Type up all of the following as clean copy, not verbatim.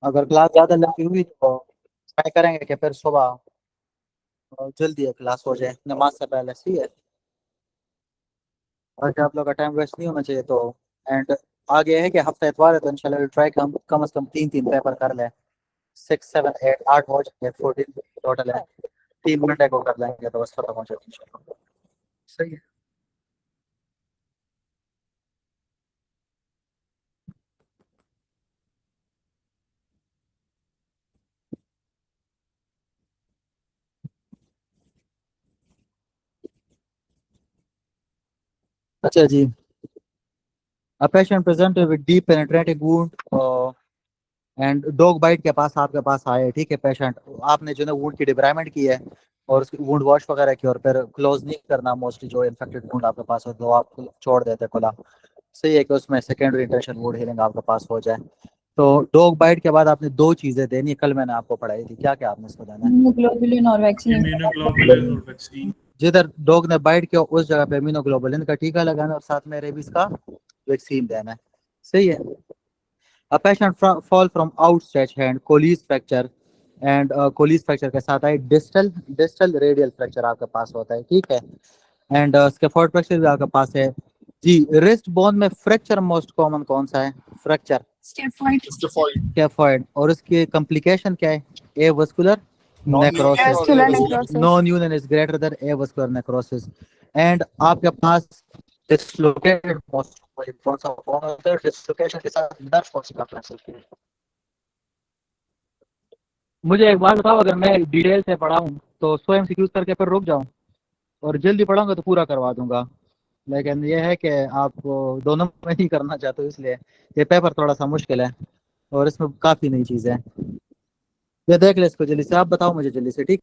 अगर क्लास ज़्यादा लंबी हुई तो ट्राई करेंगे कि फिर सुबह जल्दी क्लास हो जाए नमाज से पहले, सही है। ताकि आप लोग का टाइम वेस्ट नहीं होना चाहिए। तो एंड आगे है कि हफ्ता इतवार है तो इंशाल्लाह ट्राई कम से कम 3 3 पेपर कर लें। 6 7 8 8 हो जाएंगे, 14 टोटल है। 3 घंटे को कर लेंगे तो बस खत्म हो जाएगा इंशाल्लाह। सही है। अच्छा जी। A patient presented with deep penetrating wound and dog bite के पास आपके पास आए, ठीक है पेशेंट। आपने जो है वुंड की डिब्राइमेंट की है और उसकी वुंड वॉश वगैरह की, और फिर क्लोज नहीं करना मोस्टली जो इन्फेक्टेड वुंड आपके पास हो तो आप छोड़ देते खुला। सही है कि उसमें सेकेंडरी इंटेंशन वुंड हीलिंग आपके पास हो जाए। तो डॉग बाइट के बाद आपने दो चीजें देनी है, कल मैंने आपको पढ़ाई थी, क्या क्या आपने इसको देना है? इम्यूनोग्लोबुलिन और वैक्सीन। इम्यूनोग्लोबुलिन और वैक्सीन। जिधर डॉग ने बाइट किया उस जगह पे इम्यूनोग्लोबुलिन का टीका लगाना और साथ में रेबीज का वैक्सीन देना है। सही है। A patient fall from outstretched hand, Colles fracture and Colles fracture के साथ आई डिस्टल डिस्टल रेडियल फ्रैक्चर आपके पास होता है, ठीक है। एंड स्कैफोल्ड फ्रैक्चर भी आपके पास है जी। रिस्ट बोन में फ्रैक्चर मोस्ट कॉमन कौन सा है? Fracture scaphoid. और उसकी कॉम्प्लिकेशन क्या है? Avascular necrosis, non union is greater than avascular necrosis. And आपके पास डिस्लोकेटेड मोस्ट कौन सा होता है? डिस्लोकेशन के साथ नर्व कौन सी कॉम्प्लेक्स होती है? मुझे एक बात बताओ, अगर मैं डिटेल से पढ़ाऊं तो 100 एमसीक्यूज करके फिर रुक जाऊं, और जल्दी पढ़ाऊंगा तो पूरा करवा दूंगा। लेकिन ये है कि आप दोनों में नहीं करना चाहते हो, इसलिए ये पेपर थोड़ा सा मुश्किल है और इसमें काफ़ी नई चीज़ें हैं। ये देख ले इसको जल्दी से, आप बताओ मुझे जल्दी से, ठीक।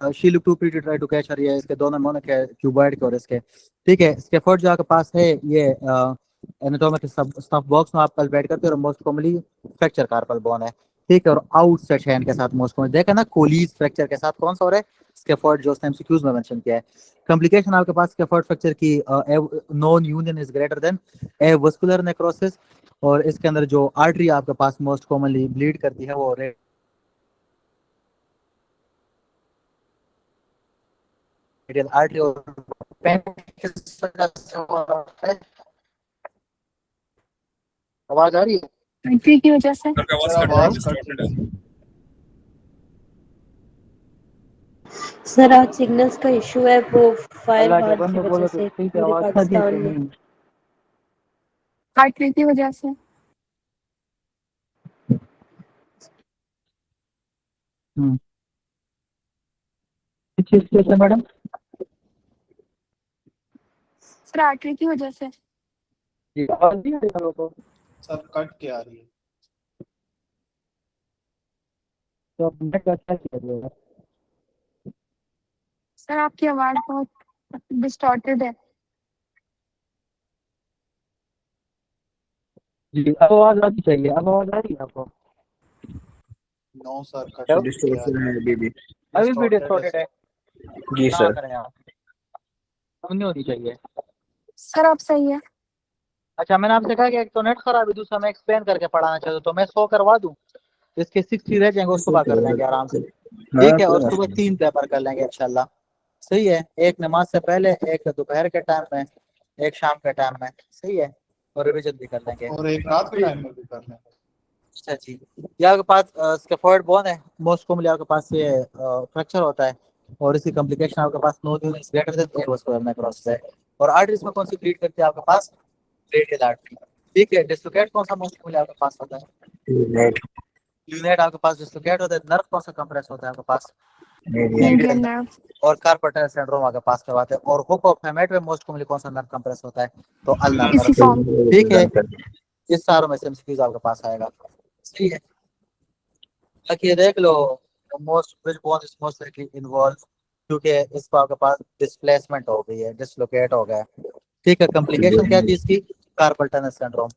She look to pretty try to catch her, ये इसके दोनों मोनोक है क्यूबॉइड के और इसके, ठीक है। इसके फोर्ट जो आपके पास है ये एनाटोमिक स्टफ बॉक्स में आप कल्पेट करते हो और most commonly fracture carpal bone है, ठीक है। और आउटसेट हैंड के साथ मोस्ट कॉमन देखा ना, कोलीज फ्रैक्चर के साथ कौन सा हो रहा है? स्कैफोल्ड, जो उसने एमसीक्यूज में मेंशन किया है। कॉम्प्लिकेशन आपके पास स्कैफोल्ड फ्रैक्चर की non union is greater than avascular necrosis. और इसके अंदर जो आर्टरी आपके पास मोस्ट कॉमनली ब्लीड करती है वो रेडियल आर्टरी। और आवाज आ रही है? एंट्री की वजह से आवाज कट रही है। सर आज सिग्नल्स का इशू है, वो फायर अल्लाह के हाल की बंदे वजह बोलो से तो ठीक है, पूरे आवाज पाकिस्तान में। एंट्री की वजह से मैडम सर एंट्री की वजह से जी, आवाज नहीं आ रही है को? सर कट के आ रही है। तो अब नेट का क्या किया जाएगा? सर आपकी आवाज बहुत डिस्टॉर्टेड है। जी, अब आवाज आनी चाहिए, अब आवाज आ रही है आपको? No sir cut hello? Distorted है अभी भी डिस्टॉर्टेड है जी ना सर। करें आप, अब नहीं होनी चाहिए। सर आप सही है। अच्छा, मैंने आपसे कहा कि एक तो नेट खराब है, दूसरा मैं एक्सप्लेन करके पढ़ाना चाहता हूँ, तो मैं 100 करवा दूं, इसके 60 रह जाएंगे, उसको सुबह कर लेंगे आराम से, ठीक है। और सुबह 3 पेपर कर लेंगे इंशाल्लाह। सही है। एक नमाज से पहले, एक दोपहर के टाइम में, एक शाम के टाइम में, सही है। और रिविजन भी कर लेंगे। और एक रात के टाइम में भी कर लेंगे। अच्छा जी। ये आपके पास स्कैफोल्ड बोन है, मोस्ट कॉमनली आपके पास ये फ्रैक्चर होता है और इसकी कॉम्प्लिकेशन आपके पास नो यूनिट ग्रेटर देन ए वास्कुलर नेक्रोसिस है। और आर्टरीज में कौन सी ब्लीड करती है आपके पास? रेडियल आर्टरी, ठीक है। डिस्लोकेट कौन सा मोस्ट कॉमनली आपके पास होता है? यूनिट आपके पास डिस्लोकेट होता है। नर्व कौन सा कंप्रेस होता है आपके पास? Median nerve. और कार्पल सिंड्रोम आपके पास करवाते हैं। और हुक ऑफ हेमेट में मोस्ट कॉमनली कौन सा नर्व कंप्रेस होता है? तो अल्नर इसी नर्व, फॉर्म। ठीक है। इस सारों में से एमसीक्यूज आपके पास आएगा, सही है। बाकी ये देख लो, most which bone is most likely involve, क्योंकि इसको आपके पास डिस्प्लेसमेंट हो गई है, डिसलोकेट हो गया, ठीक है। कॉम्प्लिकेशन क्या थी इसकी? Carpal tunnel syndrome.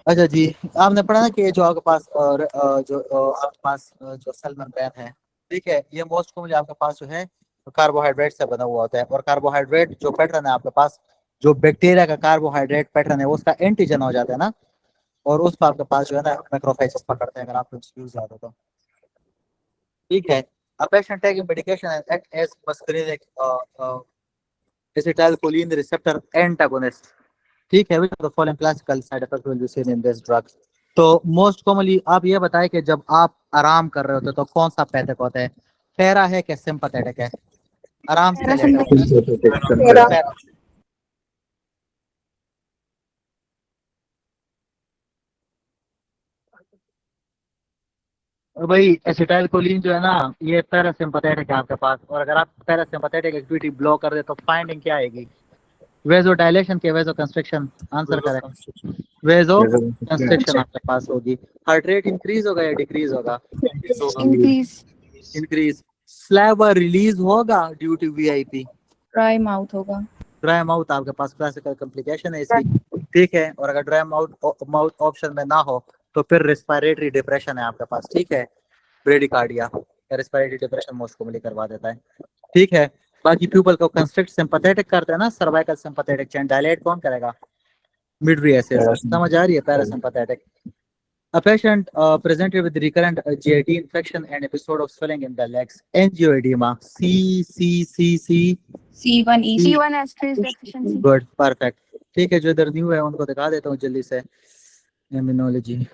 अच्छा जी। आपने पढ़ा ना कि जो आपके पास आपके पास जो सेल मेम्ब्रेन है, ठीक है, ये मोस्ट कॉमनली आपके पास जो है कार्बोहाइड्रेट से बना हुआ होता है। और कार्बोहाइड्रेट जो पैटर्न है आपके पास, जो बैक्टीरिया का कार्बोहाइड्रेट पैटर्न है वो उसका एंटीजन हो जाता है ना। और उस पर आपके पास जो है ना मैक्रोफेजेस पकड़ते हैं अगर आपको यूज ज्यादा तो। ठीक है। A patient taking medication and act as muscarinic acetylcholine receptor antagonist. ठीक है, which of the following classical side effects will be seen in this drug? तो मोस्ट कॉमनली आप ये बताएं कि जब आप आराम कर रहे होते तो कौन सा पैथिक होता है, पैरा है कि सिंपैथेटिक है? आराम से लेटे हो। मेरा पैरा। और भाई एसिटाइलकोलिन जो है ना ये पैरासिम्पथेटिक है आपके पास, और अगर आप पैरासिम्पथेटिक एक्टिविटी ब्लॉक कर दे तो फाइंडिंग क्या आएगी? वेजो डायलेशन के वेजो कंस्ट्रिक्शन? आंसर करेक्ट, वेजो कंस्ट्रिक्शन आपके पास होगी। हार्ट रेट इंक्रीज होगा या डिक्रीज होगा? Increase. इंक्रीज। स्लैबर रिलीज होगा due to VIP? Dry mouth होगा. ड्राई माउथ आपके पास क्लासिकल कॉम्प्लिकेशन है इसकी। ठीक है, और अगर ड्राई माउथ ऑप्शन में ना हो तो फिर रेस्पिरेटरी डिप्रेशन है आपके पास। ठीक है, bradycardia respiratory depression most commonly करवा देता है। ठीक है, बाकी पीपल को कंस्ट्रिक्ट सिंपैथेटिक करते हैं ना, सर्वाइकल सिंपैथेटिक चेन डायलेट कौन करेगा? मिडरिएसिस। समझ आ रही है? Parasympathetic. A patient presented with recurrent GIT infection and episode of swelling in the legs. Angioedema. C. C1E. C1 esterase deficiency. Good, perfect. ठीक है, जो इधर न्यू है उनको दिखा देता हूँ जल्दी से। इम्यूनोलॉजी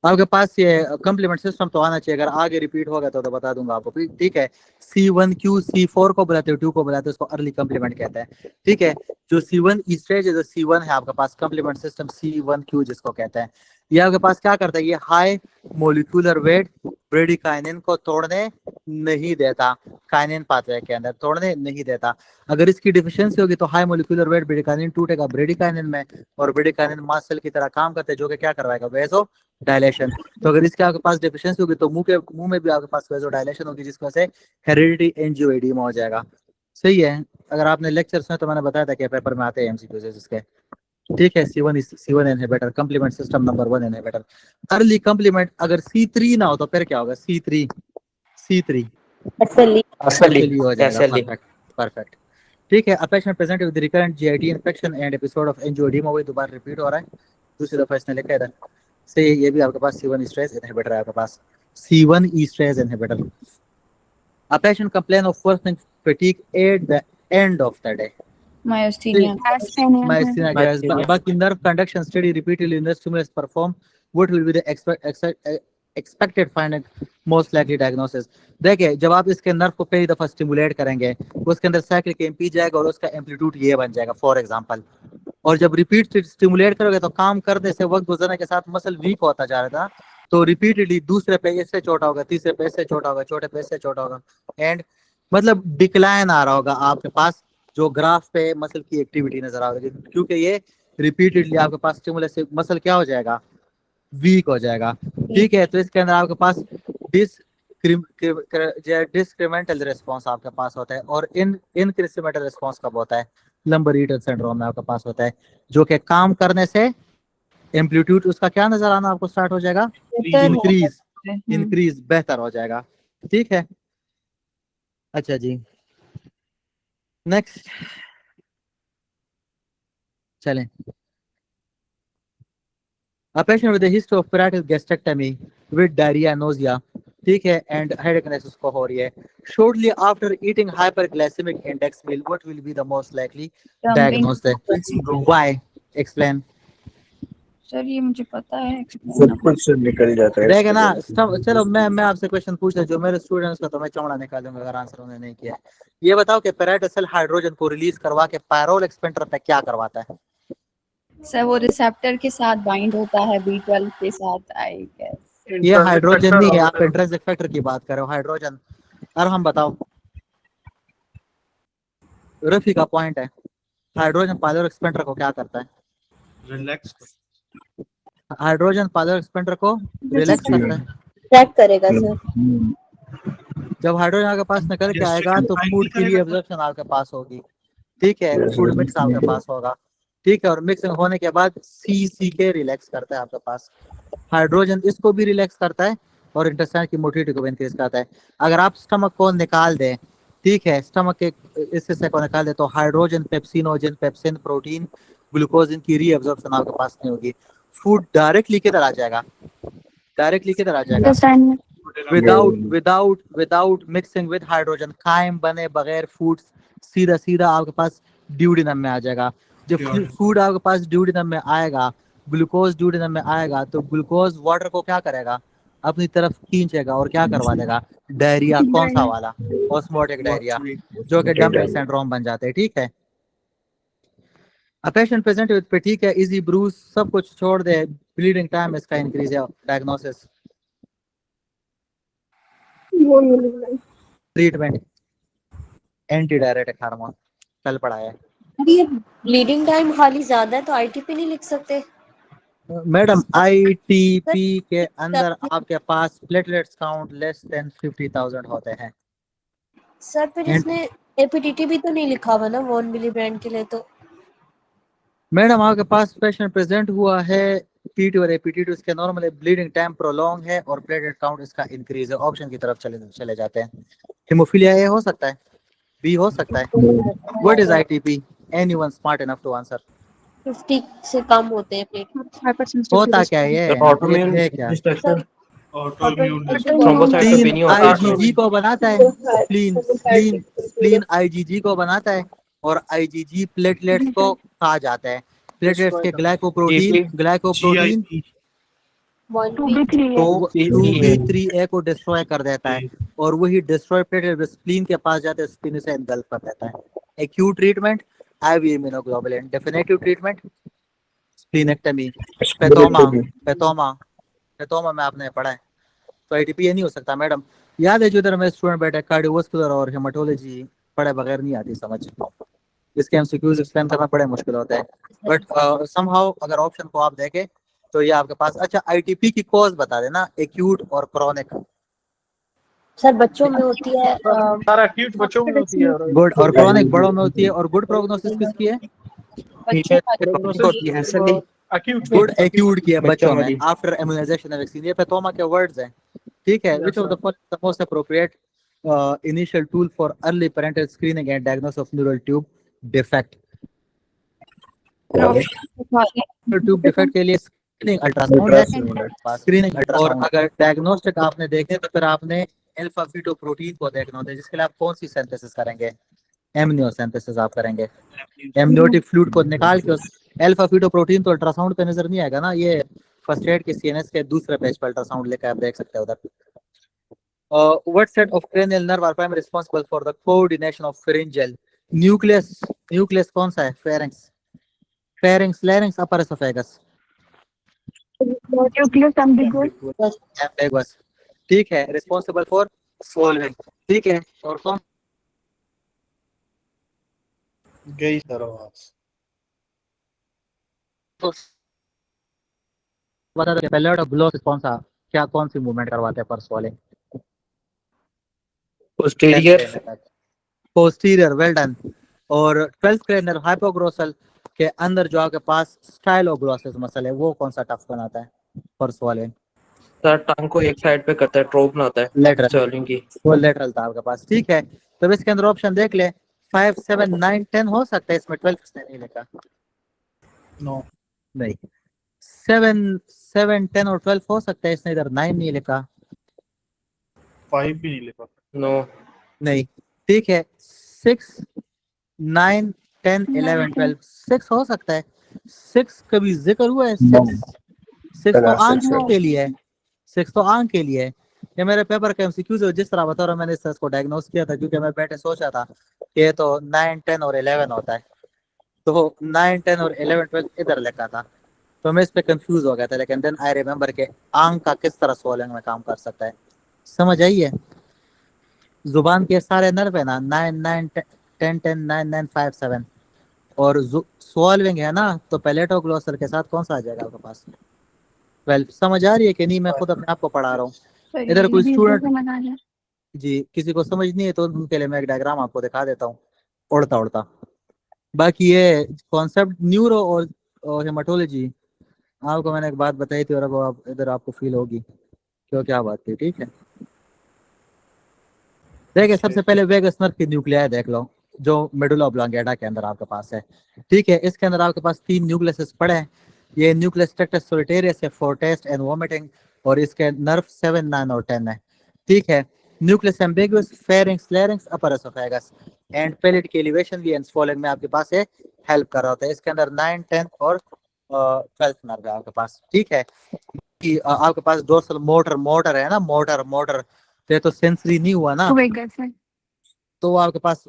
आपके पास ये कम्प्लीमेंट सिस्टम तो आना चाहिए, अगर आगे रिपीट होगा तो बता दूंगा आपको। ठीक है, C1Q C4 को बुलाते हो, 2 को बुलाते हो, उसको अर्ली कम्प्लीमेंट कहते हैं। ठीक है, जो C1 स्टेज है, जो C1 है आपके पास कम्प्लीमेंट सिस्टम C1Q जिसको कहते हैं, ये आपके पास क्या करता है? ये हाई मोलिकुलर वेट ब्रेडिकाइनिन को तोड़ने नहीं देता, काइनिन पाथवे के अंदर तोड़ने नहीं देता। अगर इसकी डिफिशियंसी होगी तो हाई मोलिकुलर वेट ब्रेडिकाइनिन टूटेगा ब्रेडिकाइनिन में, और ब्रेडिकाइनिन मास्ट सेल की तरह काम करते हैं जो कि क्या करवाएगा? वेजो डायलेशन। तो अगर इसके आपके पास डिफिशियंसी होगी तो मुंह में भी आपके पास वेजो डायलेशन होगी, जिसकी वजह से हेरिडिटी एंजियोएडिमा हो जाएगा। सही है, अगर आपने लेक्चर्स में तो मैंने बताया था कि पेपर में आते हैं एमसीक्यूज इसके। ठीक है, C1 inhibitor complement system number 1 inhibitor. Early complement अगर C3 ना हो तो फिर क्या होगा? C3 असली असली हो जाएगा। Perfect perfect. ठीक है, a patient present with recurrent GIT infection and episode of angioedema, वही दोबारा रिपीट हो रहा है, दूसरी दफा इसने लिखा है इधर। सही, ये भी आपके पास C1 esterase इनहिबिटर है आपके पास, C1 esterase inhibitor. A patient complain of worsening fatigue at the end of the day. Myasthenia. Myasthenia gravis. बाकी nerve conduction steady repeatedly in the stimulus perform. What will be the expected finding, most likely diagnosis? देखिए, जब आप इसके nerve को पहली दफा stimulate करेंगे उसके अंदर साइक्लिक एमपी जाएगा और उसका एम्पलीट्यूड ये बन जाएगा फॉर एग्जांपल। और जब रिपीट स्टिमुलेट करोगे तो काम करने से वक्त गुजरने के साथ मसल वीक होता जा रहा था, तो रिपीटेडली दूसरे पे इससे छोटा होगा, तीसरे पे इससे छोटा होगा, चौथे पे इससे छोटा होगा, एंड मतलब डिक्लाइन आ रहा होगा आपके पास जो ग्राफ पे मसल की एक्टिविटी नजर आ रही है, क्योंकि ये रिपीटेडली आपके पास स्टिमुलस से मसल क्या हो जाएगा? वीक हो जाएगा। ठीक है, तो इसके अंदर आपके पास डिस्क्रिमेंटल रिस्पॉन्स आपके पास होता है, और इनक्रिमेंटल रिस्पॉन्स कब होता है? लंबर ईटर सिंड्रोम में आपके पास होता है, जो कि काम करने से एम्पलीट्यूड उसका क्या नजर आना आपको स्टार्ट हो जाएगा? इंक्रीज बेहतर हो जाएगा। ठीक है, अच्छा जी, नेक्स्ट चलें। A patient with a history of parietal gastrectomy with diarrhea, nausea, ठीक है, and headache उसको हो रही है, shortly after eating hyperglycemic index meal, what will be the most likely diagnosis? Why? Explain. Sir ये मुझे पता है। सब कुछ निकल जाता है रहेगा ना। चलो मैं आपसे क्वेश्चन पूछ रहा, जो मेरे स्टूडेंट्स का तो मैं चौड़ा निकालूंगा अगर आंसर उन्होंने नहीं किया। ये बताओ कि पैराइटल सेल हाइड्रोजन को रिलीज करवा के पायरोल एक्सपेंटर पे क्या करवाता है? सर वो रिसेप्टर के साथ बाइंड होता है B12 के साथ, आई गेस। ये हाइड्रोजन नहीं है, आप इंट्रिंसिक फैक्टर की बात कर रहे हो, हाइड्रोजन। और हम बताओ, रफी का पॉइंट है, हाइड्रोजन पायरोल एक्सपेंटर को क्या करता है? रिलैक्स। हाइड्रोजन पायरोल एक्सपेंटर को रिलैक्स करता है। ट्रैक करेगा सर। जब हाइड्रोजन आपके पास निकल के आएगा तो फूड की रीअब्जॉर्प्शन आपके पास होगी। ठीक है, फूड मिक्स आपके पास होगा। ठीक है, और मिक्सिंग होने के बाद सी के रिलैक्स करता है आपके पास। हाइड्रोजन इसको भी रिलैक्स करता है और इंटेस्टाइन की मोटिलिटी को भी इंक्रीज करता है। अगर आप स्टमक को निकाल दें, ठीक है, स्टमक के इस हिस्से को निकाल दे तो hydrogen pepsinogen pepsin protein glucose इनकी रीअब्जॉर्प्शन आपके पास नहीं होगी। फूड डायरेक्टली किधर आ जाएगा, डायरेक्टली किधर आ जाएगा, विदाउट मिक्सिंग विद हाइड्रोजन, कायम बने बगैर फूड सीधा सीधा आपके पास ड्यूडेनम में आ जाएगा। जब फूड आपके पास ड्यूडेनम में आएगा, ग्लूकोज ड्यूडेनम में आएगा, तो ग्लूकोज वाटर को क्या करेगा, अपनी तरफ खींचेगा और क्या करवा देगा, डायरिया। कौन सा वाला, ऑस्मोटिक डायरिया, जो कि डंपिंग सिंड्रोम बन जाते हैं। ठीक है, पेशेंट प्रेजेंट विद फटीग है, इजी ब्रूज, सब कुछ छोड़ दे, ब्लीडिंग टाइम इसका इंक्रीज है। Diagnosis, treatment anti diuretic hormone, कल पढ़ाया है। ये ब्लीडिंग टाइम खाली ज्यादा है तो आईटीपी नहीं लिख सकते? मैडम आईटीपी के अंदर आपके पास प्लेटलेट्स काउंट लेस देन 50,000 होते हैं। सर फिर इसने एपीटीटी भी तो नहीं लिखा हुआ ना वॉन मिलीब्रांड के लिए? तो मैडम आपके पास पेशेंट प्रेजेंट हुआ है टीटी और एपीटी, इसके नॉर्मली ब्लीडिंग टाइम प्रोलॉन्ग है और प्लेटलेट काउंट इसका इंक्रीज है। ऑप्शन की तरफ चले जाते हैं। हीमोफीलिया ए हो सकता है, बी हो सकता है। What is ITP? Anyone smart enough to answer? 50 से कम होते हैं प्लेटलेट। होता क्या है ये ऑटोइम्यून है क्या? डिस्ट्रक्शन, थ्रोम्बोसाइटोपेनिया होता है आईजीजी को बनाता है, स्प्लीन आईजीजी को बनाता है और आईजीजी प्लेटलेट्स को कहा जाता है। प्लेटलेट्स के ग्लाइकोप्रोटीन तो 2b3a को डिस्ट्रॉय कर देता है और वही डिस्ट्रॉय प्लेटलेट स्प्लीन के पास जाते हैं, स्प्लीन से एनगल्फ कर देता है। Acute treatment IV immunoglobulin, definitive treatment splenectomy, Pathoma में आपने पढ़ा है। तो आईटीपी ये नहीं हो सकता मैडम। याद है जो इधर मेरे स्टूडेंट बैठे, कार्डियोवास्कुलर और हेमाटोलॉजी पढ़े बगैर नहीं आती समझ, इसके एमसीक्यूज एक्सप्लेन करना बड़े मुश्किल होते हैं। बट समहाउ अगर ऑप्शन को आप देखें तो ये आपके पास। अच्छा, आईटीपी की कॉज बता देना, एक्यूट और क्रॉनिक। सर बच्चों में होती है, सारा एक्यूट बच्चों में होती है गुड, और क्रॉनिक बड़ों में होती है। और गुड प्रोग्नोसिस किसकी है? गुड एक्यूट की है बच्चों में आफ्टर इम्यूनाइजेशन वैक्सीन। ये पेथोमा के वर्ड्स हैं। ठीक है, which of the following most appropriate initial tool for early parental screening and diagnosis of neural tube defect? Tube defect के लिए स्क्रीनिंग अल्ट्रासाउंड है, स्क्रीनिंग अल्ट्रासाउंड। और अगर डायग्नोस्टिक आपने देखे तो फिर आपने अल्फा फीटोप्रोटीन को देखना होता है, जिसके लिए आप कौन सी सिंथेसिस करेंगे? एमनियोसिंथेसिस आप करेंगे। एमनियोटिक फ्लूइड को निकाल के उस अल्फा फीटोप्रोटीन तो अल्ट्रासाउंड पे नजर नहीं आएगा ना, ये फर्स्ट एड के सीएनएस के दूसरे पेज पर अल्ट्रासाउंड लेकर आप देख सकते हैं उधर। What set of cranial nerve are primarily responsible for the coordination of pharyngeal? Nucleus कौन सा है? pharynx, larynx, upper esophagus? ambiguous। ठीक है, responsible for swallowing। ठीक है, और कौन? गई सर आवाज। बता दो पैलेट और ग्लोस कौन सा, क्या कौन सी मूवमेंट करवाते हैं पर्स वाले? Posterior, well done. और 12th क्रेनियल हाइपोग्लोसल के अंदर जो आपके पास स्टाइलोग्लोसिस मसल है, वो कौन सा टफ बनाता है पर्स वाले? सर टंग को एक साइड पे करता है, ट्रोप बनाता है लेटरल, स्वर्लिंग की। वो लेटरल था आपके पास। ठीक है, तो इसके अंदर ऑप्शन देख ले, 5, 7, 9, 10 हो सकता है। इसमें 12 किसने नहीं लिखा? नो नहीं, 7, 10 और 12 हो सकता है, इसने इधर 9 नहीं लिखा। 5 भी नहीं लिखा। नो नहीं, ठीक है, 6, 9, 10, 11, 12 6 हो सकता है। 6 कभी जिक्र हुआ है? 6 तो आंख के लिए है, 6 तो आंख के लिए है। ये मेरे पेपर का एमसीक्यूज है, जिस तरह बता रहा हूं, मैंने इसको डायग्नोस किया था क्योंकि मैं बैठे सोचा था कि ये तो 9, 10 और 11 होता है, तो 9, 10 और 11, 12 इधर लिखा था, तो मैं इस पे कंफ्यूज हो गया था। लेकिन देन आई रिमेंबर के आंख का किस तरह सोलिंग में काम कर सकता है। समझ आई है? जुबान के सारे नर्व है ना, 9, 9, 10, 10, 9, 9, 5, 7 और स्वॉल्विंग है ना, तो पैलेटोग्लोसर के साथ कौन सा आ जाएगा आपके पास? 12। समझ आ रही है कि नहीं? मैं खुद अपने आप को पढ़ा रहा हूँ। इधर कोई स्टूडेंट जी किसी को समझ नहीं है तो उनके लिए मैं एक डायग्राम आपको दिखा देता हूँ उड़ता उड़ता। बाकी ये कॉन्सेप्ट न्यूरो और हेमाटोलॉजी आपको मैंने एक बात बताई थी और अब आप इधर आपको फील होगी क्यों क्या बात थी। ठीक है, देखिए सबसे पहले वेगस नर्व की न्यूक्लियाई देख लो। जो मेडुला ऑब्लांगेटा के अंदर आपके पास है। ठीक है, इसके अंदर आपके पास 3 न्यूक्लियस पड़े हैं। ये न्यूक्लियस ट्रैक्टस सोलिटेरियस है फॉर टेस्ट एंड वोमिटिंग, और इसके नर्व 7, 9 और 10 है। ठीक है, nucleus ambiguus, pharynx, larynx, upper oesophagus and palate की एलिवेशन भी एंड स्वॉलिंग में आपके पास है हेल्प कर रहा होता है। इसके अंदर 9, 10 और 12 नर्व है आपके पास। ठीक है, कि आपके पास डोर्सल मोटर है ना, मोटर तो सेंसरी नहीं हुआ ना, तो वो आपके पास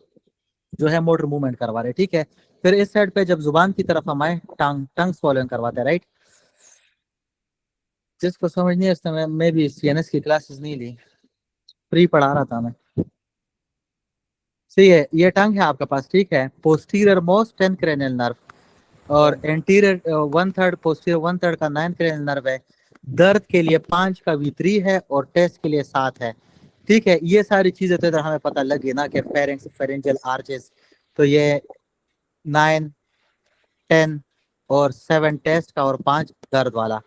जो है मोटर मूवमेंट करवा रहे। ठीक है, फिर इस साइड पे जब जुबान की तरफ हम आए, टंग स्वॉलिंग करवाते हैं, राइट। जिसको समझ नहीं है उसने मैं भी सीएनएस की क्लासेस नहीं ली, फ्री पढ़ा रहा था मैं। सही है, ये टंग है आपके पास। ठीक है, पोस्टीरियर मोस्ट 10 क्रेनियल नर्व और एंटीरियर 1/3, पोस्टीरियर 1/3 का 9 क्रेनियल नर्व है। दर्द के लिए 5 का V3 है और टेस्ट के लिए 7 है। ठीक है, ये सारी चीजें तो इधर हमें पता लगी ना कि फेरिंक्स, फेरेंजियल आर्चेस, तो ये 9, 10 और 7 टेस्ट का और 5 दर्द वाला।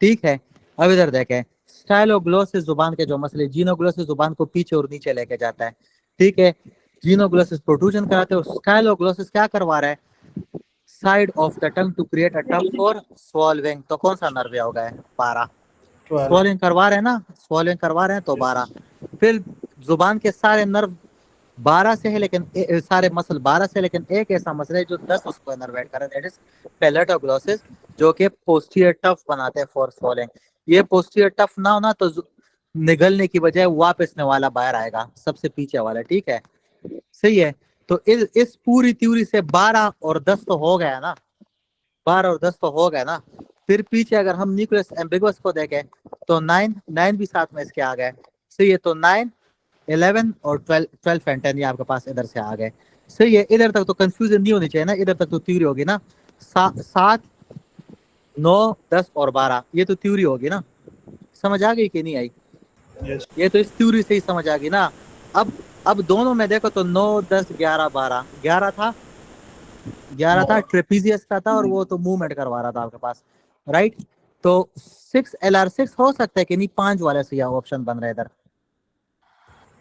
ठीक है, अब इधर देखें, स्टाइलोग्लोसिस जुबान के जो मसले, जीनोग्लोसिस जुबान को पीछे और नीचे लेके जाता है। ठीक है, जीनोग्लोसिस प्रोट्रूजन कराते हो, स्टाइलोग्लोसिस क्या करवा रहा है, side of the tongue to create a trough for swallowing. तो कौन सा नर्व होगा है, 12। स्वॉलिंग करवा रहे हैं ना, स्वॉलिंग करवा रहे हैं तो 12। फिर जुबान के सारे नर्व 12 से है, लेकिन सारे मसल 12 से, लेकिन एक ऐसा मसल है जो 10 उसको इनर्वेट कर रहा है, दैट इज पैलेटोग्लोसिस, जो कि पोस्टीरियर टफ बनाते हैं फॉर स्वॉलिंग। ये पोस्टीरियर टफ ना हो ना तो निगलने की बजाय वापसने वाला बाहर आएगा, सबसे पीछे वाला। ठीक है, सही है। तो इस पूरी थ्योरी से 12 और 10 तो हो गया ना, 12 और 10 तो हो गया ना। फिर पीछे अगर हम न्यूक्लियस एम्बिगुअस को देखें तो 9 भी साथ में इसके आ गए। सही है, तो 9, 11 और 12 एंड 10 ये आपके पास इधर से आ गए। सही है, इधर तक तो कंफ्यूजन नहीं होनी चाहिए ना, इधर तक तो थ्योरी होगी ना। 7, 9, 10 और 12 ये तो थ्योरी होगी ना। समझ आ गई कि नहीं आई? yes. ये तो इस थ्योरी से ही समझ आ गई ना। अब दोनों में देखो तो 9, 10, 11, 12, 11 था ट्रेपीजियस का था, और वो तो मूवमेंट करवा रहा था आपके पास, राइट। तो 6 LR6 हो सकता है कि नहीं, 5 वाले से यह ऑप्शन बन रहा है इधर,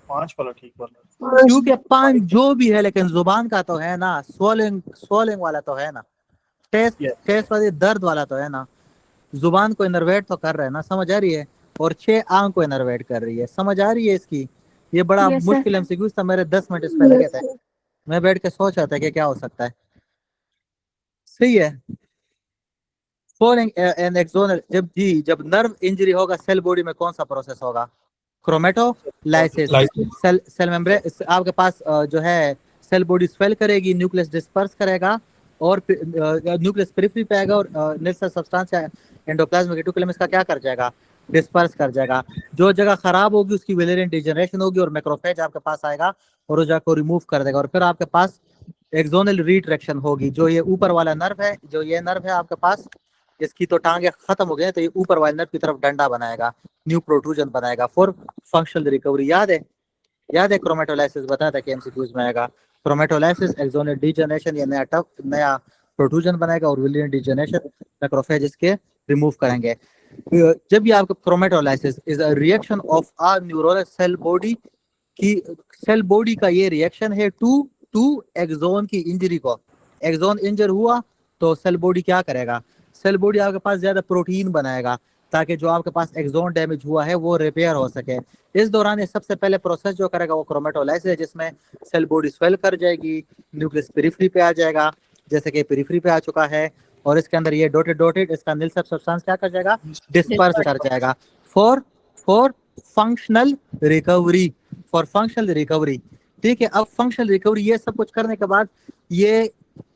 5 वाला ठीक बन रहा है। क्योंकि 5 जो भी है लेकिन जुबान का तो है ना, स्वॉलिंग वाला तो है ना, टेस्ट वाली दर्द वाला तो है ना, जुबान को इनर्वेट तो कर रहा है ना, समझ आ रही है। और 6 आंख को इनर्वेट कर रही है, समझ आ रही है इसकी। ये बड़ा मुश्किल एमसीक्यू था, मेरे 10 मिनट इस पे लगे थे, मैं बैठ के सोच रहा था कि क्या हो सकता है। सही है, स्वॉलिंग एंड एक्सोनल, जब नर्व इंजरी होगा सेल बॉडी में कौन सा प्रोसेस होगा, क्रोमेटोलाइसिस। सेल मेम्ब्रेन आपके पास जो है सेल बॉडी स्वेल करेगी, न्यूक्लियस डिस्पर्स करेगा, और न्यूक्लियस पेरिफेरी पे आएगा, और नेसेसरी सब्सटेंस एंडोप्लाज्मिक रेटिकुलम इसका क्या कर जाएगा, डिस्पर्स कर जाएगा। जो जगह खराब होगी उसकी वेलेरियन डिजनरेशन होगी, और मैक्रोफेज आपके पास आएगा और उस जगह को रिमूव कर देगा। और फिर आपके पास एक्सोनल रिट्रैक्शन होगी, जो ये ऊपर वाला नर्व है, जो ये नर्व है आपके पास, इसकी तो टांगे खत्म हो गए, तो ये ऊपर वाले नर्व की तरफ डंडा बनाएगा, न्यू प्रोट्रूजन बनाएगा फॉर फंक्शनल रिकवरी। याद है क्रोमेटोलाइसिस बताया था कि एमसीक्यूज में आएगा। क्रोमेटोलाइसिस, एक्सोनल डिजनरेशन, ये नया प्रोट्रूजन बनाएगा, और वेलेरियन डिजनरेशन मैक्रोफेज इसके रिमूव करेंगे। जब ये आपका chromatolysis is a reaction of a neuronal cell body की, सेल बॉडी का ये रिएक्शन है टू एक्सोन की इंजरी को। एक्सोन इंजर हुआ तो सेल बॉडी क्या करेगा, सेल बॉडी आपके पास ज्यादा प्रोटीन बनाएगा, ताकि जो आपके पास एक्सोन डैमेज हुआ है वो रिपेयर हो सके। इस दौरान ये सबसे पहले प्रोसेस जो करेगा वो क्रोमेटोलाइसिस है, जिसमें सेल बॉडी स्वेल कर जाएगी, न्यूक्लियस पेरिफेरी पे आ जाएगा, जैसे कि पेरिफेरी पे आ चुका है, और इसके अंदर ये डॉटेड इसका नील सब्सटेंस क्या कर जाएगा, डिस्पर्स कर जाएगा फॉर फंक्शनल रिकवरी, ठीक है। अब फंक्शनल रिकवरी ये सब कुछ करने के बाद ये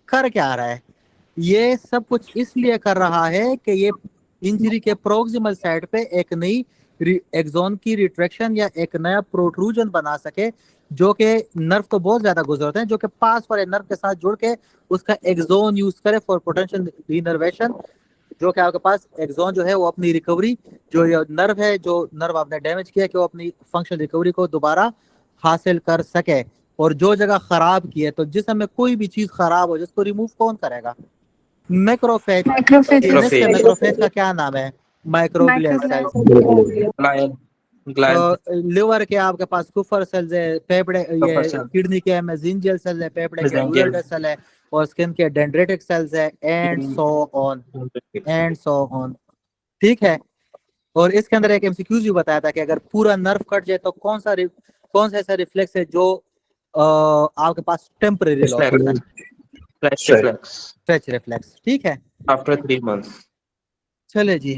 कर क्या रहा है, ये सब कुछ इसलिए कर रहा है कि ये इंजरी के प्रोक्सिमल साइड पे एक नई एक्सोन की रिट्रैक्शन या एक नया प्रोट्रूजन बना सके, जो कि नर्व तो बहुत ज्यादा गुजरते हैं, जो कि पास वाले नर्व के साथ जुड़ के उसका एक्सोन यूज करे फॉर पोटेंशियल रीनर्वेशन, जो कि आपके पास एक्सोन जो है वो अपनी रिकवरी, जो ये नर्व है, जो नर्व आपने डैमेज किया, कि वो अपनी फंक्शनल रिकवरी को दोबारा हासिल कर सके। और जो जगह खराब की है, तो जिसम में कोई भी चीज खराब हो जिसको रिमूव कौन करेगा, मैक्रोफेज का क्या नाम है, माइक्रोग्लियल सेल्स। लायन ग्लैंड लिवर के आपके पास कुफर सेल्स है, फेफड़े ये Kupffer cell. किडनी के मेसेंजियल सेल है, फेफड़े के Mesangial. डुअल सेल है, और स्किन के डेंड्रिटिक सेल्स है, एंड सो ऑन। ठीक है। और इसके अंदर एक एमसीक्यूज भी बताया था कि अगर पूरा नर्व कट जाए तो कौन सा ऐसा रिफ्लेक्स है जो आपके पास टेम्परेरी लॉस होता है? Fresh reflex. Stretch reflex. ठीक है। After 3 months. चले जी,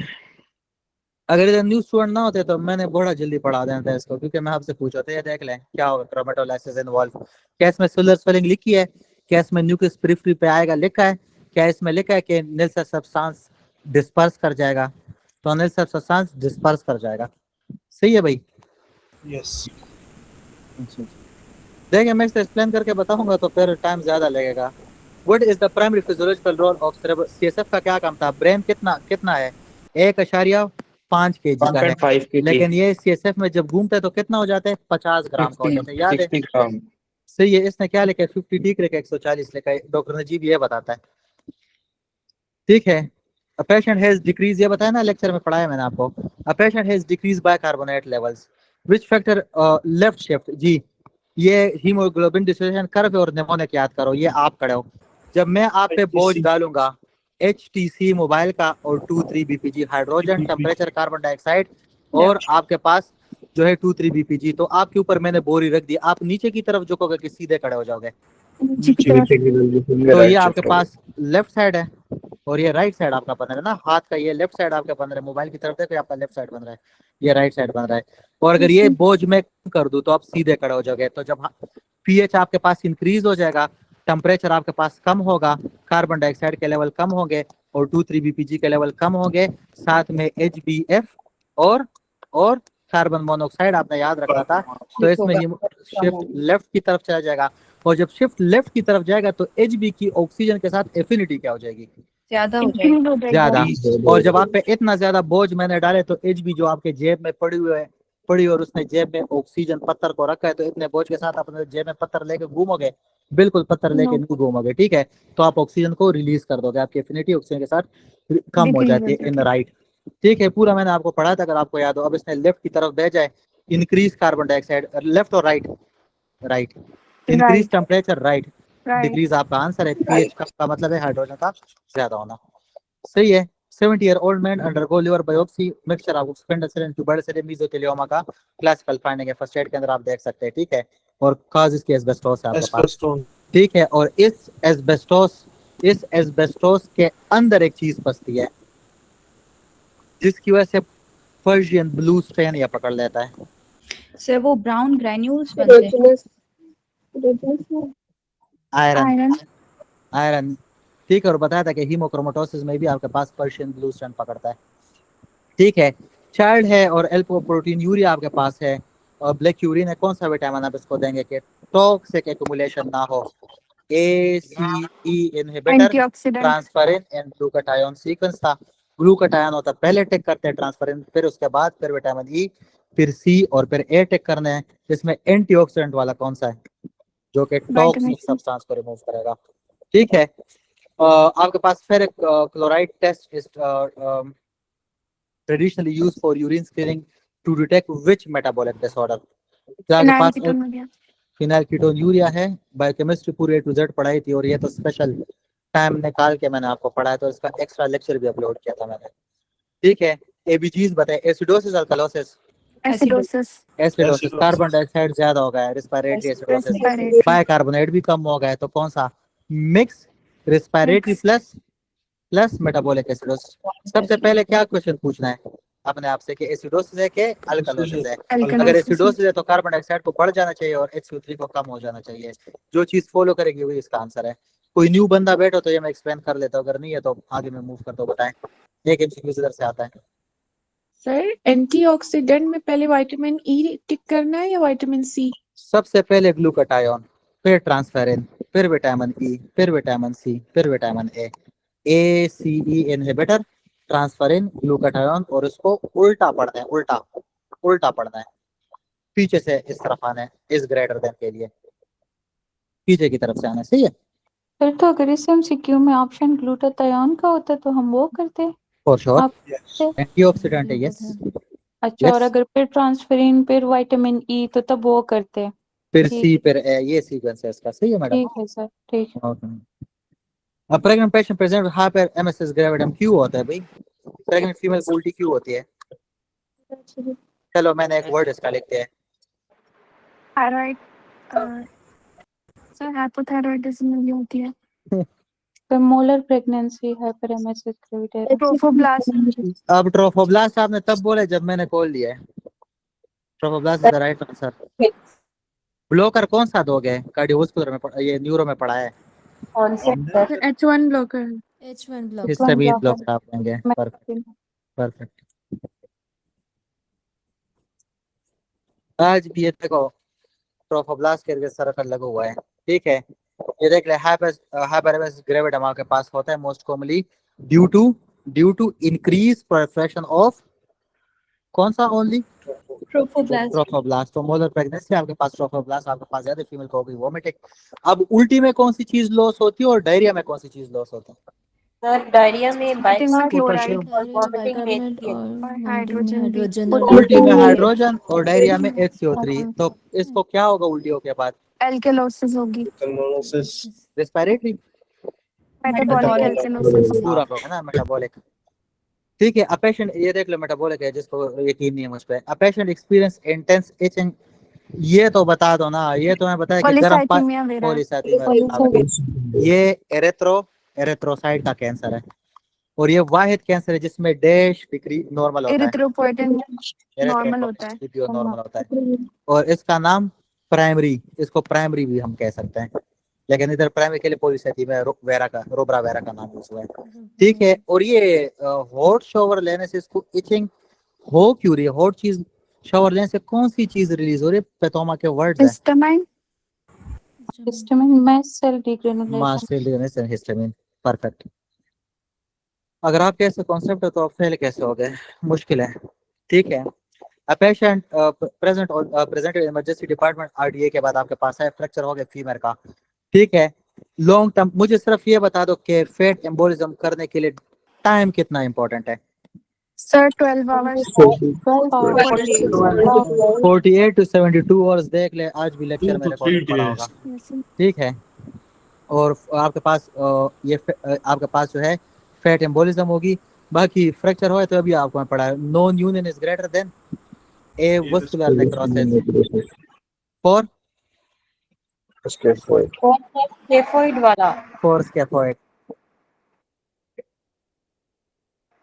अगर इधर न्यू स्टूडेंट ना होते तो मैंने बड़ा जल्दी पढ़ा देना था इसको, क्योंकि मैं आपसे पूछा था ये देख लें क्या होगा क्रोमेटोलाइसिस इन्वॉल्व, क्या इसमें सेलुलर स्वेलिंग लिखी है, क्या इसमें न्यूक्लियस पेरिफेरी पे आएगा लिखा है, क्या इसमें लिखा है कि नेल्सर सब्सटेंस डिस्पर्स कर जाएगा, तो नेल्सर सब्सटेंस डिस्पर्स कर जाएगा। सही है भाई? यस देखिए मैं इसे एक्सप्लेन करके बताऊंगा तो फिर टाइम ज्यादा लगेगा। What is the primary physiological role of cerebral? CSF का क्या काम था? ब्रेन कितना है? 1.5 kg का है, 1.5 kg. लेकिन ये सीएसएफ में जब घूमते हैं तो कितना हो जाता है? 50 ग्राम का हो जाता है। याद है? 60 ग्राम. सही है। इसने क्या लिखा है? 50 ठीक लिखा है, 140 लिखा है। डॉक्टर नजीब ये बताता है। ठीक है। A patient has decreased, ये बताया ना लेक्चर में पढ़ाया मैंने आपको। A patient has decreased bicarbonate levels. Which factor left shift? जी ये हीमोग्लोबिन डिसोसिएशन कर्व और निमोनिक याद करो, ये आप खड़े हो। जब मैं आप पे बोझ डालूंगा HTC मोबाइल का और 2,3 BPG hydrogen, temperature carbon dioxide, और आपके पास जो है 2,3 BPG, तो आपके ऊपर मैंने बोरी रख दी, आप नीचे की तरफ झुकोगे कि सीधे खड़े हो जाओगे? तो ये आपके पास लेफ्ट साइड है और ये राइट साइड आपका बन रहा है ना, हाथ का ये लेफ्ट साइड आपका बन रहा है, मोबाइल की तरफ देखो आपका लेफ्ट साइड बन रहा है, ये राइट साइड बन रहा है। और अगर ये बोझ मैं कर दूं तो आप सीधे खड़े हो जाओगे। तो जब पीएच आपके पास इंक्रीज हो जाएगा, टेम्परेचर आपके पास कम होगा, कार्बन डाइऑक्साइड के लेवल कम होंगे और 2,3 BPG के लेवल कम होंगे, साथ में HBF और कार्बन मोनोऑक्साइड आपने याद रखना था, तो इसमें शिफ्ट लेफ्ट की तरफ चला जाएगा। और जब शिफ्ट लेफ्ट की तरफ जाएगा तो HB की ऑक्सीजन के साथ एफिनिटी क्या हो जाएगी? ज्यादा हो जाएगी। ज्यादा। और जब आप पे इतना ज्यादा बोझ मैंने डाले तो HB जो आपके जेब में पड़ी और उसने जेब में ऑक्सीजन पत्थर को रखा है, तो इतने बोझ के साथ अपने जेब में पत्थर लेके घूमोगे? बिल्कुल पत्थर लेके नहीं घूमोगे। ठीक है, तो आप ऑक्सीजन को रिलीज कर दोगे, आपकी एफिनिटी ऑक्सीजन के साथ कम हो जाती है इन राइट। ठीक है, पूरा मैंने आपको पढ़ा था अगर आपको याद हो। अब इसने लेफ्ट की तरफ भेजा है, इंक्रीज कार्बन डाइऑक्साइड, लेफ्ट और right increase temperature right, decrease आपका आंसर है। पीएच का मतलब है हाइड्रोजन का ज्यादा होना। सही है। 70-year-old man undergo liver biopsy mixture of spindle cell and tuberous cell mesothelioma का क्लासिकल फाइंडिंग है, फर्स्ट एड के अंदर आप देख सकते हैं। ठीक है, और काज इसकी एस्बेस्टोस है आपके पास। ठीक है, और इस एस्बेस्टोस के अंदर एक चीज फंसती है जिसकी वजह से पर्शियन ब्लू स्ट्रेन या पकड़ लेता है। सर वो ब्राउन ग्रैन्यूल्स बनते हैं। आयरन। ठीक है, और बताया था कि हीमोक्रोमेटोसिस में भी आपके पास पर्शियन ब्लू स्ट्रेन पकड़ता है। ठीक है, चाइल्ड है और एल्पो प्रोटीन यूरिया आपके पास है और ब्लैक यूरिन है। कौन सा विटामिन आप इसको देंगे कि टॉक्सिक एक्युमुलेशन ना हो? ACE inhibitor, transferrin and glutathione sequence था। ग्लूटाथियोन होता पहले टेक करते हैं ट्रांसफरिन, फिर उसके बाद फिर विटामिन E, फिर C और फिर A टेक करने हैं। इसमें एंटीऑक्सीडेंट वाला कौन सा है जो कि टॉक्सिक सब्सटेंस को रिमूव करेगा? ठीक है, आपके पास ferric chloride test is traditionally used for urine screening to detect which metabolic disorder. आपके पास फिनाइल कीटोन्यूरिया है। बायोकेमिस्ट्री पूरी A to Z पढ़ाई थी और ये तो स्पेशल टाइम निकाल के मैंने आपको पढ़ाया, तो इसका एक्स्ट्रा लेक्चर भी अपलोड किया था मैंने। ठीक है, ABGs बताएं। Acidosis, alkalosis? Acidosis. Carbon dioxide ज्यादा हो गया है, रेस्पिरेटरी एसिडोसिस। बाइकार्बोनेट भी कम हो गया है, तो कौन सा? Mix respiratory plus metabolic acidosis. सबसे पहले क्या क्वेश्चन पूछना है अपने आप से कि एसिडोसिस है कि अल्कलोसिस है? अगर एसिडोसिस है तो कार्बन डाइऑक्साइड को बढ़ जाना चाहिए और HCO3 को कम हो जाना चाहिए। जो चीज फॉलो करेगी वही इसका आंसर है। कोई न्यू बंदा बैठो तो ये मैं एक्सप्लेन कर लेता हूँ, अगर नहीं है तो आगे मैं मूव करता हूँ। बताएं, एक MCQ इधर से आता है। सर एंटीऑक्सीडेंट में पहले विटामिन E टिक करना है या विटामिन C? सबसे पहले ग्लूटाथियोन, फिर ट्रांसफेरिन, फिर विटामिन E, फिर विटामिन C, फिर vitamin A। ACE inhibitor, transferrin, glutathione, और इसको उल्टा पढ़ना है, उल्टा पढ़ना है। पीछे से इस तरफ आना है, इस ग्रेटर देन के लिए पीछे की तरफ से आना है। सही है। फिर तो अगर इस MCQ में ऑप्शन ग्लूटाथियोन का होता तो हम वो करते। फॉर श्योर, आप एंटीऑक्सीडेंट है। यस, अच्छा, और Yes. अगर फिर ट्रांसफेरिन फिर विटामिन ई तो तब वो करते हैं। फिर ठीक सी फिर ए, ये सीक्वेंस है इसका, सही है मैडम? ठीक है सर, ठीक है। अब pregnant patient present hyperemesis gravidarum क्यों होता है भाई? प्रेग्नेंट फीमेल को उल्टी क्यों होती है? चलो मैंने एक वर्ड इसका लिखते हैं। थायराइड सर हाइपोथायरॉयडिज्म में होती है। फिर molar pregnancy hyperemesis gravidarum. Trophoblast अब ट्रोफोब्लास्ट आपने तब बोले जब मैंने कॉल लिया है। Trophoblast is the right answer. Blocker कौन सा दोगे? कार्डियोवास्कुलर में ये न्यूरो में पढ़ा है। कौन से sir? H1 blocker H1 block. Histamine block आप लेंगे। Perfect perfect. आज भी ये देखो ट्रोफोब्लास्ट करके सर्कल लगा हुआ है, ठीक है। ये देख ले हाइपर एमएस ग्रेविडम आपके पास होता है most commonly due to increase profession of कौन सा? Only trophoblast. तो मोलर प्रेगनेंसी आपके पास ट्रोफोब्लास्ट आपके पास ज्यादा, फीमेल को होगी वोमिटिंग। अब उल्टी में कौन सी चीज लॉस होती है और डायरिया में कौन सी चीज लॉस होता है? सर डायरिया में क्लोराइड और वॉमिटिंग में Bicarbonate HCl। और हाइड्रोजन भी। हाइड्रोजन और उल्टी में हाइड्रोजन और डायरिया में HCO3। तो इसको क्या होगा उल्टियों के बाद? एल्केलोसिस होगी। Respiratory metabolic alkalosis. पूरा है ना, मेटाबॉलिक। ठीक है। अ पेशेंट, ये देख लो मेटाबॉलिक है जिसको यकीन नहीं है मुझ पे। A patient experience intense etching, ये तो बता दो ना। ये तो मैं बताया कि गर्म पॉलीसाइथीमिया वेरा। पॉलीसाइथीमिया। ये एरेथ्रोसाइट का कैंसर है और ये वाहिद कैंसर है जिसमें डैश डिग्री नॉर्मल होता है। एरिथ्रोपोएटिन नॉर्मल होता है। नॉर्मल होता है और इसका नाम प्राइमरी, इसको प्राइमरी भी हम कह सकते हैं, लेकिन इधर प्राइमरी के लिए पॉलीसाइथीमिया रोब्रा वेरा का नाम यूज हुआ है। ठीक है। और ये हॉट शावर लेने से इसको इचिंग हो क्यों रही है? हॉट चीज शावर लेने से कौन सी चीज रिलीज हो रही है? पेथोमा के वर्ड्स है। Histamine mast cell degranulation. Histamine. Perfect. अगर आपके ऐसे कॉन्सेप्ट है तो आप फेल कैसे हो गए? मुश्किल है। ठीक है। A patient present emergency department RDA के बाद आपके पास है फ्रैक्चर हो गया फीमर का, ठीक है। लॉन्ग टर्म, मुझे सिर्फ ये बता दो कि फेट एम्बोलिज्म करने के लिए टाइम कितना इंपॉर्टेंट है? Sir 12 hours 48 to 72 hours. देख ले आज भी लेक्चर मेरे को पढ़ा होगा, ठीक है। और आपके पास आपके पास जो है फैट एम्बोलिज्म होगी। बाकी फ्रैक्चर हो तो अभी आपको मैं पढ़ा है non union is greater then a vascular necrosis for स्केफोइड वाला। for scaphoid।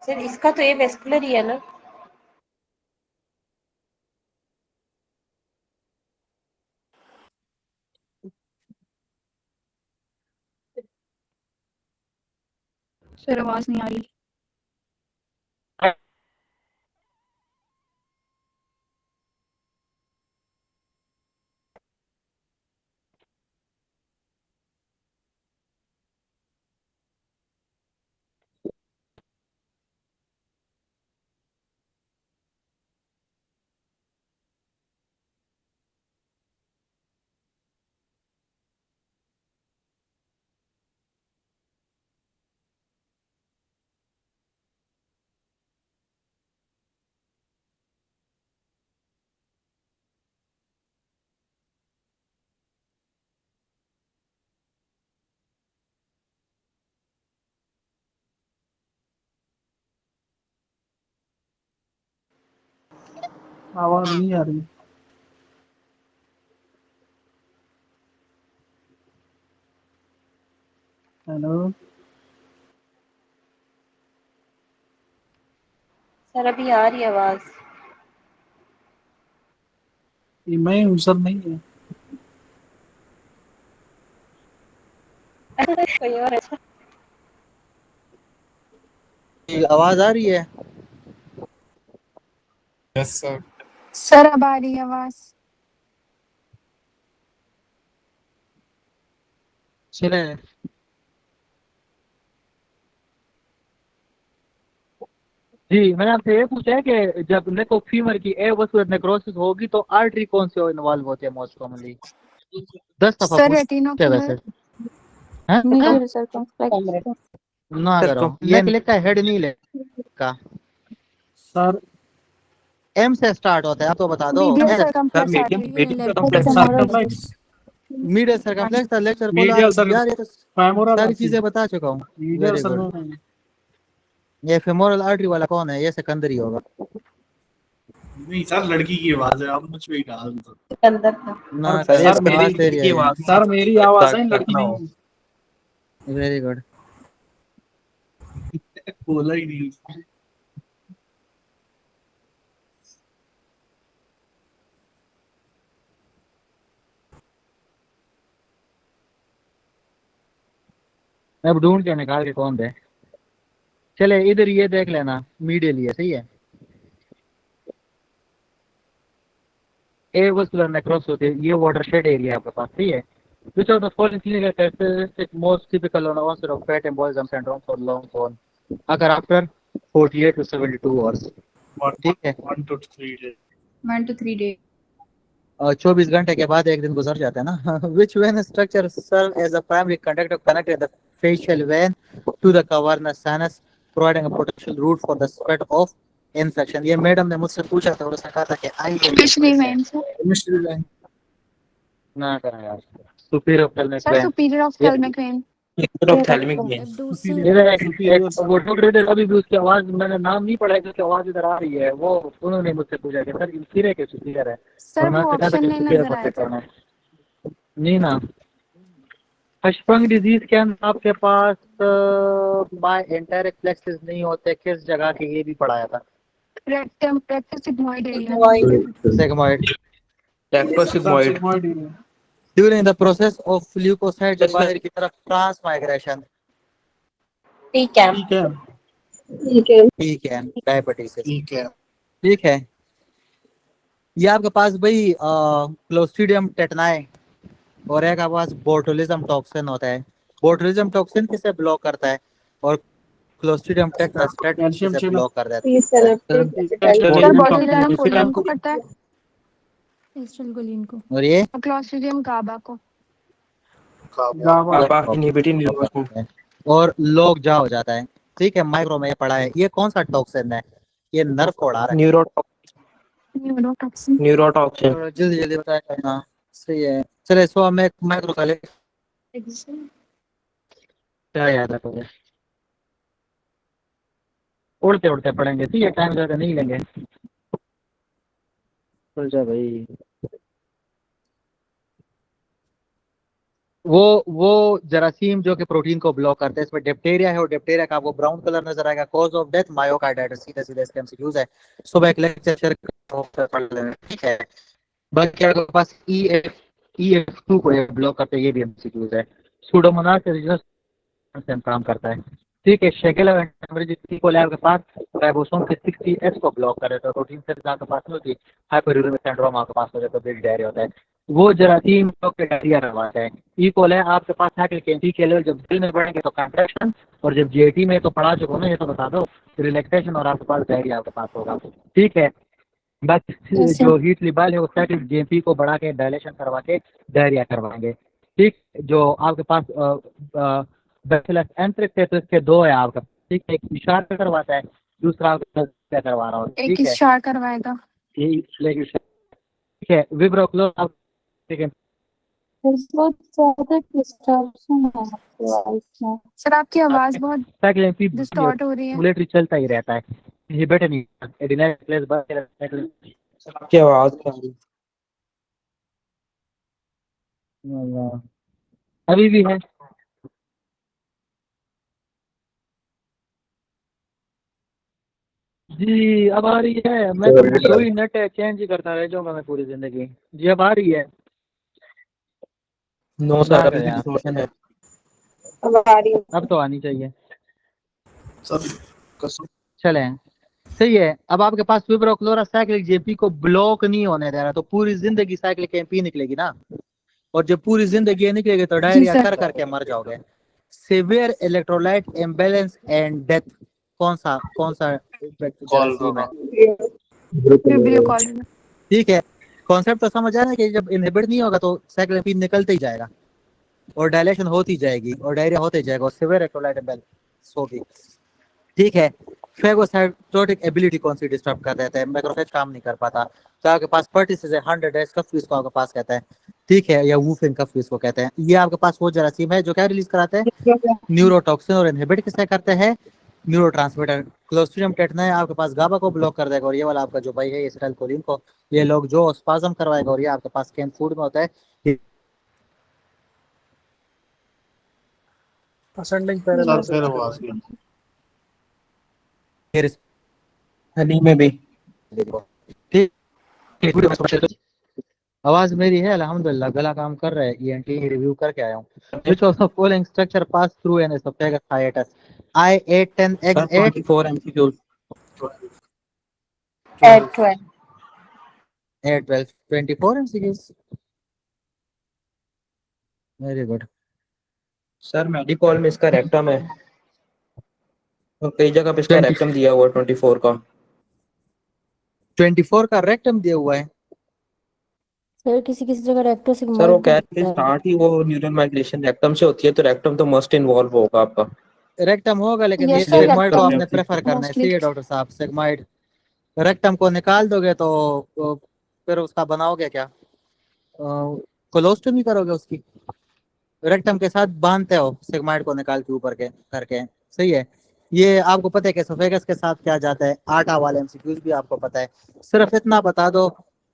सर इसका तो ये वेस्कुलर ही है ना? सर आवाज नहीं आ रही। आवाज नहीं आ रही। हेलो सर अभी आ रही है आवाज। ये मैं हूँ सर, नहीं है। कोई और अच्छा। आवाज आ रही है? Yes sir. सर अब आ रही है आवाज। चले। जी मैंने आपसे ये पूछा है कि जब नेको फीमर की ए वसुलर नेक्रोसिस होगी तो आर्टरी कौन सी इन्वॉल्व होती है मोस्ट कॉमनली? 10 दफा सर पूछते रेटिनोकुलर। वैसे हैं? Major circumflex. ना करो, ये लिखा है हेड नहीं लिखा। सर एम से स्टार्ट होता है, आप तो बता दो। Medial sir circumflex medium artery medium left circumflex femoral medial circumflex lecture बोला मीडियल सर यार, ये तो फेमोरल सारी चीजें बता चुका हूँ। Medial very sir good. ये फेमोरल आर्टरी वाला कौन है? ये सेकेंडरी होगा। नहीं सर, लड़की की आवाज है, आप मुझ पे ही डाल दो। अंदर था। ना सर कर मेरी आवाज तेरी की है। आवाज सर मेरी आवाज है, लड़की करना हो। नहीं। Very good. बोला ही नहीं। अब ढूंढ के निकाल के कौन दे। चले इधर ये देख लेना, मीडियल ये सही है। एवस्कुलर नेक्रोसिस होती है, ये वाटरशेड एरिया आपके पास, सही है। Which of the following clinical characteristics most typical on onset of fat embolism syndrome for long term occur after 48 to 72 hours? ठीक है। 1 to 3 days. 1 to 3 days. 24 घंटे के बाद एक दिन गुजर जाता है ना। Which vein structure serve as a primary conductor connected the facial vein to the cavernous sinus, providing a potential route for the spread of infection? ये मैडम ने मुझसे पूछा था और उसने कहा था कि आई Chemistry vein, sir. ना करा यार। Superior ophthalmic Sir, when. superior ophthalmic vein. ophthalmic vein. वो डॉक्टर अभी भी उसकी आवाज, मैंने नाम नहीं पढ़ा है, उसकी आवाज इधर आ रही है। वो उन्होंने मुझसे पूछा कि सर इंफीरियर के सुपीरियर है, Sir, और मैं वो कहा था option कि नहीं सुपीरियर नजर को आया चेक था. करना है। नहीं ना। हशफंग डिजीज के अंदर आपके पास बाय एंटायरिक प्लेक्सिस नहीं होते, किस जगह के ये भी पढ़ाया था? Rectum, rectus sigmoid area. Sigmoid. Sir Sigmoid. Sigmoid ही है। During the process of leukocyte जब बाहर की तरफ ट्रांसमाइग्रेशन। ठीक है। ठीक है। ठीक है, डायबिटीज। ठीक है। ठीक है। ये आपके पास भाई क्लोस्ट्रीडियम टेटनाई और एक आपके पास बोटुलिज्म टॉक्सिन होता है। बोटुलिज्म टॉक्सिन किसे ब्लॉक करता है और क्लोस्ट्रीडियम टेटनास कैल्शियम किसे चैनल। ब्लॉक कर देता Sir, Botulism botulinum toxin colon को करता है. को है। और ये Clostridium GABA को. गावा। GABA inhibiting neurotoxin. और लॉक जा हो जाता है। ठीक है, माइक्रो में पढ़ा है। ये कौन सा टॉक्सिन है? ये नर्व को उड़ा रहा Neurotoxin. Neurotoxin. है। जल्दी जल्दी बताया करना। सही है। चले सो हमें माइक्रो का ले क्या याद है तुझे? उड़ते उड़ते पढ़ेंगे, ठीक है, टाइम ज़्यादा नहीं लेंगे। चल जा भाई। वो जरासीम जो कि प्रोटीन को ब्लॉक करते हैं, इसमें डिप्टेरिया है और डिप्टेरिया का आपको ब्राउन कलर नजर आएगा। कॉज ऑफ डेथ मायोकार्डाइटिस, सीधे सीधे इसके एमसीक्यूज है। सुबह एक लेक्चर शेयर पढ़ लेना, ठीक है। बाकी आपके पास EF2 को ब्लॉक करते हैं, ये भी एमसीक्यूज है। सूडोमोनास से काम करता है, ठीक है। शेकेल को आपके पास राइबोसोम के 60S को ब्लॉक कर देता है। प्रोटीन से आपके पास नहीं होती, हाइपरयूरेमिक सिंड्रोम आपके पास हो जाता है, डायरिया होता है। वो जरासीम डायरिया करवाता है। इकोल है आपके पास साइक्लिक के लेवल जब दिल में बढ़ेंगे तो कंट्रैक्शन, और जब जीआईटी में तो पढ़ा चुका ना, ये तो बता दो, रिलैक्सेशन और आपके पास डायरिया आपके पास होगा, ठीक है। बस जो हीट लिबाल है वो साइक्लिक जेएमपी को बढ़ा के डायलेशन करवा के डायरिया करवाएंगे, ठीक। जो आपके पास बैसिलस एंथ्रेक्स है तो इसके दो है आपका, ठीक है। एक इशार करवाता है, दूसरा आपका क्या करवा रहा हूँ, एक ठीक है। इशार करवाएगा. ठीक है। विब्रोक्लोर आप, ठीक है। बहुत ज्यादा डिस्टॉर्शन है आपकी वॉइस में। सर, आपकी आवाज बहुत साइक्लिन डिस्टॉर्ट हो रही है. रेगुलेटरी चलता ही रहता है, ये बेटर नहीं एडिनाइल प्लेस बस आपकी आवाज नहीं आ रही. अभी भी है। जी अब आ रही है। मैं तो ही नेट चेंज ही करता रह जाऊंगा मैं पूरी जिंदगी। जी अब आ रही है। नो सर, अभी भी डिस्टॉर्शन है. अब तो आनी चाहिए। सर कसम। चलें, सही है। अब आपके पास विब्रोक्लोरा साइक्लिक जेपी को ब्लॉक नहीं होने दे रहा, तो पूरी जिंदगी साइक्लिक एमपी निकलेगी ना, और जब पूरी जिंदगी निकलेगी तो डायरिया कर करके मर जाओगे। Severe electrolyte imbalance and death कौन सा जरासीम है? Vibrio colon. ठीक है, कॉन्सेप्ट तो समझ आ रहा है कि जब इनहिबिट नहीं होगा तो साइक्लिन निकलते ही जाएगा और डायलेशन होती जाएगी और डायरिया होते जाएगा और सिवियर इलेक्ट्रोलाइट इम्बैलेंस होगी, ठीक है। फेगोसाइटोटिक एबिलिटी कौन सी डिस्टर्ब कर देता है, मैक्रोफेज काम नहीं कर पाता, तो आपके पास पर्टिसेस है 100 डेज कफ इसको आपके पास कहता है, ठीक है, या वूफिन कफ इसको कहते हैं। ये आपके पास वो जरासीम है जो क्या रिलीज कराते हैं, न्यूरोटॉक्सिन, और इनहिबिट किससे करते हैं, न्यूरोट्रांसमीटर। क्लोस्ट्रिडियम टेटना है आपके पास गाबा को ब्लॉक कर देगा, और ये वाला आपका जो भाई है एसिटाइलकोलिन को, ये लोग जो स्पाज्म करवाएगा, और ये आपके पास कैन फूड में होता है। असेंडिंग सर पैरालाइज फिर आवाज गई। हनी में भी ठीक, आवाज मेरी है अल्हम्दुलिल्लाह, गला काम कर रहा है, ईएनटी रिव्यू करके आया हूँ। Which of the following structure pass through an oesophagus hiatus, I810X8 24 MCQs। At 12. 812 24 MCQs, very good. Sir मेडिकॉल में इसका रेक्टम है, और कई जगह पे इसका रेक्टम दिया हुआ 24 का। 24 का रेक्टम दिया हुआ है। सर किसी किसी जगह रेक्टो सर वो सिग्मॉइड कह रहे थे स्टार्ट ही वो न्यूरल माइग्रेशन रेक्टम से होती है, तो रेक्टम तो मस्ट इन्वॉल्व होगा आपका। रेक्टम होगा, लेकिन Yes, ये sir, सिग्मॉइड को rectum आपने प्रेफर करना है, mostly- सही है डॉक्टर साहब। सिग्मॉइड रेक्टम को निकाल दोगे तो फिर उसका बनाओगे क्या, कोलोस्टोमी करोगे उसकी, रेक्टम के साथ बांधते हो सिग्मॉइड को निकाल के ऊपर के करके, सही है। ये आपको पता है कि एसोफेगस के साथ क्या जाता है, आटा वाले एमसीक्यूज भी आपको पता है। सिर्फ इतना बता दो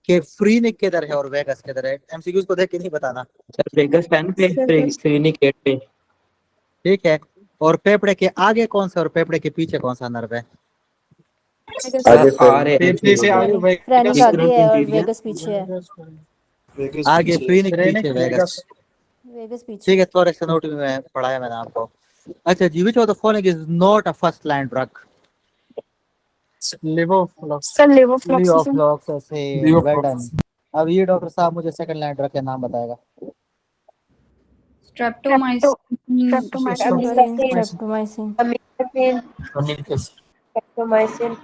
कि फ्रीनिक किधर है और वेगस किधर है, एमसीक्यूज को देख के नहीं बताना, सर वेगस 10 पे, क्लिनिक 8 पे। ठीक है। और पेपड़े के आगे कौन सा और पेपड़े के पीछे कौन सा नर्व है, आ रहे हैं पेपे से आगे फ्रेनिक आगे है और इंटीरियर। वेगस पीछे है। आगे फ्रीनिक पीछे वेगस, वेगस पीछे। ठीक है। थोरेक्स एनाटॉमी में पढ़ाया मैंने आपको। अच्छा जी, which of the following is not a first line drug, levoflox. Sir levofloxacin. Levofloxacin, well done. अब ये डॉक्टर साहब मुझे सेकंड लाइन ड्रग का नाम बताएगा। स्ट्रेप्टोमाइसिन। स्ट्रेप्टोमाइसिन।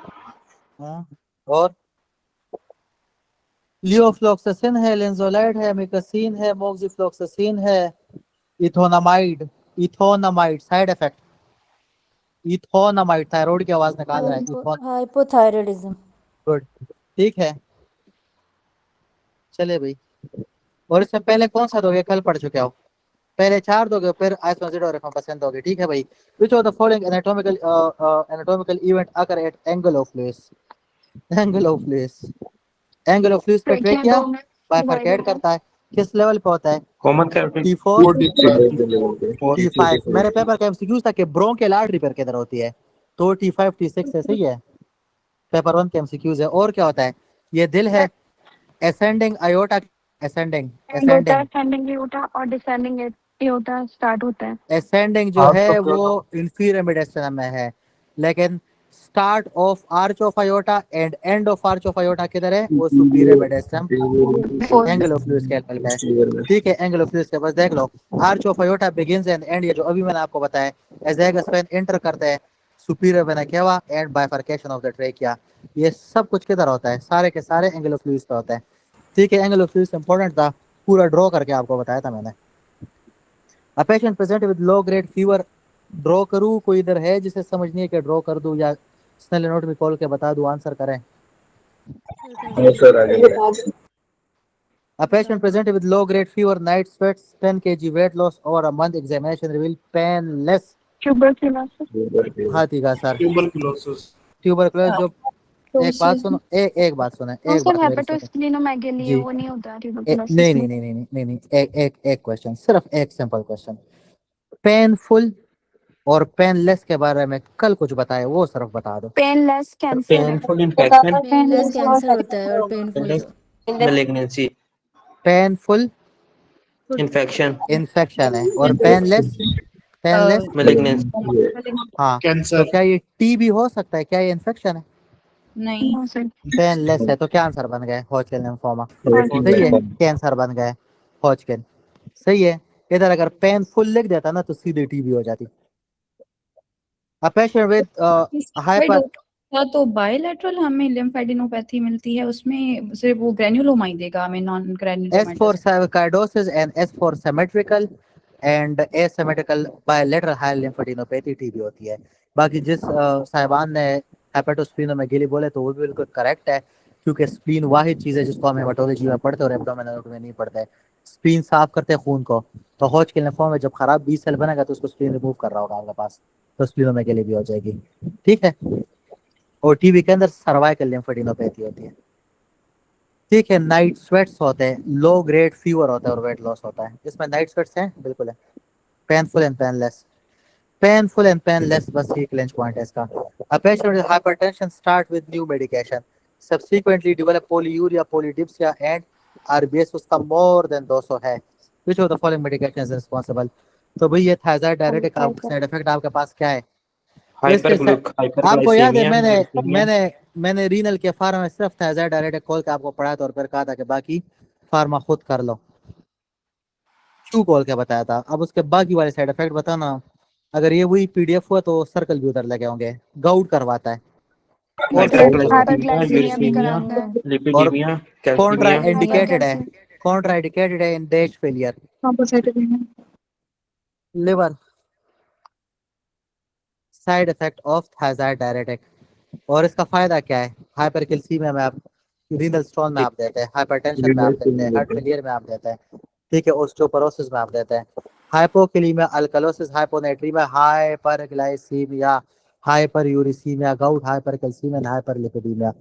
हाँ, और लियोफ्लॉक्सिसिन है, लेंजोलाइड है, मिकासीन है, मोक्सिफ्लॉक्सिसिन है, इथोनामाइड साइड इफेक्ट, इथोनामाइड थायराइड की आवाज निकाल रहा है, हाइपोथायराइडिज्म। गुड, ठीक है। चले भाई, और इससे पहले कौन सा दोगे, कल पढ़ चुके हो, पहले 4 दोगे फिर आइसोसिड और रिफम्पिसिन दोगे, ठीक है भाई। Which of the following anatomical event occur at angle of Louis, angle of Louis, angle of Louis पे ट्रेकिया बाइफरकेट करता है, किस लेवल पे होता है, कॉमन कैरोटिड T4 T5। मेरे पेपर का एमसीक्यू था कि ब्रोंकियल आर्टरी पर किधर होती है, तो T5 T6 है, सही है। पेपर 1 के एमसीक्यूज है। और क्या होता है, ये दिल है, असेंडिंग अयोर्टा, असेंडिंग असेंडिंग एओर्टा और डिसेंडिंग एओर्टा स्टार्ट होता है। असेंडिंग जो है वो इंफीरियर मिड में है, लेकिन start of arch of aorta and end of arch of aorta किधर है, वो superior mid angle of Louis के लेवल पे है, ठीक है। एंगल ऑफ लुइस के पास देख लो, arch of aorta begins and end, ये जो अभी मैंने आपको बताया, एज़ेगस वेन एंटर करते हैं superior vena cava and bifurcation of the trachea, ये सब कुछ किधर होता है, सारे के सारे एंगल ऑफ लुइस पे होता है, ठीक है। एंगल ऑफ लुइस इंपॉर्टेंट था, पूरा ड्रॉ करके आपको बताया था मैंने। अ patient present with low grade fever, draw करूं, कोई इधर है जिसे समझनी है कि ड्रॉ कर दूं या स्नेल नोट में कॉल के बता दूं, आंसर करें। A patient presented with low grade fever, night sweats, 10 kg weight loss over a month, examination revealed painless tuberculosis. हाँ ठीक है सर, ट्यूबरकुलोसिस। ट्यूबरकुलोसिस जो एक बात सुनो, एक बात सुने, एक सर बात मेरी सुनो हेपेटोस्प्लीनोमेगाली जी। वो नहीं होता ट्यूबरक्यूलोसिस नहीं नहीं नहीं नहीं नहीं नहीं, एक क्वेश्चन, सिर्फ एक सिंपल क्वेश्चन, पेनफुल और पेनलेस के बारे में कल कुछ बताया, वो सिर्फ बता दो। पेनलेस कैंसर है। पेनफुल इन्फेक्शन, पेनलेस कैंसर होता है और painful malignancy, painful infection, infection है, और पेनलेस मैलिग्नेंसी। हाँ, कैंसर। तो क्या ये टीबी हो सकता है, क्या ये इन्फेक्शन है, नहीं। सर पेनलेस है, तो क्या आंसर बन गया, हॉजकिन लिम्फोमा, सही है, कैंसर बन गया हॉजकिन, सही है। इधर अगर पेनफुल लिख देता ना तो सीधे टीबी हो जाती। A patient with hyper तो बायलैटरल हमें लिम्फेडिनोपैथी मिलती है, उसमें सिर्फ वो ग्रेन्युलोमा ही देगा हमें, non S granuloma. for sarcoidosis and S for symmetrical and asymmetrical bilateral high lymphadenopathy TB होती है। बाकी जिस साहिबान ने हेपेटोस्प्लीनोमेगेली बोले तो वो भी बिल्कुल करेक्ट है, क्योंकि स्प्लीन वाहिद चीज़ है जिसको हम हेमाटोलॉजी में पढ़ते और एब्डोमिनल में नहीं पढ़ते। स्प्लीन साफ करते हैं खून को, तो हॉजकिन लिम्फोमा में जब खराब बी सेल बनेगा तो उसको स्प्लीन रिमूव कर रहा होगा आपके पास, तो स्प्लीनोमेगेली भी हो जाएगी। ठीक है। और टीबी के अंदर सर्वाइकल लिम्फोडेनोपैथी होती है। ठीक है। नाइट स्वेट्स होते हैं, लो ग्रेड फीवर होता है और वेट लॉस होता है। इसमें नाइट स्वेट्स हैं, बिल्कुल है। Painful and painless, painful and painless, बस ये क्लेंच पॉइंट है इसका। A patient with hypertension start with new medication, subsequently develop polyuria, polydipsia and RBS उसका more than 200 है। Which of the following medication is responsible? तो भाई ये thyroid diuretic का साइड इफेक्ट आपके पास क्या है? आपको याद है मैंने रीनल के फार्मा में सिर्फ थायराइड डायरेटिक खोल के आपको पढ़ाया था और फिर कहा था कि बाकी फार्मा खुद कर लो, क्यों खोल के बताया था। अब उसके बाकी वाले साइड इफेक्ट बताना। अगर ये वही पीडीएफ हुआ तो सर्कल भी उधर लगे होंगे। गाउट करवाता है हाइपरग्लाइसीमिया भी कराता है। और कॉन्ट्रा इंडिकेटेड है, कॉन्ट्रा इंडिकेटेड है in dash failure. Liver, side effect of thyroid diuretic. और इसका फायदा क्या है? हाइपरकैल्सीमिया में आप, रीनल स्टोन में आप देते हैं, हाइपरटेंशन में आप देते हैं, हार्ट फेलियर में आप देते हैं, ठीक है, ऑस्टियोपोरोसिस में आप देते हैं, hypokalaemia, alkalosis, hyponatraemia, hyperglycaemia, hyper uricaemia, gout, hypercalcaemia, hyperlipidaemia.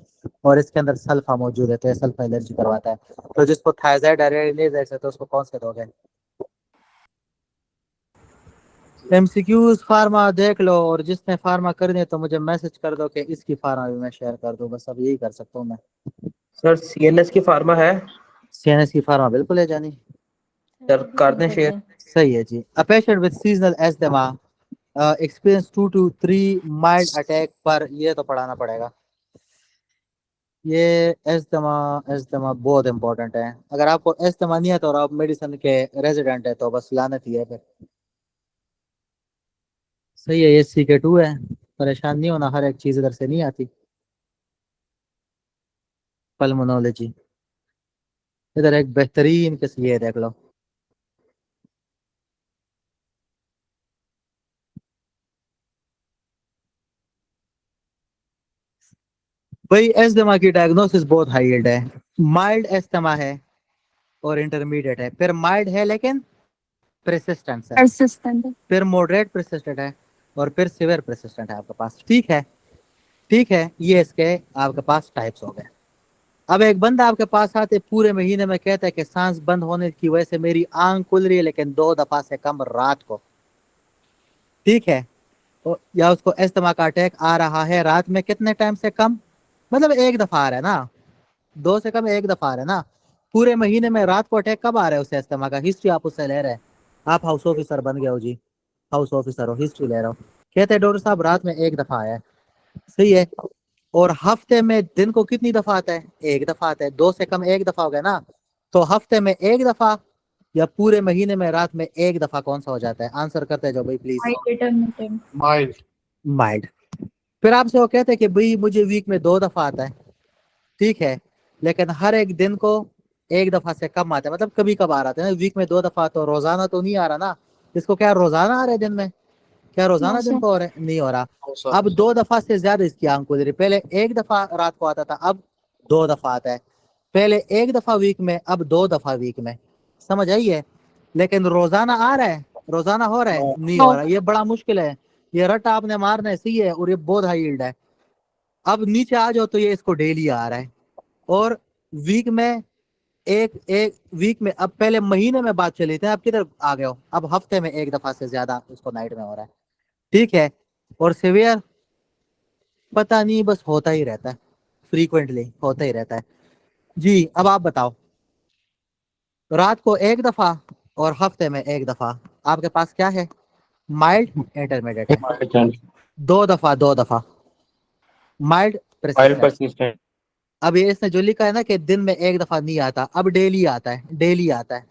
और इसके अंदर सल्फा मौजूद है तो ये सल्फा एलर्जी करवाता है। तो जिसको थायराइड डायरेटिक नहीं दे सकते उसको कौन से दोगे? एमसीक्यूज फार्मा देख लो, और जिसने फार्मा करनी है तो मुझे मैसेज कर दो कि इसकी फार्मा भी मैं शेयर कर दूं। बस अब यही कर सकता हूँ मैं। सर सीएनएस की फार्मा है? सीएनएस की फार्मा बिल्कुल है जानी। सर कर दें शेयर? सही है जी। A patient with seasonal asthma experience 2 to 3 mild attack पर, ये तो पढ़ाना पड़ेगा। ये एस्थमा, एस्थमा बहुत इंपॉर्टेंट है। अगर आपको एस्थमा नहीं है तो और आप मेडिसिन के रेजिडेंट है तो बस लानत ही है फिर। सही है, ये CK2 है। परेशान नहीं होना, हर एक चीज इधर से नहीं आती। पल्मोनोलॉजी, इधर एक बेहतरीन किस्म ये देख लो। भाई एस्थमा की डायग्नोसिस बहुत हाई यील्ड है। माइल्ड एस्थमा है और इंटरमीडिएट है, फिर माइल्ड है लेकिन प्रेसिस्टेंट है, परसिस्टेंट। फिर मॉडरेट प्रेसिस्टेंट है और फिर सिवियर प्रेसिस्टेंट है आपके पास। ठीक है, ठीक है, ये इसके आपके पास टाइप्स हो गए। अब एक बंदा आपके पास आते पूरे महीने में कहता है कि सांस बंद होने की वजह से मेरी आंख खुल रही है लेकिन 2 दफा से कम रात को। ठीक है, तो या उसको एस्थमा का अटैक आ रहा है रात में कितने टाइम से कम, मतलब 1 दफा आ रहा है ना, 2 से कम 1 दफा आ रहा है ना। पूरे महीने में रात को अटैक कब आ रहा है उसे एस्थमा का? हिस्ट्री आप उससे ले रहे हैं। आप हाउस ऑफिसर बन गए हो जी, हाउस ऑफिसर हो, हिस्ट्री ले रहे हो, कहते हैं डॉक्टर साहब रात में 1 दफा आया है। सही है। और हफ्ते में दिन को कितनी दफा आता है? 1 दफा आता है। 2 से कम 1 दफा हो गया ना, तो हफ्ते में 1 दफा या पूरे महीने में रात में 1 दफा कौन सा हो जाता है? आंसर करते जाओ भाई प्लीज। माइल्ड। माइल्ड। फिर आपसे वो कहते हैं कि भाई मुझे वीक में 2 दफा आता है, ठीक है, लेकिन हर एक दिन को 1 दफा से कम आता है, मतलब कभी कभार आता है ना। वीक में 2 दफा, तो रोजाना तो नहीं आ रहा ना। इसको क्या रोजाना आ रहा है दिन में? क्या रोजाना दिन को हो रहा है? नहीं हो रहा। अब 2 दफा से ज्यादा इसकी आंख खुल रही। पहले 1 दफा रात को आता था, अब 2 दफा आता है। पहले 1 दफा वीक में, अब 2 दफा वीक में। समझ आई है? लेकिन रोजाना आ रहा है, रोजाना हो रहा है? नहीं हो रहा। ये बड़ा मुश्किल है, ये रट आपने मारना है। सही है, और ये बहुत हाई यील्ड है। अब नीचे आ जाओ तो ये इसको डेली आ रहा है, और वीक में एक एक वीक में, अब पहले महीने में बात चली थी, अब किधर आ गए हो? अब हफ्ते में 1 दफा से ज्यादा उसको नाइट में हो रहा है। ठीक है। और सिवियर पता नहीं, बस होता ही रहता है, फ्रीक्वेंटली होता ही रहता है जी। अब आप बताओ, रात को 1 दफा और हफ्ते में 1 दफा, आपके पास क्या है? माइल्ड, इंटरमीडिएट है। 2 दफा, 2 दफा माइल्ड, प्रेसिस्टेंट। अब ये इसने जो लिखा है ना कि दिन में 1 दफा नहीं आता, अब डेली आता है, डेली आता है,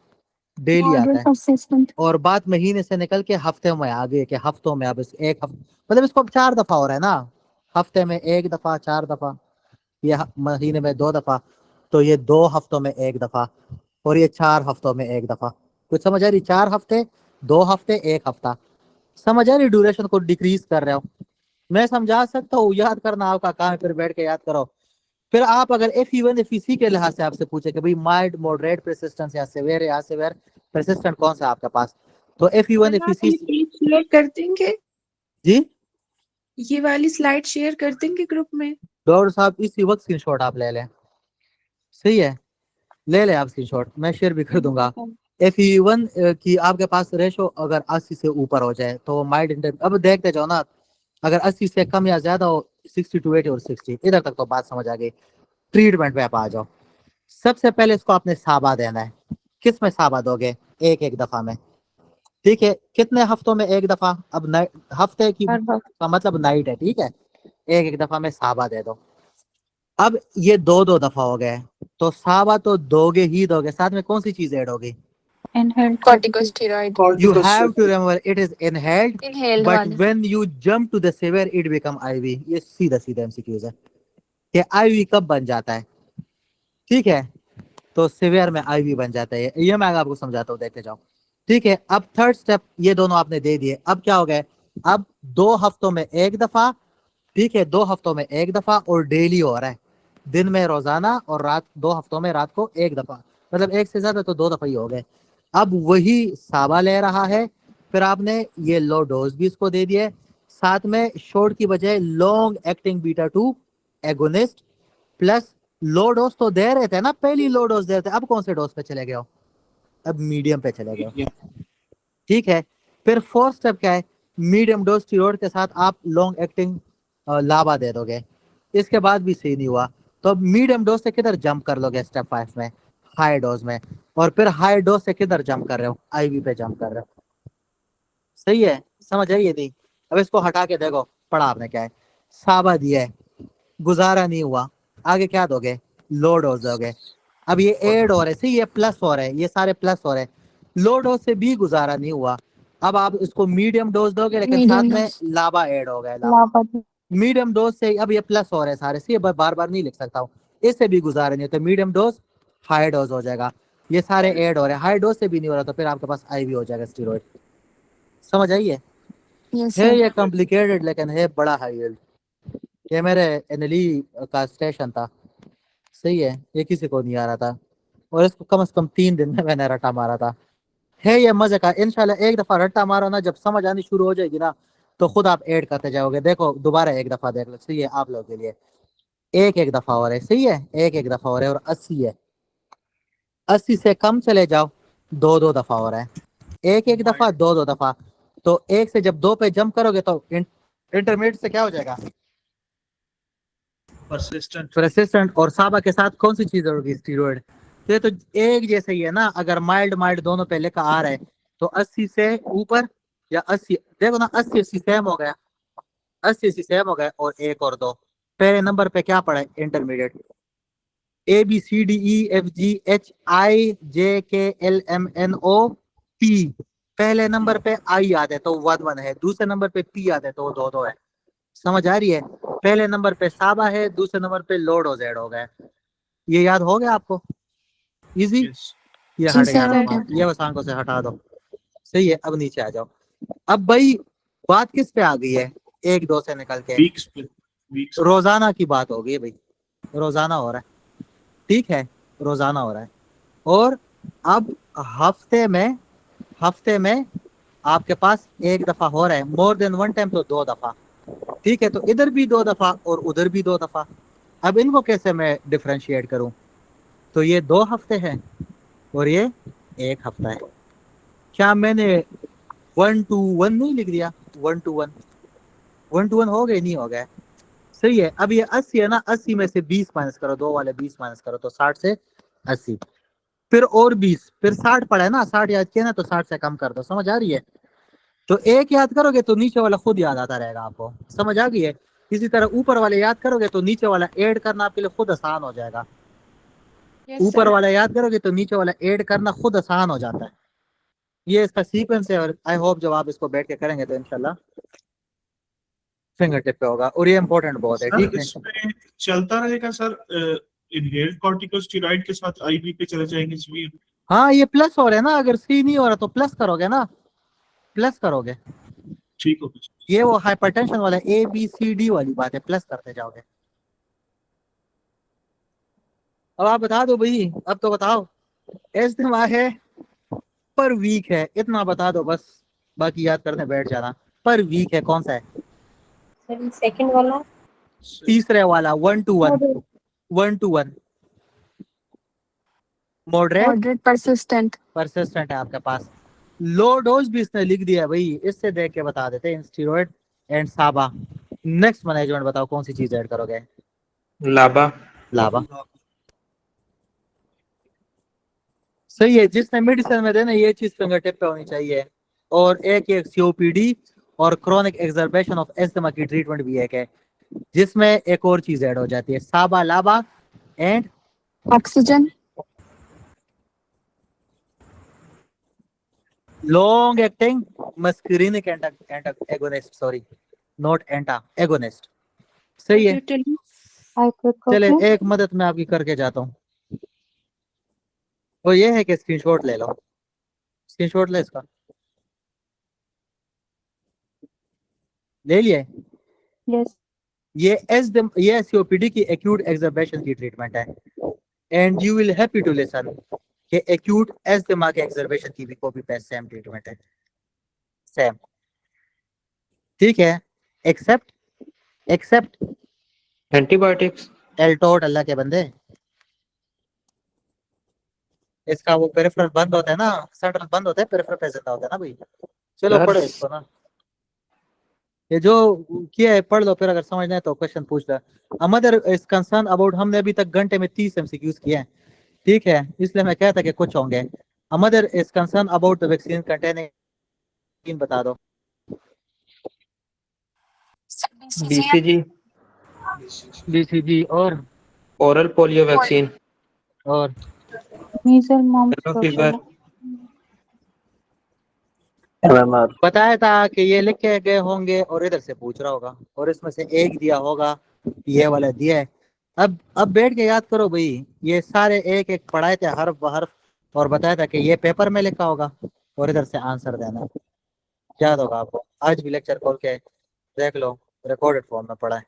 डेली आता है। परसिस्टेंट। और बात महीने से निकल के हफ्ते में आ गई कि हफ्तों में अब एक हफ्ते, मतलब इसको अब 4 दफा हो रहा है ना। हफ्ते में 1 दफा, 4 दफा, ये महीने में 2 दफा, तो ये 2 हफ्तों में 1 दफा, और ये 4 हफ्तों में 1 दफा। कुछ समझ आ रही? 4 हफ्ते, 2 हफ्ते, 1 हफ्ता। समझ आ रही? ड्यूरेशन को डिक्रीज कर रहे हो। मैं समझा सकता हूँ, याद करना आपका काम है, फिर बैठ के याद करो। फिर आप अगर FE1 FEC के लिहाज से आपसे पूछे कि भाई माइल्ड मॉडरेट परसिस्टेंस या सेवेर परसिस्टेंट कौन सा है आपके पास, तो FE1 सर, आप FEC। ये पेज शेयर कर देंगे, जी ये वाली स्लाइड शेयर कर देंगे ग्रुप में? डॉक्टर साहब इसी वक्त स्क्रीनशॉट आप ले लें, सही है, ले लें आप स्क्रीनशॉट, मैं शेयर भी कर दूंगा। FE1 की आपके पास रेशो अगर 80 से ऊपर हो जाए तो माइल्ड, अब देखते जाओ ना, अगर 80 से कम या ज्यादा हो, 60 to 80 और 60, इधर तक तो बात समझ आ गई। ट्रीटमेंट पे आप आ जाओ। सबसे पहले इसको आपने साबा देना है। किस में साबा दोगे? एक एक दफा में, ठीक है। कितने हफ्तों में एक दफा? अब हफ्ते की का मतलब नाइट है, ठीक है। एक एक दफा में साबा दे दो। अब ये दो दो दफा हो गए, तो साबा तो दोगे ही दोगे, साथ में कौन सी चीज ऐड होगी? Inhaled corticosteroid. You have to remember it is inhaled, Inhaled but one. when you jump to the severe it become IV। ये सीधा सीधा MCQs है कि IV कब बन जाता है, ठीक है। तो सिवियर में IV बन जाता है, ये मैं आपको समझाता हूँ, देखते जाओ, ठीक है। अब थर्ड स्टेप ये दोनों आपने दे दिए, अब क्या हो गए? अब 2 हफ्तों में एक दफा, ठीक है, 2 हफ्तों में एक दफा और डेली हो रहा है, दिन में रोजाना और रात 2 हफ्तों में रात को एक दफा, मतलब एक से ज्यादा तो 2 दफा ही हो गए। अब वही साबा ले रहा है, फिर आपने ये लो डोज भी इसको दे दिए, साथ में शॉर्ट की बजाय long acting beta 2 agonist plus low dose तो दे रहे थे ना, पहली लो डोज दे रहे थे, अब कौन से डोज पे चले गए हो? अब मीडियम पे चले गए हो, ठीक है। फिर फोर्थ स्टेप क्या है? मीडियम डोज स्टीरॉयड के साथ आप लॉन्ग एक्टिंग लावा दे दोगे। इसके बाद भी सही नहीं हुआ तो अब मीडियम डोज से किधर जंप कर लोगे? स्टेप 5 में हाई डोज में, और फिर हाई डोज से किधर जंप कर रहे हो? IV पे जंप कर रहे हो, सही है, समझ आई ये थी। अब इसको हटा के देखो, पढ़ा आपने क्या है? साबा दिया है, गुजारा नहीं हुआ, आगे क्या दोगे? लो डोज दोगे। अब ये एड हो रहे, सही, ये प्लस हो रहे, ये सारे प्लस हो रहे, लो डोज से भी गुजारा नहीं हुआ, अब आप इसको मीडियम डोज दोगे, लेकिन साथ में लावा ऐड हो गया, लावा मीडियम डोज से अब ये प्लस हो रहे सारे, सही, बार बार नहीं लिख सकता हूँ, इससे भी गुजारा नहीं, तो मीडियम डोज हाई डोज हो जाएगा, ये सारे ऐड हो रहे, हाई डोज से भी नहीं हो रहा तो फिर आपके पास IV हो जाएगा स्टीरॉयड। समझ आइए? Yes, है sir. ये कॉम्प्लिकेटेड लेकिन है बड़ा हाई यील्ड। ये मेरे NLE का स्टेशन था, सही है, ये किसी को नहीं आ रहा था और इसको कम से कम 3 दिन में मैंने रट्टा मारा था। है ये मजे का, इंशाल्लाह एक दफा रट्टा मारो ना, जब समझ आनी शुरू हो जाएगी ना तो खुद आप ऐड करते जाओगे। देखो दोबारा एक दफा देख लो, सही है, आप लोगों के लिए एक एक दफा हो रहा है, सही है, एक एक दफा हो रहा है, और 80 है, 80 से कम चले जाओ, 2 दफा हो रहा है, एक एक दफा, 2 दफा, तो 1 से जब 2 पे जंप करोगे तो इंटरमीडिएट से क्या हो जाएगा? परसिस्टेंट। और साबा के साथ कौन सी चीज होगी? स्टीरॉयड। तो ये तो एक जैसे ही है ना, अगर माइल्ड दोनों पे लेकर आ रहा है तो 80 से ऊपर या 80, देखो ना 80 सेम हो गया, 80 सेम हो गया, और 1 और 2, पहले नंबर पे क्या पड़ा है? इंटरमीडिएट, ABCDEFGHIJKLMNOP, पहले नंबर पे I याद है तो 1 है, दूसरे नंबर पे P याद है तो 2 है। समझ आ रही है? पहले नंबर पे साबा है, दूसरे नंबर पे लोड हो जेड हो गया, ये याद हो गया आपको? इजी। ये हट गया, ये बस आंखों से हटा दो, सही है। अब नीचे आ जाओ। अब भाई बात किस पे आ गई है? 1-2 से निकल के रोजाना की बात हो गई भाई, रोजाना हो रहा है, ठीक है, रोजाना हो रहा है। और अब हफ्ते में आपके पास एक दफा हो रहा है, मोर देन 1 टाइम तो 2 दफा, ठीक है। तो इधर भी 2 दफा और उधर भी 2 दफा। अब इनको कैसे मैं डिफरेंशिएट करूं? तो ये 2 हफ्ते हैं और ये 1 हफ्ता है। क्या मैंने 1 to 1 नहीं लिख दिया? 1 to 1 हो गए? नहीं हो गए, सही है। अब ये 80 है ना, 80 में से 20 माइनस करो, 2 वाले 20 माइनस करो तो 60 से 80, फिर और 20, फिर 60 पड़ा है ना, 60 याद किया ना, तो 60 से कम कर दो। समझ आ रही है? तो 1 याद करोगे तो नीचे वाला खुद याद आता रहेगा आपको, समझ आ गई है? इसी तरह ऊपर वाले याद करोगे तो नीचे वाला ऐड करना आपके लिए खुद आसान हो जाएगा। ऊपर वाला याद करोगे तो नीचे वाला ऐड करना खुद आसान हो जाता है। ये इसका सीक्वेंस है और आई होप जब आप इसको बैठ के करेंगे तो इंशाल्लाह फिंगर टिप पे होगा, और ये इंपॉर्टेंट बहुत है, ठीक है। इसमें चलता रहेगा सर, इनहेल्ड कॉर्टिकोस्टेरॉइड के साथ IV पे चले जाएंगे इसमें? हाँ, ये प्लस हो रहा है ना, अगर C नहीं हो रहा तो प्लस करोगे ना, प्लस करोगे, ठीक हो गया। ये वो हाइपरटेंशन वाला ABCD वाली बात है, प्लस करते जाओगे। अब आप बता दो भाई, अब तो बताओ। इज्तिमा है पर वीक है, इतना बता दो बस, बाकी याद करने बैठ जाना। पर वीक है कौन सा है? सर सेकंड वाला तीसरे वाला 1 to 1, 1 to 1 moderate Moderate persistent. Persistent है आपके पास। लो डोज भी इसने लिख दिया भाई, इससे देख के बता देते हैं। स्टीरॉयड एंड साबा। नेक्स्ट मैनेजमेंट बताओ कौन सी चीज ऐड करोगे? लाबा। लाबा सही है। जिसने मेडिसिन में देना ये चीज फिंगर टिप पे होनी चाहिए। और एक COPD और क्रॉनिक एक्सरबेशन ऑफ एस्थमा की ट्रीटमेंट भी एक है, जिसमें एक और चीज ऐड हो जाती है, SABA LABA and Oxygen. Long acting muscarinic agonist, sorry not antagonist. सही है। चले Ibuprofen. एक मदद मैं आपकी करके जाता हूँ, वो ये है कि स्क्रीनशॉट ले लो। स्क्रीनशॉट ले इसका, ले लिए। Yes. ये COPD की एक्यूट एक्सरबेशन की ट्रीटमेंट है। And you will happy to listen कि एक्यूट एस्थमा के एक्सरबेशन की भी कॉपी पेस्ट सेम ट्रीटमेंट है, सेम। ठीक है। Accept antibiotics. एल्टोट, अल्लाह के बंदे। इसका वो पेरिफेरल बंद होता है ना, सेंट्रल बंद होता है, पेरिफेरल पे जिंदा होता है ना भाई। चलो सर पढ़ो इसको ना, ये जो किया है पढ़ लो, फिर अगर समझना है तो क्वेश्चन पूछ लो। अमदर इज कंसर्न अबाउट, हमने अभी तक घंटे में 30 MCQs किए हैं, ठीक है, इसलिए मैं कहता कि कुछ होंगे। A mother is concern about the vaccine containing, बता दो। BCG. BCG। और ओरल पोलियो वैक्सीन। और Measles, mumps, फीवर। rubella. बताया था कि ये लिख के गए होंगे और इधर से पूछ रहा होगा, और इसमें से एक दिया होगा, ये वाला दिया है। अब बैठ के याद करो भाई, ये सारे एक एक पढ़ाए थे हर्फ ब हर्फ, और बताया था कि ये पेपर में लिखा होगा और इधर से आंसर देना। याद होगा आपको, आज भी लेक्चर खोल के देख लो, रिकॉर्डेड फॉर्म में पढ़ा है।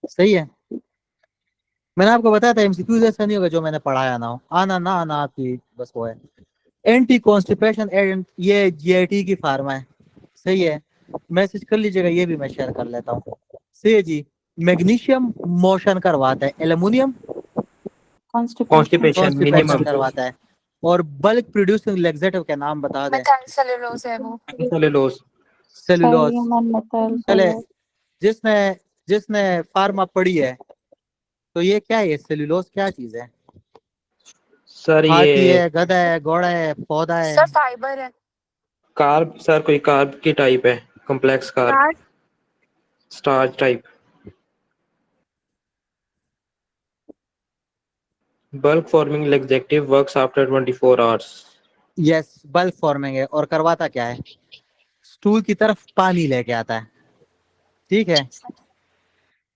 सही है। मैंने आपको बताया था MCQs ऐसा नहीं होगा जो मैंने पढ़ाया ना हो, आना ना आना आपकी बस वो है। एंटी कॉन्स्टिपेशन एजेंट, ये GIT की फार्मा है। सही है, मैसेज कर लीजिएगा, ये भी मैं शेयर कर लेता हूँ। सही है जी। मैग्नीशियम मोशन करवाता है, aluminium Constipation. Constipation constipation minimum. करवाता है, और बल्क प्रोड्यूसिंग लेक्सेटिव के नाम बता दें। Methyl cellulose है वो. Cellulose. Cellulose. Sodium and methyl चले, cellulose. जिसने जिसने फार्मा पढ़ी है, तो ये क्या है, सेलुलोज क्या चीज है? सर हाथी ये है, गधा है, घोड़ा है, पौधा है? Sir fiber है. कार्ब, सर कोई कार्ब की टाइप है, complex carb, Start starch type. Bulk forming laxative works after 24 hours. Yes, bulk forming है, और करवाता क्या है? स्टूल की तरफ पानी लेके आता है। ठीक है,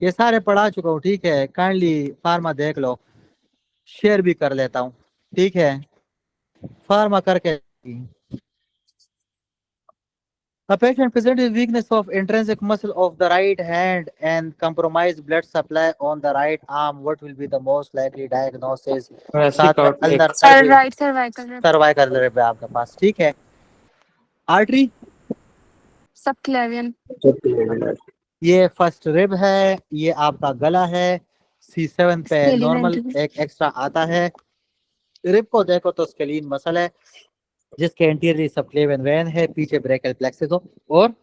ये सारे पढ़ा चुका हूँ। ठीक है, काइंडली फार्मा देख लो, शेयर भी कर लेता हूँ। ठीक है, फार्मा करके। A patient presents with weakness of intrinsic muscle of the right hand and compromised blood supply on the right arm. What will be the most likely diagnosis? साथ में अल्दर Sir right cervical rib. Cervical rib है आपके पास। ठीक है, artery, Subclavian. ये first rib है, ये आपका गला है। C7 पे Scalene नॉर्मल anterior. एक एक्स्ट्रा आता है। रिब को देखो तो स्केलीन मसल है, जिसके एंटीरियर सबक्लेवियन वेन है, पीछे ब्रेकियल प्लेक्सस और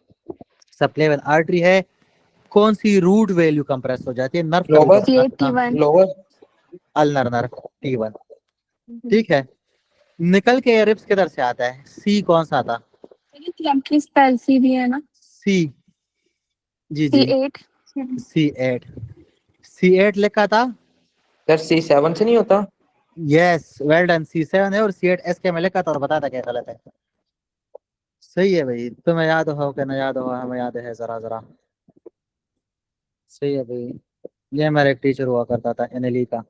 सबक्लेवियन आर्टरी है। कौन सी रूट वैल्यू कंप्रेस हो जाती है? नर्व का लोअर। रूट होता है ना, T1. Lower. Ulnar nerve T1। ठीक है, निकल के रिब्स किधर से आता है? C कौन सा आता? Truncus palsy भी है ना. C, जी जी, C8. C8। C8 लिखा था। सर C7 से नहीं होता? Yes, well done. C7 है और C8 SK में लिखा था, और बता था क्या गलत है। सही है भाई, तुम्हें याद हो कि ना याद हो, हमें याद है जरा जरा। सही है भाई, ये मेरा एक टीचर हुआ करता था NLE का,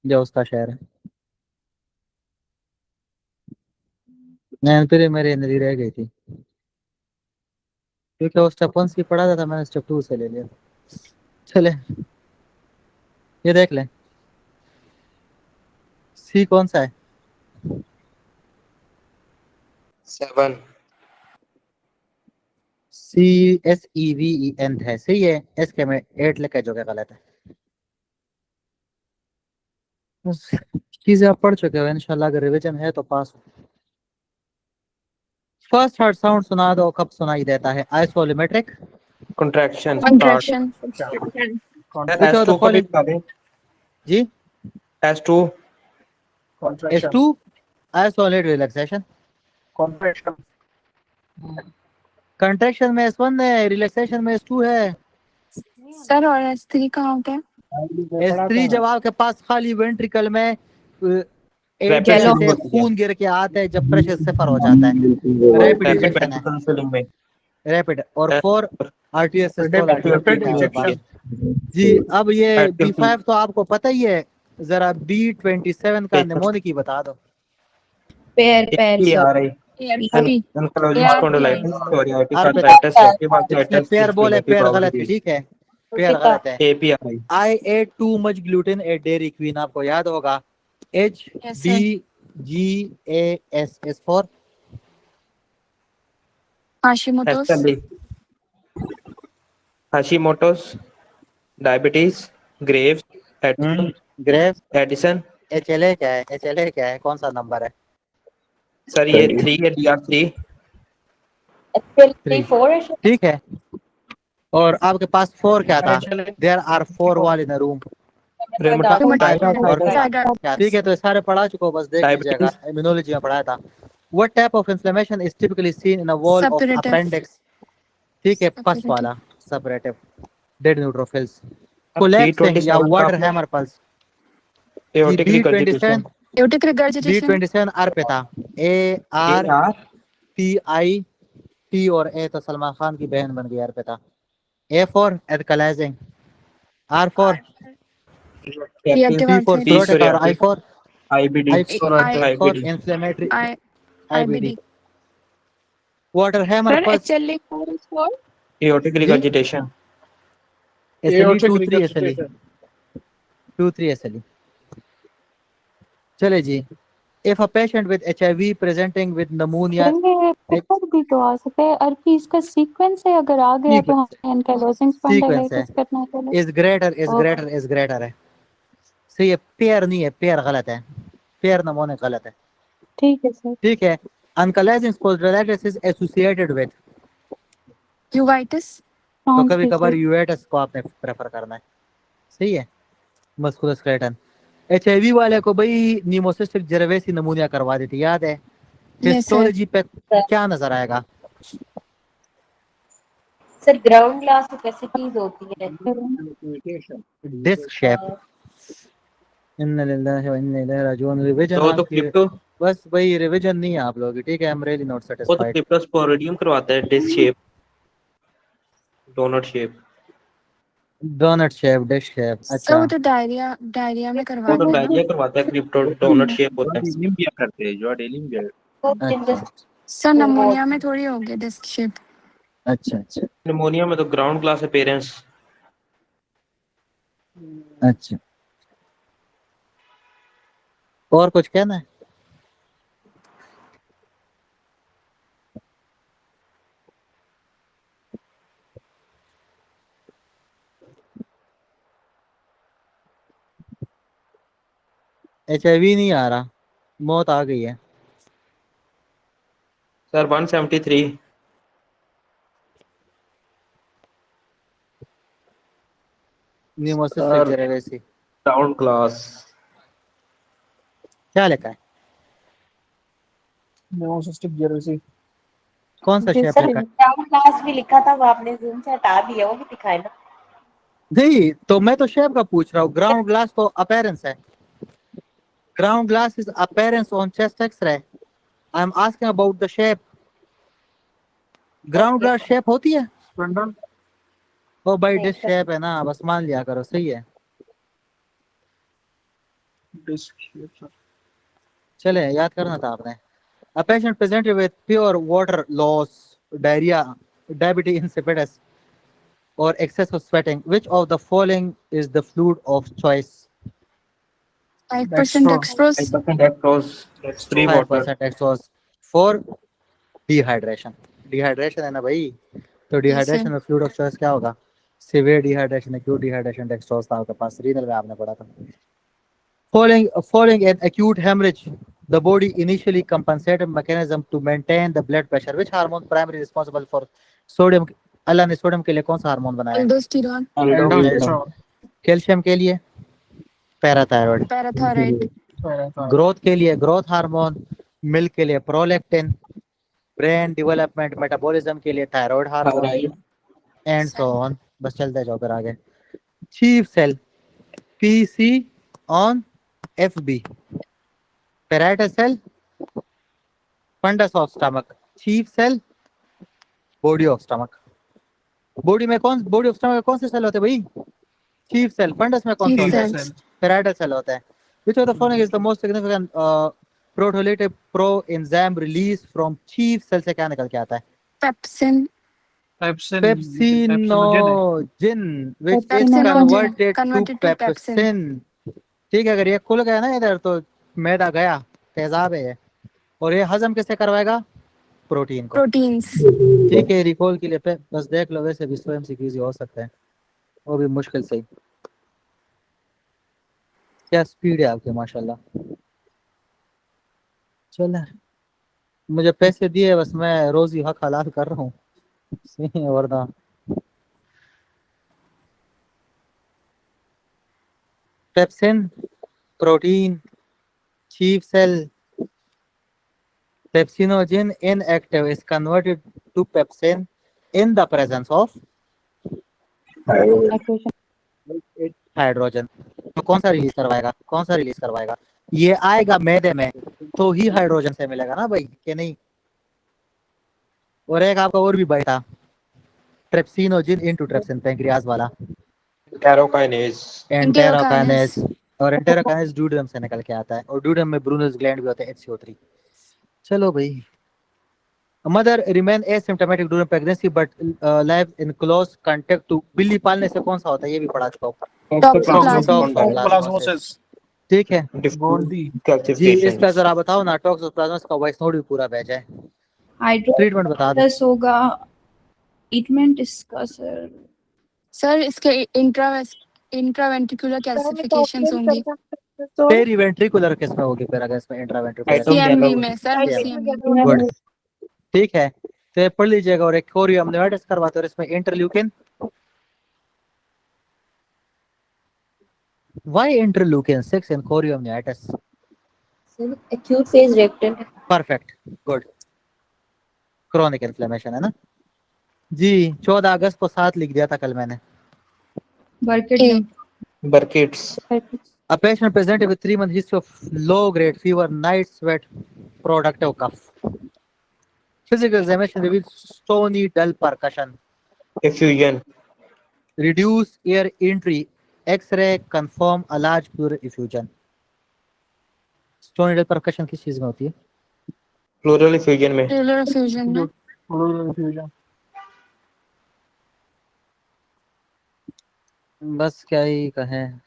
जो उसका शहर है। फिर मेरी NLE रह गई थी। क्योंकि वो स्टेप 1 से पढ़ा था मैंने स्टेप 2 से ले लिया। चले ये देख लें सी कौन सा है 7 CSEVEN है सही है। एस के में 8 लिखा है जो कि गलत है। बस चीजें आप पढ़ चुके हो इंशाल्लाह, अगर रिवीजन है तो पास हो। फर्स्ट हार्ट साउंड सुना दो, कब सुनाई देता है? आइसोलिमेट्रिक, contraction start Contraction. which of the S2 को भी following बता दें जी S2 S2 isolate relaxation, contraction में S1 है, रिलैक्सेशन में S2 है। सर और S3 कहाँ होता है? S3 जब आपके पास खाली वेंट्रिकल में Rapid से filling होती है। खून गिर के आता है जब प्रेशर सिफर हो जाता है, रैपिड Rapid इजेक्शन है, ventricular filling में रैपिड। और 4 आरटीएस सिस्टोल Rapid जी। अब ये Rapid B5 तो आपको पता ही है, जरा B27 का निमोनिक ही बता दो। पैर पैर ये आ सर रही ARP. ankylosing ARP. spondylitis psoriatic ARP. arthritis psoriatic इसमें arthritis पैर बोले, ischemic पैर bowel गलत है, disease ठीक है, पैर गलत है। AP आ रही I ate too much gluten at Dairy Queen, आपको याद होगा। Yes, sir. HBGAS is for Hashimoto's. SLE Hashimoto's diabetes Graves Graves. Addison HLA क्या है? HLA क्या है? कौन सा नंबर है? सर ये 3 है DR3 एक्चुअली 4 है शायद। ठीक है। और आपके पास 4 क्या था? There are 4 wall in a room। Rheumatoid और arthritis. ठीक है, तो ये सारे पढ़ा चुके हो, बस देख लीजिएगा। इम्यूनोलॉजी में पढ़ाया था। What type of inflammation is typically seen in a wall of Suppurative. appendix? ठीक है, फर्स्ट Suppurative. वाला सेपरेटिव डेड न्यूट्रोफिल्स, कोलैप्सिंग या water hammer pulse. aortic regurgitation Aortic regurgitation. B27 R पे था, ARPI और ए तो सलमान खान की बहन बन गई, आर पे था। A for alkalizing, R for Reactive P for arthritis. cirrhotic और I for IBD inflammatory IBD. water hammer Sir, pulse HLA4 is for aortic regurgitation SLE 2-3 SLE 2-3 SLE। चले जी। If a patient with HIV presenting with pneumonia paper भी तो आ सकता है। अर्पी इसका sequence है, अगर आ गया तो हमें एनकाइलोसिंग स्पॉन्डिलाइटिस करना है पहले। is greater है सही है। पेयर नहीं है, पेयर गलत है, पेयर नमूने गलत है। ठीक है सर। ठीक है। Ankylosing spondylitis is associated with, Uveitis. तो कभी कभार यूवेटिस को आपने प्रेफर करना है, सही है। मस्कुलोस्केलेटल। HIV वाले को भाई न्यूमोसिस्टिक जेरेवेसी नमूनिया करवा देती, याद है? Yes, sir. हिस्टोलॉजी पे क्या नजर आएगा? सर ग्राउंड ग्लास कैपेसिटीज होती है डिस्क शेप। इन्ना लिल्लाहि व इन्ना इलैहि राजिऊन। रिवीजन तो क्रिप्टो बस भाई रिवीजन नहीं है आप लोग, ठीक है। आई एम रियली नॉट वो तो सेटिस्फाइड। क्रिप्टोस्पोरिडियम करवाता है disc shape donut shape donut shape, dish shape. Sir अच्छा वो तो डायरिया में वो करवाते तो हैं ना? डायरिया करवाता है क्रिप्टो डोनट शेप होता है अच्छा सर नमोनिया में थोड़ी हो गया डिस्क शेप। अच्छा अच्छा निमोनिया में तो ग्राउंड ग्लास अपीयरेंस अच्छा। और कुछ कहना है? HIV नहीं आ रहा, मौत आ गई है। सर 173 न्यूमोसिस्टिक जेरेवेसी ग्राउंड ग्लास क्या लिखा है? कौन सा शेप सर लिखा है? ग्राउंड ग्लास भी लिखा था, वो आपने जूम से हटा दिया, वो भी दिखाए ना। नहीं तो मैं तो शेप का पूछ रहा हूँ। ग्राउंड ग्लास तो अपीयरेंस है। Ground glass is appearance on chest X-ray. I am asking about the shape. Ground glass shape होती है? ओ भाई डिस्क शेप है ना, बस मान लिया करो, सही है। चले याद करना था आपने। A patient presented with pure water loss, diarrhea diabetes insipidus, or excess of sweating, which of the following is the fluid of choice? 5% dextrose. 5% dextrose. Free water. 5% dextrose for dehydration. Dehydration है ना भाई, तो dehydration में fluid of choice क्या होगा? Severe dehydration, acute dehydration, dextrose था आपके पास, renal में आपने पढ़ा था. Following an acute hemorrhage, the body initially compensated mechanism to maintain the blood pressure. Which hormone primarily responsible for sodium? अल्लाह ने सोडियम के लिए कौन सा हार्मोन बनाया? Aldosterone. कैल्शियम के लिए पैराथायरॉइड, Parathyroid. ग्रोथ के लिए ग्रोथ हार्मोन, मिल्क के लिए प्रोलैक्टिन, ब्रेन डेवलपमेंट मेटाबॉलिज्म के लिए thyroid hormone, and so on. बस चलते जाओ फिर आगे. Chief cell PC on FB, parietal cell, fundus of stomach, chief cell, body of stomach. Body में कौन, बॉडी ऑफ स्टमक में कौन से सेल होते हैं भाई? Chief cell. फंडस में कौन सा होता है? पैराइटल सेल होता है. Which of the following is the most significant protolytic proenzyme release from chief cell? से क्या निकल के आता है? Pepsin. Pepsinogen, which is converted to pepsin. ठीक है, अगर ये खुल गया ना इधर तो मैदा गया, तेजाब है. और ये हजम किससे करवाएगा? प्रोटीन को. Proteins. ठीक है, रिकॉल के लिए बस देख लो, वैसे भी स्वयं से इजी हो सकता है, वो भी मुश्किल से. क्या स्पीड है आपके माशाल्लाह. चल मुझे पैसे दिए, बस मैं रोजी हक हलाल कर रहा हूँ वरना. Pepsin, protein, chief cell. Pepsinogen inactive is converted to pepsin in the presence of hydrogen. तो कौन सा रिलीज करवाएगा? कौन सा रिलीज करवाएगा? ये आएगा मैदे में तो ही हाइड्रोजन से मिलेगा ना भाई, कि नहीं? और एक आपका और भी बैठा, ट्रिप्सिनोजिन इनटू ट्रिप्सिन, पैंक्रियाज वाला. एंटेरोकाइनेज. और एंटेरोकाइनेज ड्यूडेनम से निकल के आता है, और ड्यूडेनम में ब्रूनस ग्लैंड भी होते हैं, HCO3. चलो भाई. Mother remain asymptomatic during pregnancy but live in close contact to. बिल्ली पालने से कौन सा होता है? ये भी पढ़ा चुका हूँ. टॉक्सोप्लाज्मोसिस. ठीक है जी, इसका जरा बताओ ना, टॉक्सोप्लाज्मोसिस का वॉइस नोट भी पूरा भेजा है. ट्रीटमेंट बता दो. होगा ट्रीटमेंट इसका सर. सर इसके इंट्रावेंट्रिकुलर कैल्सिफिकेशंस होंगी. पेरीवेंट्रिकुलर किसमें होगी फिर, अगर इसमें इंट्रावेंट्रिकुलर? सीएमवी में सर. सीएमवी. गुड, ठीक है, तो ये पढ़ लीजिएगा. और एक कोरियोमनाइटिस करवाते हैं, इसमें interleukin. Why interleukin 6 in chorioamnitis? Acute phase rectal. Perfect, good. Chronic inflammation है ना जी. 14 अगस्त को 7 लिख दिया था कल मैंने. Burkitt's. A patient presented with 3-month history of low-grade fever, night sweat, productive cough. Physical examination reveals stony, dull percussion. Effusion. Reduced air entry. X-ray confirm a large pleural effusion. Stony dull percussion किस चीज में होती है? Pleural effusion में. Pleural effusion में. बस क्या ही कहें.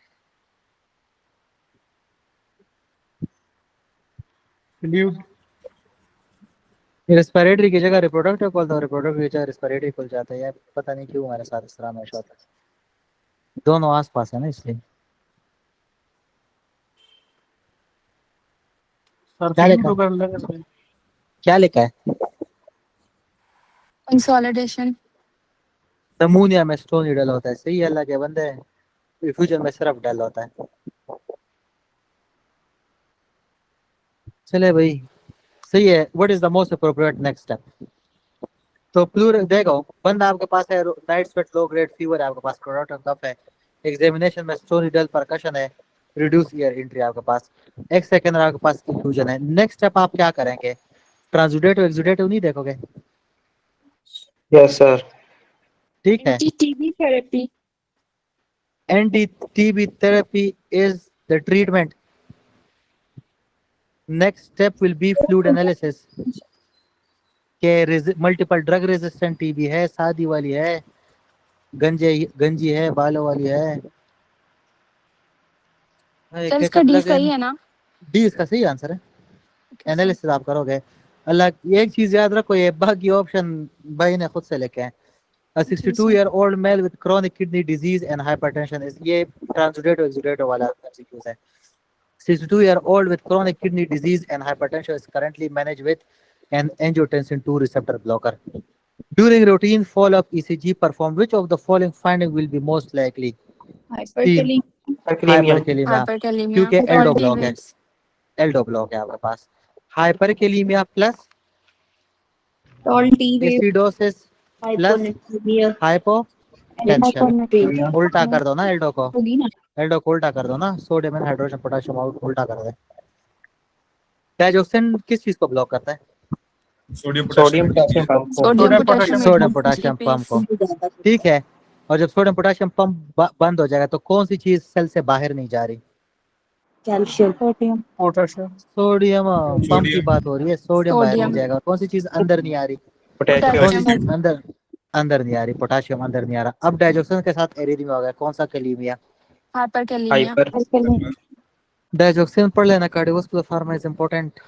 रेस्पिरेटरी की जगह रिप्रोडक्टिव खोलता हूँ, रिप्रोडक्टिव की जगह रेस्पिरेटरी खुल जाता है. यार पता नहीं क्यों हमारे साथ इस तरह हमेशा होता है. दोनों आसपास है ना, इसलिए. क्या लिखा है? कंसोलिडेशन. नमूनिया में स्टोनी डल होता है. सही है अल्लाह के बंदे. इफ्यूजन में सिर्फ डल होता है. चले भाई, सही है. What is the most appropriate next step? तो प्लूरल देखो, बंदा आपके पास है, night sweat, low grade fever है आपके पास, प्रोडक्टिव कफ है, एग्जामिनेशन में स्टोनी डल परकशन है, रिड्यूस ईयर एंट्री आपके पास, एक्स सेकंड आपके पास इफ्यूजन है. नेक्स्ट स्टेप आप क्या करेंगे? ट्रांसुडेटिव एक्सुडेटिव नहीं देखोगे? Yes sir. ठीक है. Anti-TB therapy. Anti-TB therapy is the treatment. Next step will be fluid analysis. कि मल्टीपल ड्रग रेजिस्टेंट टीबी है, शादी वाली है, गंजी है, बालों वाली है। सर इसका डी सही है ना? डी इसका सही आंसर है। एनालिसिस आप करोगे। अल्लाह एक चीज याद रखो, ये बाकी ऑप्शन भाई ने खुद से लेके हैं। A 62-year-old male with chronic kidney disease and hypertension is ये ट्रांसुडेटो एक्सुडेटो वाला MCQs है। 62-year-old with chronic kidney disease and hypertension is currently managed with an angiotensin 2 receptor blocker. During routine follow-up ECG performed, which of the following finding will be most likely? Hyperkalaemia, क्योंकि aldo block है, aldo block है आपके पास। Hyperkalaemia plus acidosis plus hypotension. उल्टा कर दो ना Aldo को, एल्डो को उल्टा कर दो ना, सोडियम एंड हाइड्रोजन पोटेशियम उल्टा कर दे। डाइजोक्सिन किस चीज को ब्लॉक करता है? सोडियम सोडियम पोटेशियम पंप को। ठीक है, और जब सोडियम पोटेशियम पंप बंद हो जाएगा तो कौन सी चीज सेल से बाहर नहीं जा रही? कैल्शियम, सोडियम पंप की बात हो रही है, सोडियम बाहर नहीं जाएगा। कौन सी चीज अंदर नहीं आ रही? अंदर नहीं आ रही, पोटेशियम अंदर नहीं आ रहा। अब डाइजोक्सिन के साथ एरिथमिया हो गया, कौन सा कैलीमिया? हाइपरकेलेमिया। डाइजोक्सिन पढ़ लेना, cardiovascular pharma is important.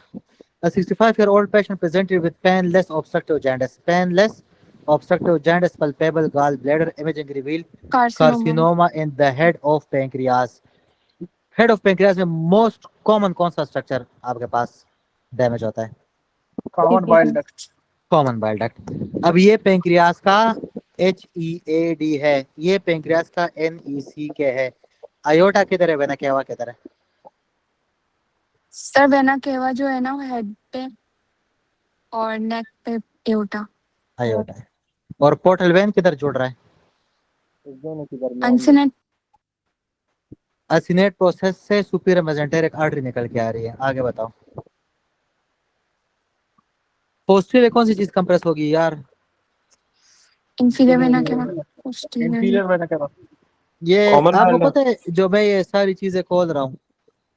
A 65-year-old patient presented with painless obstructive jaundice. Painless obstructive jaundice, palpable gallbladder imaging revealed carcinoma in the head of pancreas. Head of pancreas में most common कौन सा structure आपके पास damage होता है? Common bile duct. Common bile duct. अब ये pancreas का HEAD है, ये पेंक्रियास का NEC के है। आयोटा किधर है, वेना केवा किधर है? सर वेना केवा जो है ना वो हेड पे और नेक पे एओर्टा। आयोटा है। और पोर्टल वेन किधर जुड़ रहा है? अनसिनेट असिनेट प्रोसेस से सुपीरियर मेसेंटेरिक आर्टरी निकल के आ रही है। आगे बताओ। पोस्टीरियर कौन सी चीज कंप्रेस होगी यार? Inferior vena cava. Inferior vena cava. ये आपको पता है जो मैं ये सारी चीजें खोल रहा हूँ,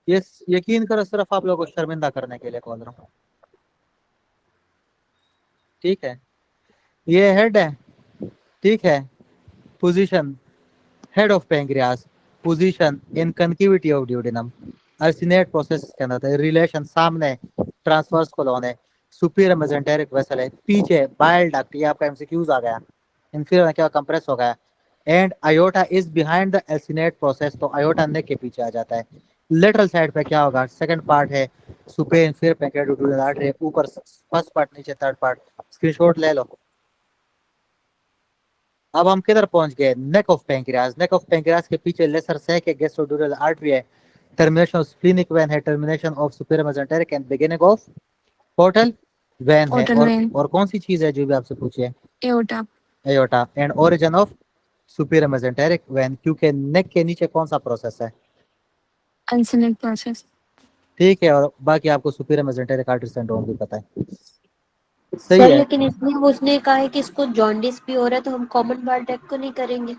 ये यकीन करो सिर्फ आप लोगों को शर्मिंदा करने के लिए खोल रहा हूँ। ठीक है, ये हेड है, ठीक है, position head of pancreas, position in concavity of duodenum, uncinate process के अंदर, रिलेशन सामने ट्रांसवर्स कोलोन है, सुपीरियर मेसेंटेरिक वेसल है, पीछे बाइल डक्ट, ये आपका एमसीक्यूज आ गया, इंफीरियर में क्या कंप्रेस हो गया, and aorta is behind the uncinate process, तो आयोटा नेक के पीछे आ जाता है। लेटरल साइड पे क्या होगा? सेकंड पार्ट है सुपीरियर इंफीरियर पेंक्रियाटिक आर्टरी, ऊपर फर्स्ट पार्ट, नीचे थर्ड पार्ट। स्क्रीनशॉट ले लो। अब हम किधर पहुंच गए? Neck of pancreas. Neck of pancreas के पीछे लेसर सैक है, गैस्ट्रोड्यूरल आर्टरी है, टर्मिनेशन ऑफ स्प्लेनिक वेन है, termination of superior mesenteric and beginning of portal vein है। और कौन सी चीज है जो भी आपसे पूछी है? Aorta. Aorta and origin of superior mesenteric when, क्योंकि नेक के नीचे कौन सा प्रोसेस है? Uncinate process. ठीक है, और बाकी आपको सुपीरियर मेसेंटेरिक आर्टरी सिंड्रोम भी पता है। सही है। लेकिन इसमें उसने कहा है कि इसको जॉन्डिस भी हो रहा है, तो हम कॉमन बाइल डक्ट को नहीं करेंगे।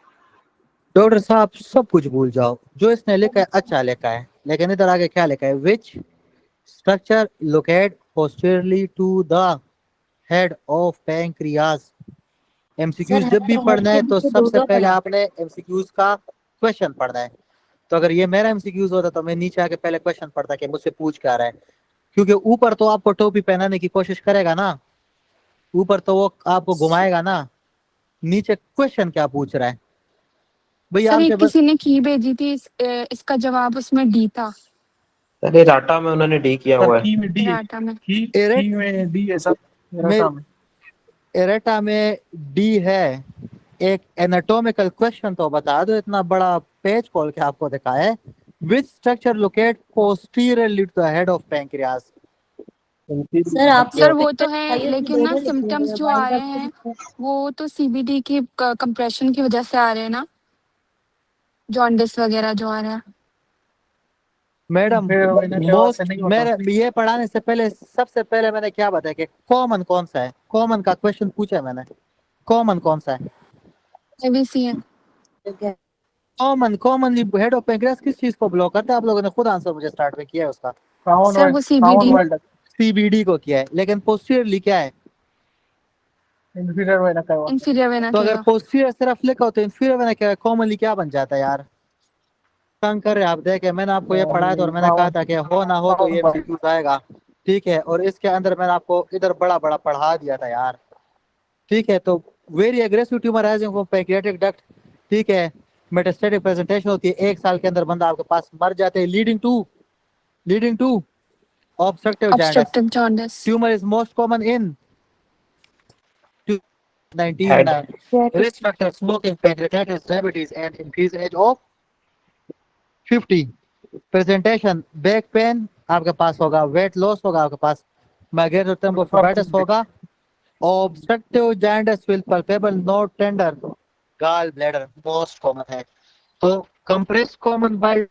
डॉक्टर साहब सब कुछ भूल जाओ, जो इसने लिखा है अच्छा लिखा है, लेकिन इधर आगे क्या लिखा है? Which structure locate posteriorly to the head of pancreas. MCQs जब भी पढ़ना है तो सबसे पहले आपने एमसीक्यूज का क्वेश्चन पढ़ना है। तो अगर ये मेरा एमसीक्यूज होता तो मैं नीचे आके पहले क्वेश्चन पढ़ता कि मुझसे पूछ क्या रहा है, क्योंकि ऊपर तो आपको टोपी पहनाने की कोशिश करेगा ना, ऊपर तो वो आपको घुमाएगा ना, नीचे क्वेश्चन क्या पूछ रहा है भैया? किसी ने की भेजी थी, इसका जवाब उसमें डी था। अरे राटा में उन्होंने डी किया हुआ है। राटा में डी है सर। एरेटा में डी है। एक एनाटॉमिकल क्वेश्चन तो बता दो, इतना बड़ा पेज खोल के आपको दिखाया है। Which structure locate posteriorly to the head of pancreas. Sir वो तो है, लेकिन ना सिम्टम्स जो आ रहे हैं वो तो सीबीडी की कंप्रेशन की वजह से आ रहे हैं ना, जॉन्डिस वगैरह जो आ रहा है। मैडम मेरे ये पढ़ाने से पहले सबसे पहले मैंने क्या बताया कि कॉमन कौन सा है? कॉमन का क्वेश्चन पूछा है मैंने, कॉमन कौन सा है? एबीसी है। कॉमनली हेड ऑफ पैंक्रियास किस चीज को ब्लॉक करता है? आप लोगों ने खुद आंसर मुझे स्टार्ट में किया है उसका। सर वो सीबीडी को किया है, लेकिन पोस्टीरियरली क्या है? inferior vena cava. Inferior vena तो अगर केवा। पोस्टीरियर सिर्फ लिखा हो तो इंफीरियर वेना क्या कॉमनली क्या बन जाता है यार? तंग कर रहे हैं आप, देखे मैंने आपको ये पढ़ाया था और मैंने कहा था कि हो ना हो तो ये एमसीक्यूज आएगा, ठीक है। और इसके अंदर मैंने आपको इधर बड़ा बड़ा पढ़ा दिया था यार, ठीक है। तो very aggressive tumour rising from pancreatic duct, ठीक है। मेटास्टेटिक प्रेजेंटेशन होती है, 1 साल के अंदर बंदा आपके पास मर जाते हैं, leading to obstructive jaundice. Obstructive jaundice. Tumour is most common in 19 risk factor smoking, pancreatitis, diabetes and increased age of 50। Presentation back pain आपके पास होगा, वेट लॉस होगा आपके पास, माइग्रेन थ्रोम्बोफ्लेबिटिस होगा, obstructive jaundice with palpable not tender, gall bladder most common है। तो compress common bile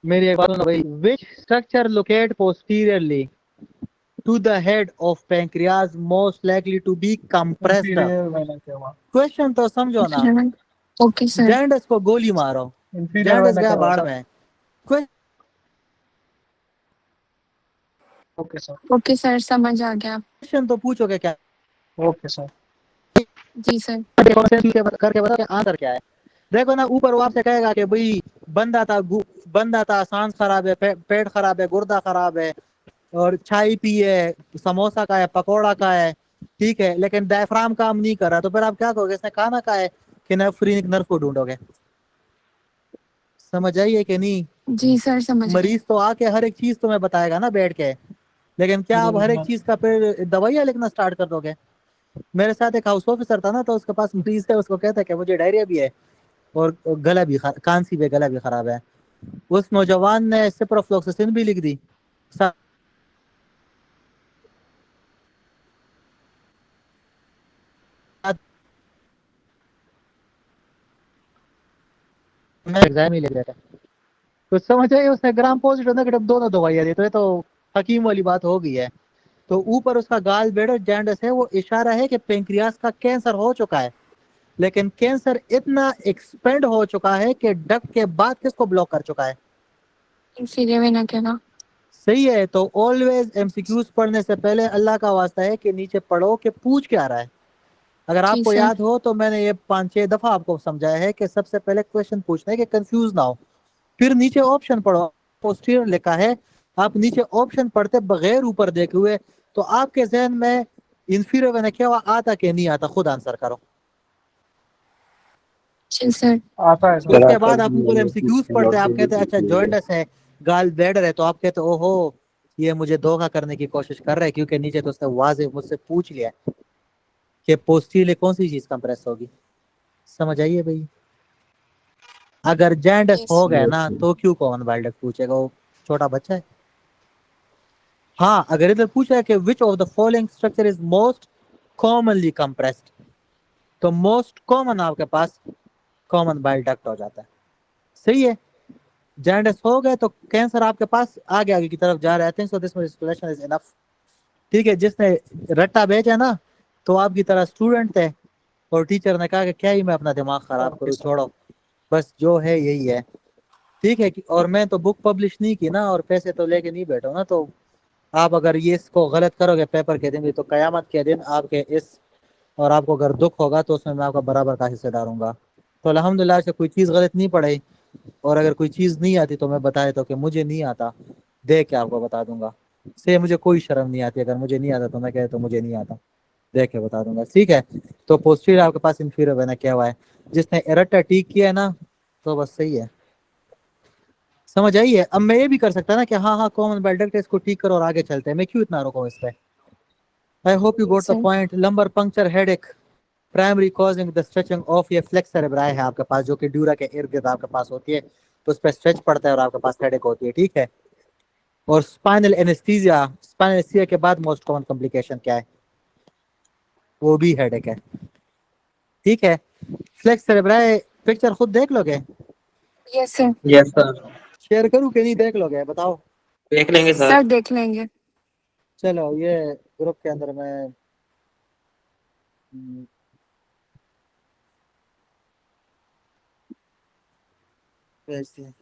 मेरी एक बात सुनो भाई, which structure locate posteriorly to the head of pancreas most likely to be compressed? Inferior vena cava. Question तो समझो ना, ओके सर। जाइंटिस को गोली मारो, Inferior जाइंटिस vena गया cava. बाढ़ sir. में। Question Okay, sir. Okay sir, समझ आ गया। तो पूछोगे क्या? Okay, sir. जी सर। करके बताओ कि आंसर क्या है। देखो ना, ऊपर वो आपसे कहेगा कि भाई बंदा था, सांस खराब है, पेट खराब है, गुर्दा खराब है, और चाय पी है, समोसा का है, पकौड़ा का है, ठीक है, लेकिन डायफ्राम काम नहीं कर रहा, तो फिर आप क्या कहोगे? इसने खाना का है कि नेफ्रीनिक नर्व को ढूंढोगे? समझ आइए कि नहीं? जी सर, समझ गए। मरीज तो आके हर एक चीज तुम्हें बताएगा ना बैठ के, लेकिन क्या आप हर एक चीज का फिर दवाइयाँ लिखना स्टार्ट कर दोगे? मेरे साथ एक हाउस ऑफिसर था ना, तो उसके पास मरीज है, उसको कहता है कि मुझे डायरिया भी है और गला भी खांसी भी, गला भी खराब है। उस नौजवान ने सिप्रोफ्लोक्सासिन भी लिख दी। मैं एग्जाम ही ले गया था, तो समझ आइए उसने ग्राम पॉजिटिव नेगेटिव दोनों दवाइयाँ दी, तो ये तो हकीम वाली बात हो गई है। तो ऊपर उसका गाल ब्लैडर जाइंटिस है, वो इशारा है कि पेंक्रियास का कैंसर हो चुका है, लेकिन कैंसर इतना एक्सपेंड हो चुका है कि डक्ट के बाद किसको ब्लॉक कर चुका है? Inferior vena cava. सही है। तो ऑलवेज एमसीक्यूज पढ़ने से पहले अल्लाह का वास्ता है कि नीचे पढ़ो कि पूछ क्या रहा है। अगर आपको सर। याद हो तो मैंने ये 5-6 दफा आपको समझाया है कि सबसे पहले क्वेश्चन पूछना है कि कंफ्यूज ना हो, फिर नीचे ऑप्शन पढ़ो। पोस्टीरियर लिखा है, आप नीचे ऑप्शन पढ़ते बगैर ऊपर देखे हुए, तो आपके जहन में इंफीरियर वेना केवा आता कि नहीं आता? खुद आंसर करो। जी सर। आता है सर. उसके बाद आप ऊपर एमसीक्यूज पढ़ते, आप कहते हैं अच्छा जॉइंटिस है, गाल ब्लैडर है, तो आप कहते ओहो ये मुझे धोखा करने की कोशिश कर रहा है, क्योंकि नीचे तो उसने वाज़ेह मुझसे पूछ लिया कि पोस्टीरियर कौन सी चीज कंप्रेस होगी। समझ आइए भाई, अगर जाइंटिस हो गया ना तो क्यों कॉमन बाइल डक्ट पूछेगा? वो छोटा बच्चा है। हाँ, अगर इधर पूछा है कि which of the following structure is most commonly compressed, तो मोस्ट कॉमन आपके पास कॉमन बाइल डक्ट हो जाता है। सही है। जाइंटिस हो गए तो कैंसर आपके पास आगे की तरफ जा रहे हैं, so this explanation is enough. ठीक है, जिसने रट्टा भेजा ना, तो आपकी तरह स्टूडेंट थे और टीचर ने कहा कि क्या ही मैं अपना दिमाग खराब करूँ, छोड़ो बस जो है यही है। ठीक है, और मैं तो बुक पब्लिश नहीं की ना, और पैसे तो लेके नहीं बैठा ना, तो आप अगर ये इसको गलत करोगे पेपर के दिन भी, तो कयामत के दिन आपके इस, और आपको अगर दुख होगा तो उसमें मैं आपका बराबर का हिस्सा डालूंगा। तो अल्हम्दुलिल्लाह से कोई चीज़ गलत नहीं पढ़ी, और अगर कोई चीज़ नहीं आती तो मैं बता देता हूँ कि मुझे नहीं आता, देख के आपको बता दूंगा। से मुझे कोई शर्म नहीं आती, अगर मुझे नहीं आता तो मैं कहता तो मुझे नहीं आता, देख के बता दूंगा। ठीक है, तो पोस्टीरियर आपके पास इंफीरियर वेना क्या हुआ है, जिसने एरटा ठीक किया है ना, तो बस सही है। समझ आइए। अब मैं ये भी कर सकता ना कि हाँ कॉमन बाइल डक्ट इसको ठीक करो और आगे चलते हैं, मैं क्यों इतना रुका इस पे? I hope you got the point. Lumbar puncture headache primary causing the stretching of, ये फ्लेक्स सेरेब्राई है आपके पास, जो कि ड्यूरा के इर्द गिर्द आपके पास होती है, तो उस पर स्ट्रेच पड़ता है और आपके पास हेडेक होती है। ठीक है, और स्पाइनल एनेस्थीसिया, स्पाइनल एनेस्थीसिया के बाद मोस्ट कॉमन कॉम्प्लिकेशन क्या है? वो भी हेडेक है। ठीक है, फ्लेक्स सेरेब्राई पिक्चर खुद देख लोगे? Yes sir. Yes sir, share करूं कि नहीं, देख लोगे? बताओ। देख लेंगे सर। सर देख लेंगे। चलो ये ग्रुप के अंदर मैं भेजते हैं।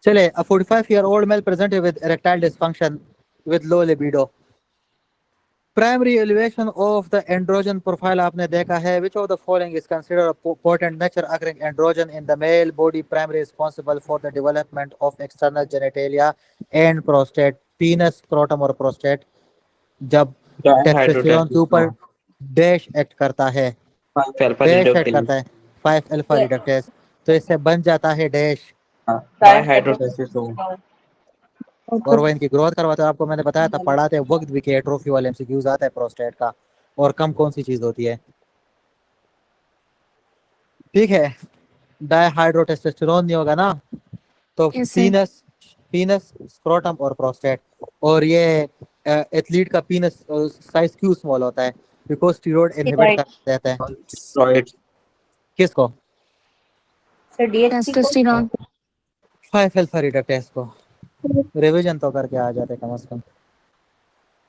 चले, a 45-year-old male presented with erectile dysfunction with low libido. Primary elevation of the androgen profile आपने देखा है. Which of the following is considered a potent nature occurring androgen in the male body primarily responsible for the development of external genitalia and prostate, penis, scrotum और prostate? जब testosterone के ऊपर dash act करता है, dash act करता है 5 alpha reductase, तो इससे बन जाता है डैश और वो इनकी ग्रोथ करवाते हैं. आपको मैंने बताया था पढ़ाते वक्त भी कि एट्रोफी वाले एमसीक्यूज आता है प्रोस्टेट का. और कम कौन सी चीज होती है? ठीक है, डायहाइड्रोटेस्टोस्टेरोन नहीं होगा ना, तो पीनस, स्क्रोटम और प्रोस्टेट. और ये एथलीट का पीनस साइज क्यों स्मॉल होता है? बिकॉज स्टेरॉइड इनहिबिट कर देता है किसको? टेस्टोस्टेरोन 5 अल्फा रिडक्टेस को. रिवीजन तो करके आ जाते कम से कम.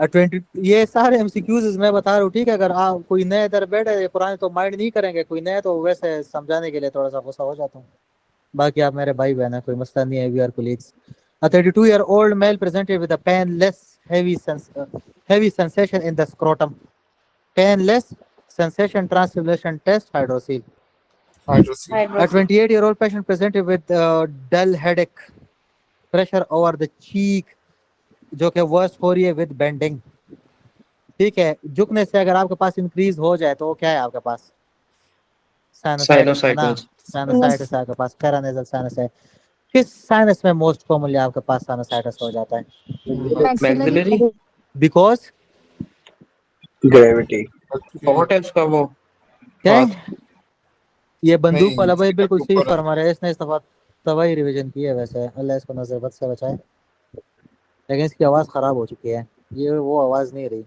20 ये सारे एमसीक्यूज मैं बता रहा हूँ, ठीक है? अगर आप कोई नए इधर बैठे, ये पुराने तो माइंड नहीं करेंगे, कोई नए तो वैसे समझाने के लिए थोड़ा सा गुस्सा हो जाता हूँ. बाकी आप मेरे भाई बहन है, कोई मसला नहीं है. We are colleagues. A 32-year-old male presented with a painless heavy sensation in the scrotum. Painless sensation translation test hydrocele. A 28-year-old patient presented with dull headache, pressure over the cheek जो कि worst हो रही है with bending. ठीक है, झुकने से अगर आपके पास इंक्रीज हो जाए तो क्या है आपके पास? साइनोसाइटिस आपके पास, पैरानेजल साइनसाइटिस. किस साइनस में मोस्ट कॉमनली आपके पास साइनसाइटिस हो जाता है? मैक्सिलरी बिकॉज ग्रेविटी बहुत है उसका वो क्या? ये बंदूक वाला भाई बिल्कुल सही फरमा रहा है. इसने इस दफा तबाही रिवीजन की है. वैसे अल्लाह इसको नजर बद से बचाए, लेकिन इसकी आवाज खराब हो चुकी है. ये वो आवाज नहीं रही,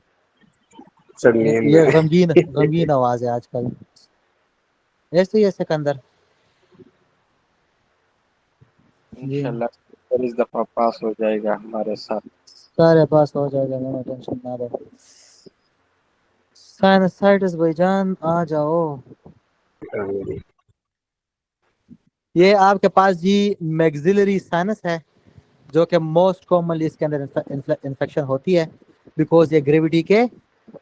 ये गमगीन आवाज है आजकल. ऐसे ही है सिकंदर. इंशाल्लाह इस दफा पास हो जाएगा हमारे साथ. सारे पास हो जाएगा, मैं टेंशन ना लो. साइनसाइटिस भाईजान आ जाओ. ये आपके पास जी मैक्सिलरी साइनस है जो कि मोस्ट कॉमनली इसके अंदर इन्फेक्शन होती है बिकॉज ये ग्रेविटी के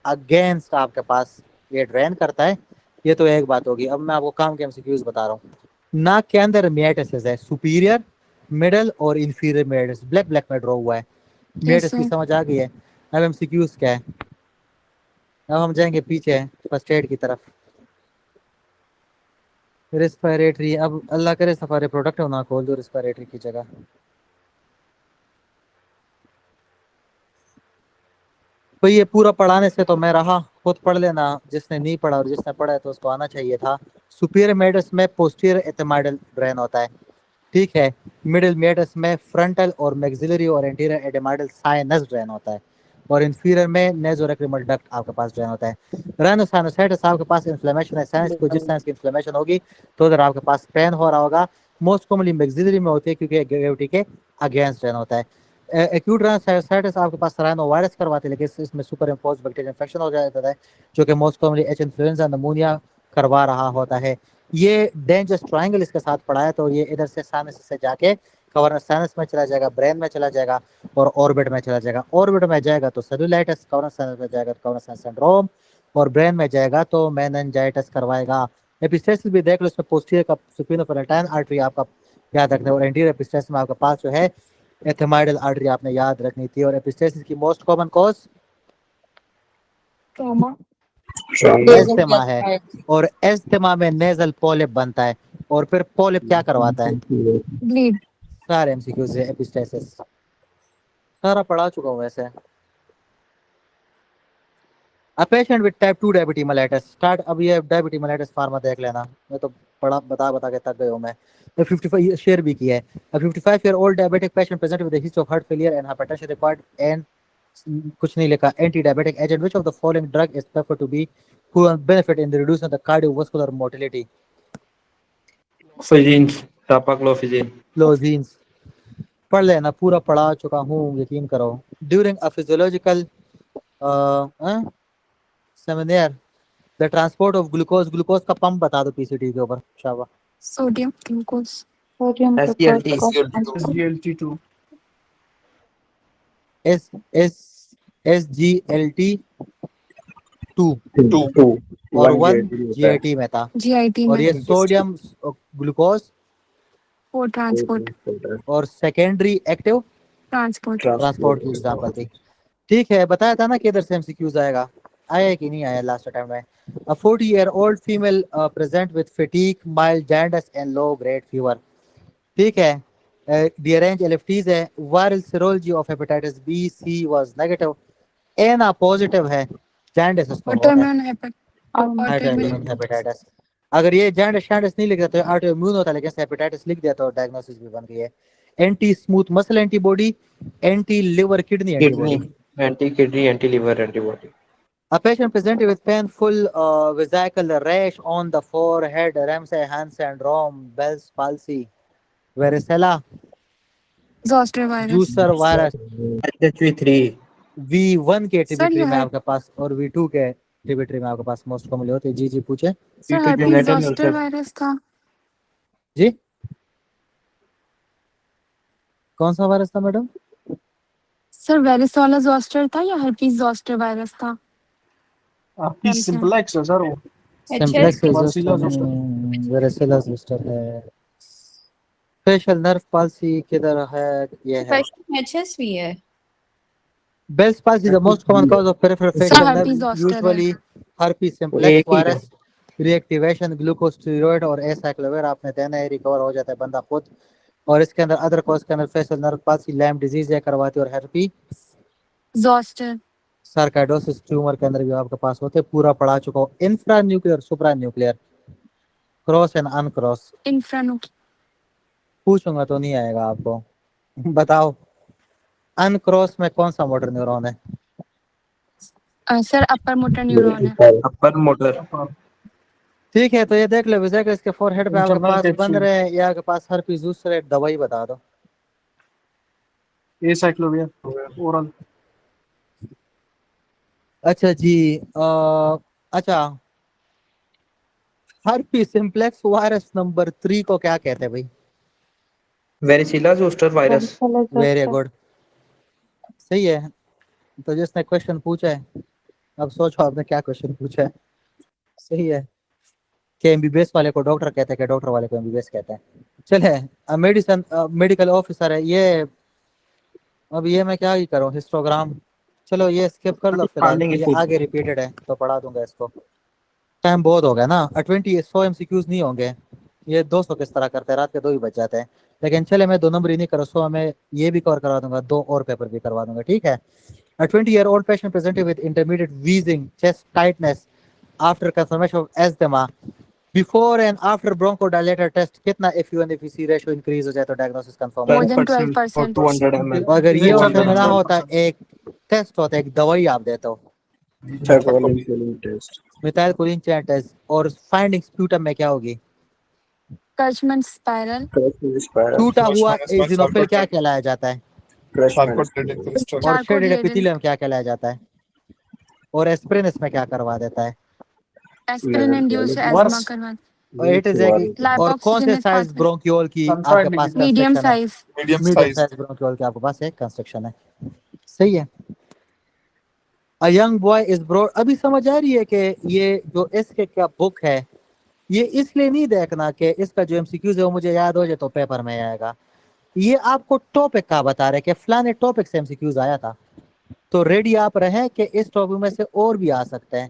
अगेंस्ट आपके पास ये ड्रेन करता है. ये तो एक बात होगी. अब मैं आपको काम के एमसीक्यूज बता रहा हूँ. नाक के अंदर मियाटिस है, सुपीरियर, मिडल और इंफीरियर मियाटिस. ब्लैक में ड्रॉ हुआ है. मियाटिस की समझ आ गई है. अब एमसीक्यूज क्या है? अब हम जाएंगे पीछे फर्स्ट एड की तरफ. रेस्पिरेटरी, अब अल्लाह करे सफा रिप्रोडक्टिव ना खोल दो रेस्पिरेटरी की जगह. तो ये पूरा पढ़ाने से तो मैं रहा, खुद पढ़ लेना. जिसने नहीं पढ़ा और जिसने पढ़ा है तो उसको आना चाहिए था. सुपीरियर मेडस में पोस्टीरियर एथमाइडल ड्रेन होता है, ठीक है. मिडिल मेडस में फ्रंटल और मैक्सिलरी और एंटीरियर एडेमाइडल साइनस ड्रेन होता है. और इंफीरियर में नेजोरेक्रिमल डक्ट आपके पास ड्रेन होता है. राइनोसाइनोसाइटिस आपके पास इन्फ्लेमेशन है. साइनस को जिस साइनस की इन्फ्लेमेशन होगी तो उधर आपके पास पेन हो रहा होगा. मोस्ट कॉमनली मैक्सिलरी में होती है क्योंकि ग्रेविटी के अगेंस्ट ड्रेन होता है. एक्यूट राइनोसाइटिस आपके पास राइनो वायरस करवाते हैं, लेकिन इसमें सुपर इम्पोज बैक्टीरियल इन्फेक्शन हो जाता है जो कि मोस्ट कॉमनली एच इन्फ्लुएंजा नमूनिया करवा रहा होता है. ये डेंजरस ट्रायंगल इसके साथ पड़ा है, तो ये इधर से साइनस से जाके कवर्नर साइनस में चला जाएगा, ब्रेन में चला जाएगा और ऑर्बिट में चला जाएगा. ऑर्बिट में जाएगा तो सेलुलाइटिस, कवर्नर साइनस में जाएगा तो कवर्नर साइनस सिंड्रोम, और ब्रेन में जाएगा तो मेनिंजाइटिस करवाएगा. एपिस्टेसिस भी देख लो, इसमें पोस्टीरियर का सुपिनोपेलेटाइन आर्टरी आपका याद रखना है और एंटीरियर एपिस्टेसिस में आपके पास जो है एथमाइडल आर्टरी आपने याद रखनी थी. और एपिस्टेसिस की मोस्ट कॉमन कॉज एस्थमा है, और एस्थमा में नेजल पॉलिप बनता है, और फिर पॉलिप क्या करवाता है? ब्लीड. सारे एमसीक्यू से एपिस्टेसिस सारा पढ़ा चुका हूँ वैसे. A patient with type 2 diabetes mellitus start. अब ये डायबिटीज मेलाइटिस फार्मा देख लेना, मैं तो बड़ा बता के थक गया हूँ मैं. 55 शेयर भी किया है. A 55-year-old diabetic patient presented with a history of heart failure and hypertension required and कुछ नहीं लिखा anti diabetic agent. Which of the following drug is preferred to be who benefit in the reduction of the cardiovascular mortality? Clofazine, dapagliflozin. Clozines. पढ़ लेना, पूरा पढ़ा चुका हूँ, यकीन करो। During a physiological seminar the transport of glucose, glucose का pump बता दो पीसीटी के ऊपर शाबाश। Sodium glucose. Sodium SGLT SGLT2 S S SGLT 2 और 1 GIT में था, GIT और में ये सोडियम ग्लूकोज फॉर ट्रांसपोर्ट और सेकेंडरी एक्टिव ट्रांसपोर्ट की एग्जांपल थी। ठीक है, बताया था ना कि इधर से एमसीक्यूज आएगा, आया कि नहीं आया लास्ट टाइम में। A 40-year-old female present with fatigue, mild jaundice and low grade fever. ठीक है, rearrange LFTs है, viral serology of hepatitis B, C was negative, ANA positive है, jaundice उसको हो है, autoimmune hepatitis। अगर ये jaundice नहीं लिख देते तो autoimmune होता है, लेकिन hepatitis लिख दिया तो डायग्नोसिस भी बन गई है। Anti smooth muscle antibody, anti liver kidney antibody, anti-kidney, anti-liver antibody. A patient presented with painful vesical rash on the forehead, Ramsay-Hunt syndrome, Bell's palsy, varicella, zoster virus, zoster virus, HHV3, V1 के Sir, टिबिट्री you में have- आपके पास और V2 के टिबिट्री में आपके पास most commonly होते हैं। जी पूछे सर herpes zoster वायरस था। जी, कौन सा वायरस था मैडम? सर वेरिसोला जोस्टर था या herpes zoster वायरस था? आपकी सिंपलेक्स है सर वो। Simplex Varicella zoster। Varicella zoster है। फेशियल नर्व पाल्सी किधर है? ये है HSV है। Bell's palsy is the most common cause of peripheral facial nerve, herpes zoster usually herpes simplex virus reactivation, glucosteroid और acyclovir आपने देना है, रिकवर हो जाता है बंदा खुद। और इसके अंदर अदर कॉज के अंदर facial nerve palsy, Lyme disease है करवाती है, और herpes जोस्टर सार्काइडोसिस ट्यूमर के अंदर भी आपके पास होते हैं। पूरा पढ़ा चुका हूँ। Infra nuclear, supra nuclear, cross and uncross इंफ्रानुक पूछूंगा तो नहीं आएगा आपको। बताओ अनक्रॉस में कौन सा मोटर न्यूरॉन है? सर अपर मोटर न्यूरॉन है। Upper motor. ठीक है, तो ये देख लो विजय, इसके फोरहेड पे आपके Internal पास capsule। बन रहे हैं या आपके पास herpes zoster, दवाई बता दो। Acyclovir oral। अच्छा जी, अच्छा herpes simplex वायरस नंबर 3 को क्या कहते हैं भाई? वेरिसिला जोस्टर वायरस। वेरी गुड, सही है। तो जिसने क्वेश्चन पूछा है, अब सोचो आपने क्या क्वेश्चन पूछा है। सही है कि एमबीबीएस वाले को डॉक्टर कहते हैं कि डॉक्टर वाले को एमबीबीएस कहते हैं। चले, मेडिसिन मेडिकल ऑफिसर है ये। अब ये मैं क्या ही करूं, हिस्टोग्राम, चलो ये स्किप कर लो फिलहाल, ये आगे रिपीटेड है तो पढ़ा दूंगा इसको। टाइम बहुत हो गया ना, 100 एमसीक्यूज नहीं होंगे, ये 200 किस तरह करते हैं, रात के 2 ही बज जाते हैं। लेकिन चले मैं 2 नंबर ही नहीं करो, 100 में ये भी कवर करवा दूंगा, 2 और पेपर भी करवा दूंगा, ठीक है। A 20-year-old patient presented with intermittent wheezing, chest tightness after confirmation of asthma. Before and after bronchodilator test कितना FU and FVC ratio increase हो जाए तो diagnosis confirm हो more जाए? than 12%। 200 ml। अगर ये ऑप्शन ना होता, एक टेस्ट होता है, एक दवाई आप देते हो, मिथाइलकोलिन चेन टेस्ट, और फाइंडिंग स्प्यूटम में क्या होगी? कर्चमन स्पाइरल। टूटा हुआ एजिनोफिल क्या कहलाया जाता है? और शेडेड एपिथेलियम क्या कहलाया जाता है? और एस्पिरिन इसमें क्या करवा देता है? एस्पिरिन इंड्यूस्ड एस्मा करवा। इट इज और कौन से साइज ब्रोंकियोल की आपके पास medium size. Medium size bronchiole की आपके पास एक कंस्ट्रक्शन है, सही है। A young boy is brought, अभी समझ आ रही है कि ये जो इसके क्या बुक है, ये इसलिए नहीं देखना कि इसका जो एमसीक्यूज है वो मुझे याद हो जाए तो पेपर में आएगा। ये आपको टॉपिक का बता रहे कि फलाने टॉपिक से एमसीक्यूज आया था, तो रेडी आप रहें कि इस टॉपिक में से और भी आ सकते हैं।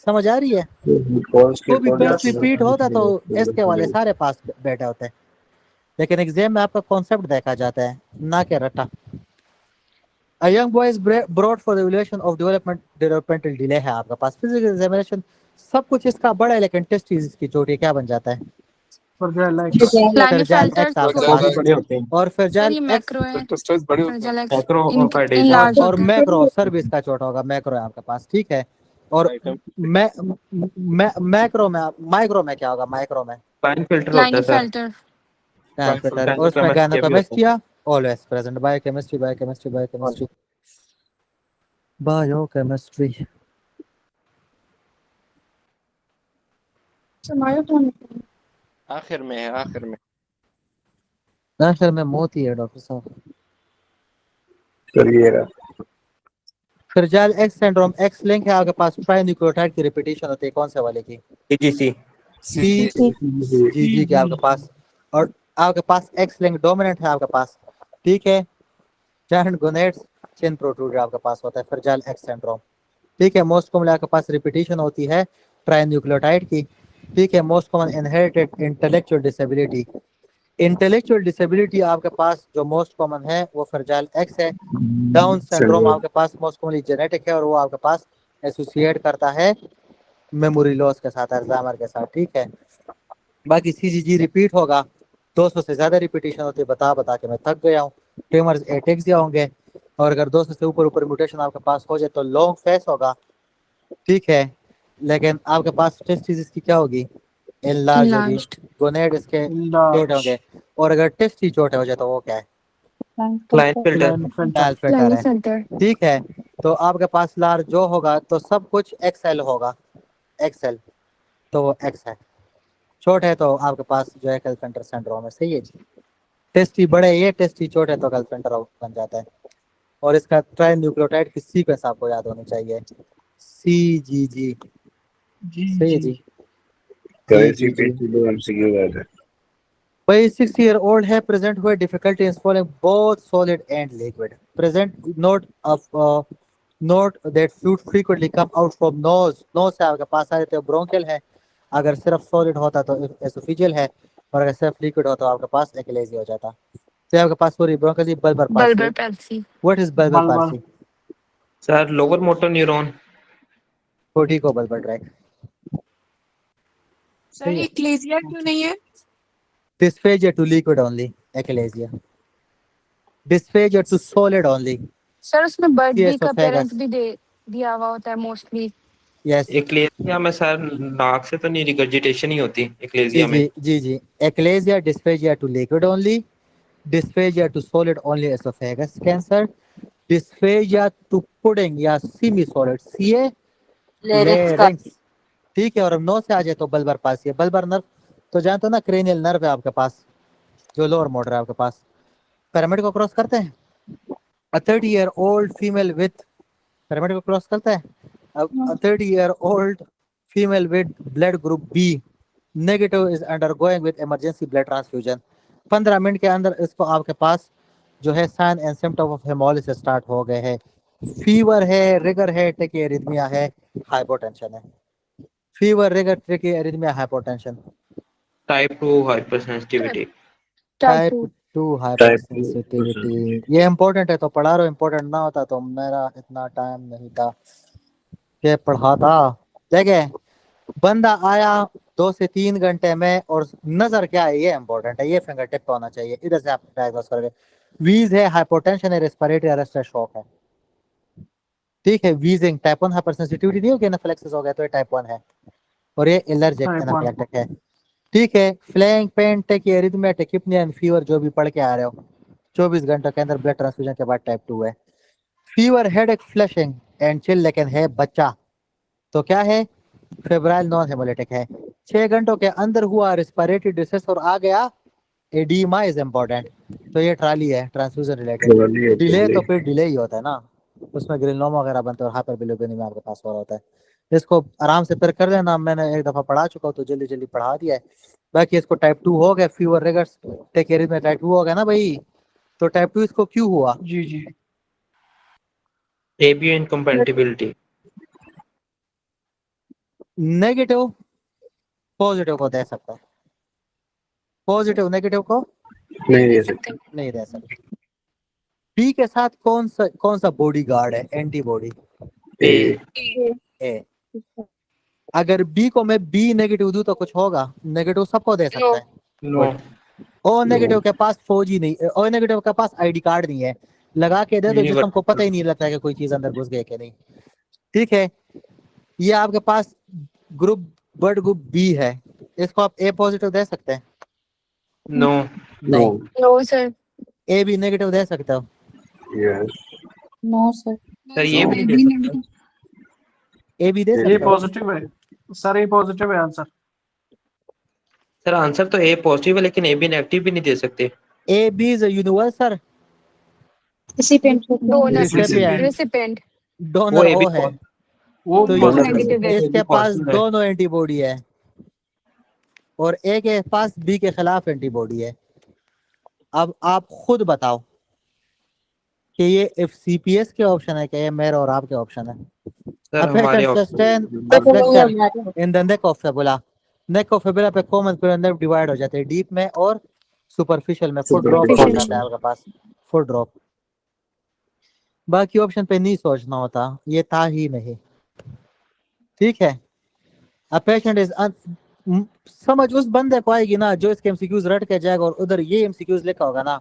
समझ आ रही है? तो भी बेस्ट रिपीट होता तो इसके वाले सारे पास बैठे होते हैं, लेकिन एग्जाम में आपका कॉन्सेप्ट देखा जाता है ना कि रट्टा। A young boy is brought for the evaluation of developmental delay है आपके पास। फिजिकल एग्जामिनेशन सब कुछ इसका बड़ा है, लेकिन टेस्ट इसकी छोटी, क्या बन जाता है? फ्रजाइल और फ्रजाइल एक्स और मैक्रो सर भी इसका छोटा होगा, मैक्रो है आपके पास, ठीक है। और मैक्रो में माइक्रो में क्या होगा? माइक्रो में फाइन फिल्टर होता है सर। और उसमें gynaecomastia always present. Biochemistry biochemistry biochemistry biochemistry. आखिर में है, आखिर में। आखिर में मोती है डॉक्टर साहब। चलिएगा। Fragile x syndrome, x link है आपके पास, ट्राइन्यूक्लियोटाइड की रिपीटेशन होती है कौन से वाले की? TGC। जी के आपके पास। और आपके पास एक्स लिंक डोमिनेंट है आपके पास, ठीक है। जायंट गोनेड्स, चिन प्रोट्रूड आपके पास होता है फ्रजाइल एक्स सिंड्रोम, ठीक है। मोस्ट कॉमन आपके पास रिपीटेशन होती है ट्राइन्यूक्लियोटाइड की, ठीक है। Most common inherited intellectual disability, intellectual disability आपके पास जो मोस्ट कॉमन है वो फ्रजाइल एक्स है। डाउन सिंड्रोम आपके पास मोस्ट कॉमनली जेनेटिक है और वो आपके पास एसोसिएट करता है मेमोरी लॉस के साथ, अल्जाइमर के साथ, ठीक है। बाकी CGG रिपीट होगा, 200 से ज्यादा रिपीटेशन होती है, बता बता के मैं थक गया हूँ। ट्यूमर्स एटेक्सिया होंगे, और अगर 200 से ऊपर म्यूटेशन आपके पास हो जाए तो लॉन्ग फेस होगा, ठीक है। लेकिन आपके पास टेस्टिस की क्या होगी? एनलार्ज होगी। गोनेड इसके छोटे होंगे, और अगर टेस्ट ही छोटे हो जाए तो वो क्या है? क्लाइनफिल्टर है, ठीक है। तो आपके पास लार्ज जो होगा तो सब कुछ XL होगा, XL, तो वो X है। छोटे है तो आपके पास जो है क्लाइनफिल्टर सिंड्रोम है, सही है जी। टेस्टी बड़े ये, टेस्टी छोटे तो क्लाइनफिल्टर बन जाता है। और इसका ट्राइन्यूक्लियोटाइड की सीक्वेंस आपको याद होनी चाहिए, CGG, सही है जी। By 6-year-old है present हुए difficulty in swallowing both solid and liquid. Present note that fluid frequently come out from nose. Nose से आपके पास आ जाते हैं, bronchial है। अगर सिर्फ solid होता तो esophageal है, और अगर सिर्फ liquid होता तो आपके पास eclasia हो जाता। तो आपके पास पूरी bronchial bulbar palsy। What is bulbar palsy? Sir, lower motor neuron। छोटी को bulbar tract। सर एक्लेजिया क्यों नहीं है? Dysphagia to liquid only, eclasia. Dysphagia to solid only। Sir उसमें बर्ड बी का esophagus। पेरेंट भी दे दिया हुआ होता है मोस्टली। यस, एक्लेजिया में सर नाक से तो नहीं रिगर्जिटेशन ही होती एक्लेजिया में। जी achalasia, dysphagia to liquid only, dysphagia to solid only oesophagus cancer, dysphagia to pudding या सेमी सॉलिड सीए लेरिंक्स, ठीक है। और अब नो से आ जाए तो बल्बर पाल्सी। बल्बर नर्व तो जानते हो ना, क्रेनियल नर्व है आपके पास, जो लोअर मोटर है आपके पास, पिरामिड को क्रॉस करते हैं। A 30-year-old female with pyramid को क्रॉस करता है। A 30-year-old female with blood group B negative is undergoing with emergency blood transfusion। 15 minute के अंदर इसको आपके पास जो है sign and symptom of haemolysis start हो गए हैं। फीवर है, रिगर है, टेकियारिथमिया है, हाइपोटेंशन है। Fever, rigor, tachyarrhythmia, hypotension. Type 2 hypersensitivity. Type 2 hypersensitivity, ये इंपॉर्टेंट है तो पढ़ा रहा हूं, इंपॉर्टेंट ना होता तो मेरा इतना टाइम नहीं था कि पढ़ाता। देखे, बंदा आया 2 से 3 घंटे में, और नजर क्या है ये इंपॉर्टेंट है, ये फिंगर टिप पे होना चाहिए, इधर से आप डायग्नोस करोगे। वीज है, हाइपोटेंशन है, रेस्पिरेटरी अरेस्ट है, शॉक है, ठीक है। वीजिंग टाइप 1 हाइपरसेंसिटिविटी नहीं होगी, एनाफिलैक्सिस हो गया तो ये टाइप 1 है, और ये एलर्जिक एनाफिलैक्टिक है, ठीक है। फ्लैंग पेन, टेकियारिथमिया, टेकिपनिया एंड फीवर जो भी पढ़ के आ रहे हो 24 घंटों के अंदर ब्लड ट्रांसफ्यूजन के बाद टाइप 2 है। Fever, headache, flushing and chill, लेकिन है बच्चा तो क्या है? फेब्राइल नॉन हेमोलिटिक है। 6 घंटों के अंदर हुआ रेस्पिरेटरी डिस्ट्रेस और आ गया एडीमा इज इम्पोर्टेंट, तो ये ट्राली है, ट्रांसफ्यूजन रिलेटेड। डिले तो फिर डिले ही होता है ना, उसमें ग्रेनुलोमा वगैरह बनते हैं और हाइपरबिलिरुबिनेमिया आपके पास हो रहा होता है। इसको आराम से फिर कर लेना, मैंने एक दफा पढ़ा चुका हूँ तो जल्दी जल्दी पढ़ा दिया है। बाकी इसको टाइप 2 हो गया, फीवर, रिगर्स, टेकियारिथमिया टाइप 2 हो गया ना भाई, तो टाइप 2 इसको क्यों हुआ? जी एबीओ इनकम्पैटिबिलिटी। नेगेटिव पॉजिटिव को दे सकता है, पॉजिटिव नेगेटिव को नहीं दे सकते। बी के साथ कौन सा बॉडी गार्ड है, एंटीबॉडी? ए। अगर बी को मैं बी नेगेटिव दूं तो कुछ होगा? नेगेटिव सबको दे सकता है। नो। ओ नेगेटिव के पास फौजी नहीं, ओ नेगेटिव के पास आईडी कार्ड नहीं है, लगा के दे दो जिसम को पता ही नहीं लगता है कि कोई चीज अंदर घुस गई कि नहीं, ठीक है। ये आपके पास ग्रुप ब्लड ग्रुप बी है, इसको आप ए पॉजिटिव दे सकते हैं? नो। नहीं, no sir. A B negative दे सकते हो? Yes no sir. सर ये भी नहीं दे सकते। ए बी दे ए सकते हो? पॉजिटिव है सर, ए पॉजिटिव है आंसर। सर आंसर तो ए पॉजिटिव है लेकिन ए बी नेगेटिव भी नहीं दे सकते। A B is universal recipient donor Recipient. Recipient donor वो ए बी ओ है, वो तो वो ये नेगेटिव है। इसके पास positive है। दोनों एंटीबॉडी है और ए के पास बी के खिलाफ एंटीबॉडी है। अब आप खुद बताओ कि ये इफ सीपीएस के ऑप्शन है कि ये मेरा और आपके ऑप्शन है? सर हमारे sustain in the neck of fabula. Neck of fabula पे कॉमन पेरिनेम डिवाइड हो जाते हैं डीप में और सुपरफिशियल में। फुट ड्रॉप हो जाता है आपके पास, फुट ड्रॉप। बाकी ऑप्शन पे नहीं सोचना होता, ये था ही नहीं। ठीक है, अ पेशेंट इज समझ उस बंदे को आएगी ना जो इसके एमसीक्यूज रट के जाएगा और उधर ये एमसीक्यूज लिखा होगा ना,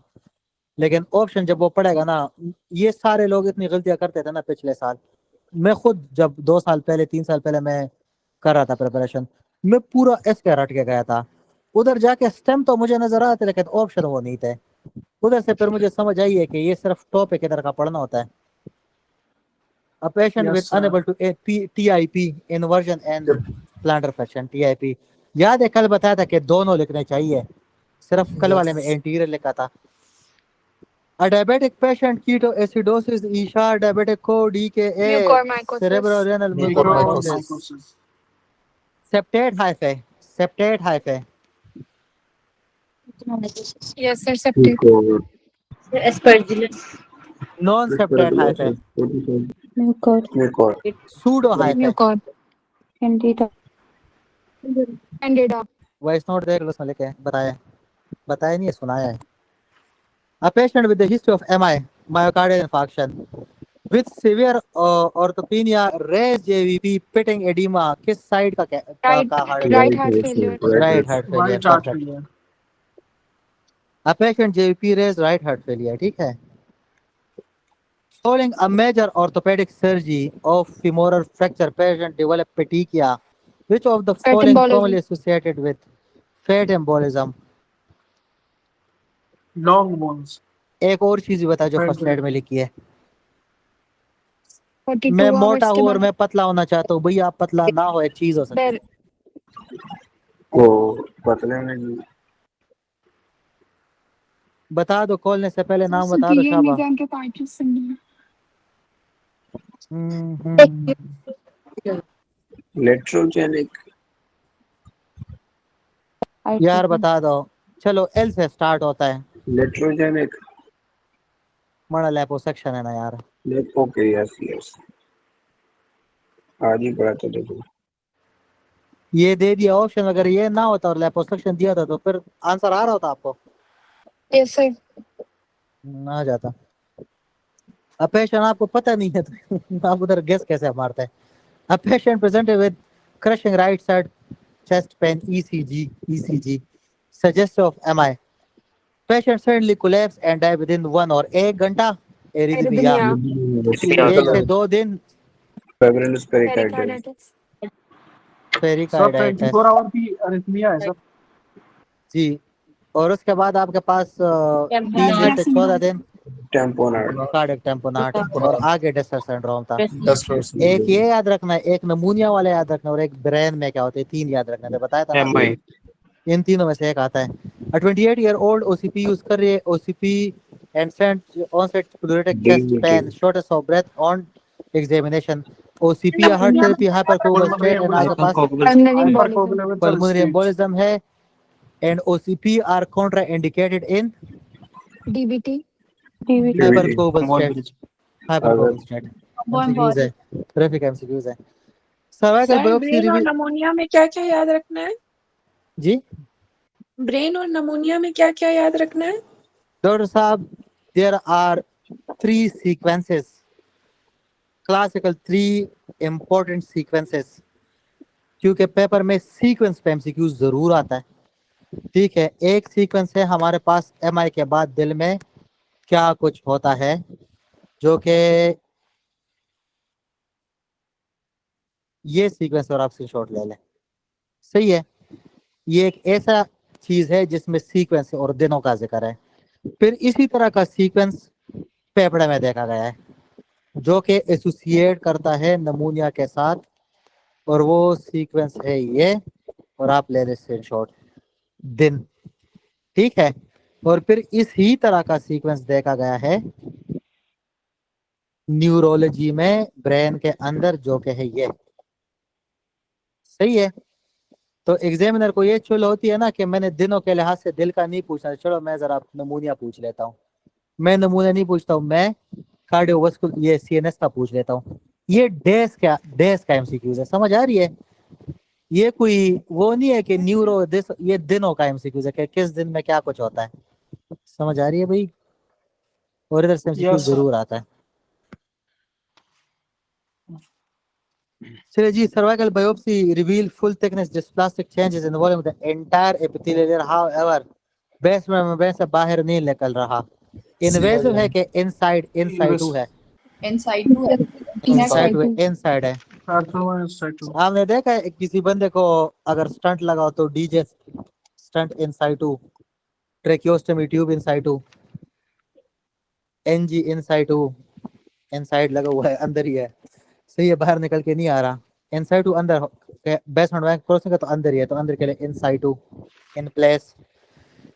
लेकिन ऑप्शन जब वो पढ़ेगा ना, ये सारे लोग इतनी गलतियां करते थे ना पिछले साल। मैं खुद जब 2 साल पहले 3 साल पहले मैं कर रहा था प्रिपरेशन, मैं पूरा एसके रट के गया था। उधर जाके स्टेम तो मुझे नजर आते लेकिन ऑप्शन वो नहीं थे। उधर से फिर मुझे समझ आई है कि ये सिर्फ टॉपिक इधर का पढ़ना होता है। A patient Yes, with sir. unable to TIP inversion and plantar fashion TIP। याद है कल बताया था कि दोनों लिखने चाहिए, सिर्फ कल वाले में एंटीरियर लिखा था। A diabetic patient ketoacidosis ईशा diabetic को DKA Mucormycosis। cerebrorenal mucormycosis septate hyphae septate hyphae yes sir septic Aspergillus non septate hyphae Mucor pseudo hyphae Mucor Candida Candida. Voice note देख लो, उसमें लिखे बताया नहीं है, सुनाया है। A patient with the history of MI myocardial infarction with severe orthopnea raised JVP pitting edema किस side का right heart failure. Right heart right failure. Heart failure. A patient JVP raised right heart failure, ठीक है। Following a major orthopedic surgery of femoral fracture, patient developed petechia. Which of the Fat following embolism। commonly associated with fat embolism? Long bones. एक और चीज भी बता जो Fat first slide में लिखी है। 42 मैं hours मोटा के हूँ और बाद मैं पतला होना चाहता हूँ, भैया आप पतला ना हो, एक चीज हो सकती है। बेर को पतले में बता दो, खोलने से पहले नाम बता दो शाबा। एग्जाम के पार्टीज सुनना। लेट्रोजेनिक यार बता दो, चलो एल से स्टार्ट होता है। लेट्रोजेनिक मड़ा लिपोसक्शन है ना यार। ओके यस यस आज ही पढ़ा था देखो। ये दे दिया ऑप्शन, अगर ये ना होता और लिपोसक्शन दिया था तो फिर आंसर आ रहा होता आपको, यस सर। ना जाता। अब पेशेंट आपको पता नहीं है तो आप उधर गेस कैसे मारते हैं। अब patient presented with crushing right side chest pain ECG suggestive of MI. Patient suddenly collapse and die within 1 or 1 घंटा। एरिथमिया 1 से 2 दिन। फेब्रिलस पेरिकार्डिटिस पेरिकार्डिटिस 24 आवर की अरिथमिया है सर जी। और उसके बाद आपके पास 3 से 14 दिन टेम्पोनार्ड कार्डियक टेम्पोनार्ड और आगे डेस्टर सिंड्रोम था। एक ये याद रखना है, एक नमूनिया वाला याद रखना और एक ब्रेन में क्या होते हैं, 3 याद रखना है, बताया था ना। इन तीनों में से एक आता है। 28-year-old OCP यूज कर रही है, OCP and onset pleuritic chest pain, shortness of breath on examination, OCP या heart therapy, hypercoagulable state and आपके पास pulmonary embolism है and OCP are contraindicated in DVT hypercoagulable state MCQs है, terrific MCQs है। Cervical biopsy brain और pneumonia में क्या क्या याद रखना है जी। ब्रेन और नमोनिया में क्या क्या याद रखना है डॉक्टर साहब, there are 3 sequences, classical 3 important sequences, क्योंकि पेपर में सीक्वेंस पे MCQ जरूर आता है। ठीक है, एक सीक्वेंस है हमारे पास MI के बाद दिल में क्या कुछ होता है, जो कि ये सीक्वेंस और आप स्क्रीनशॉट ले लें। सही है, ये एक ऐसा चीज है जिसमें सीक्वेंस और दिनों का जिक्र है। फिर इसी तरह का सीक्वेंस फेफड़े में देखा गया है जो कि एसोसिएट करता है नमूनिया के साथ, और वो सीक्वेंस है ये, और आप ले लें स्क्रीनशॉट दिन, ठीक है। और फिर इसी तरह का सीक्वेंस देखा गया है न्यूरोलॉजी में ब्रेन के अंदर, जो कि है ये, सही है। तो एग्जामिनर को ये चुल होती है ना कि मैंने दिनों के लिहाज से दिल का नहीं पूछना, चलो मैं जरा नमूनिया पूछ लेता हूँ। मैं नमूना नहीं पूछता हूँ, मैं कार्डियोवास्कुलर ये सीएनएस का पूछ लेता हूँ। ये डेज का एमसीक्यूज है, समझ आ रही है? ये कोई वो नहीं है कि न्यूरो दिस, ये दिनों का एमसीक्यूज है कि किस दिन में क्या कुछ होता है, समझ आ रही है भाई? और इधर से एमसीक्यूज जरूर आता है। चलिए जी, cervical biopsy reveal full thickness dysplastic changes involving the entire epithelial layer, however base में से बाहर नहीं निकल रहा। इन्वेसिव है कि इनसाइड टू है? इनसाइड टू है, इनसाइड है। आपने देखा है किसी बंदे को अगर स्टंट लगाओ तो DJ stent inside too, tracheostomy tube inside too, NG inside too, inside लगा हुआ है, अंदर ही है, सही है, बाहर निकल के नहीं आ रहा। इनसाइड टू अंदर, बेसमेंट बैंक क्रॉसिंग का तो अंदर ही है, तो अंदर के लिए इनसाइड टू, इन प्लेस,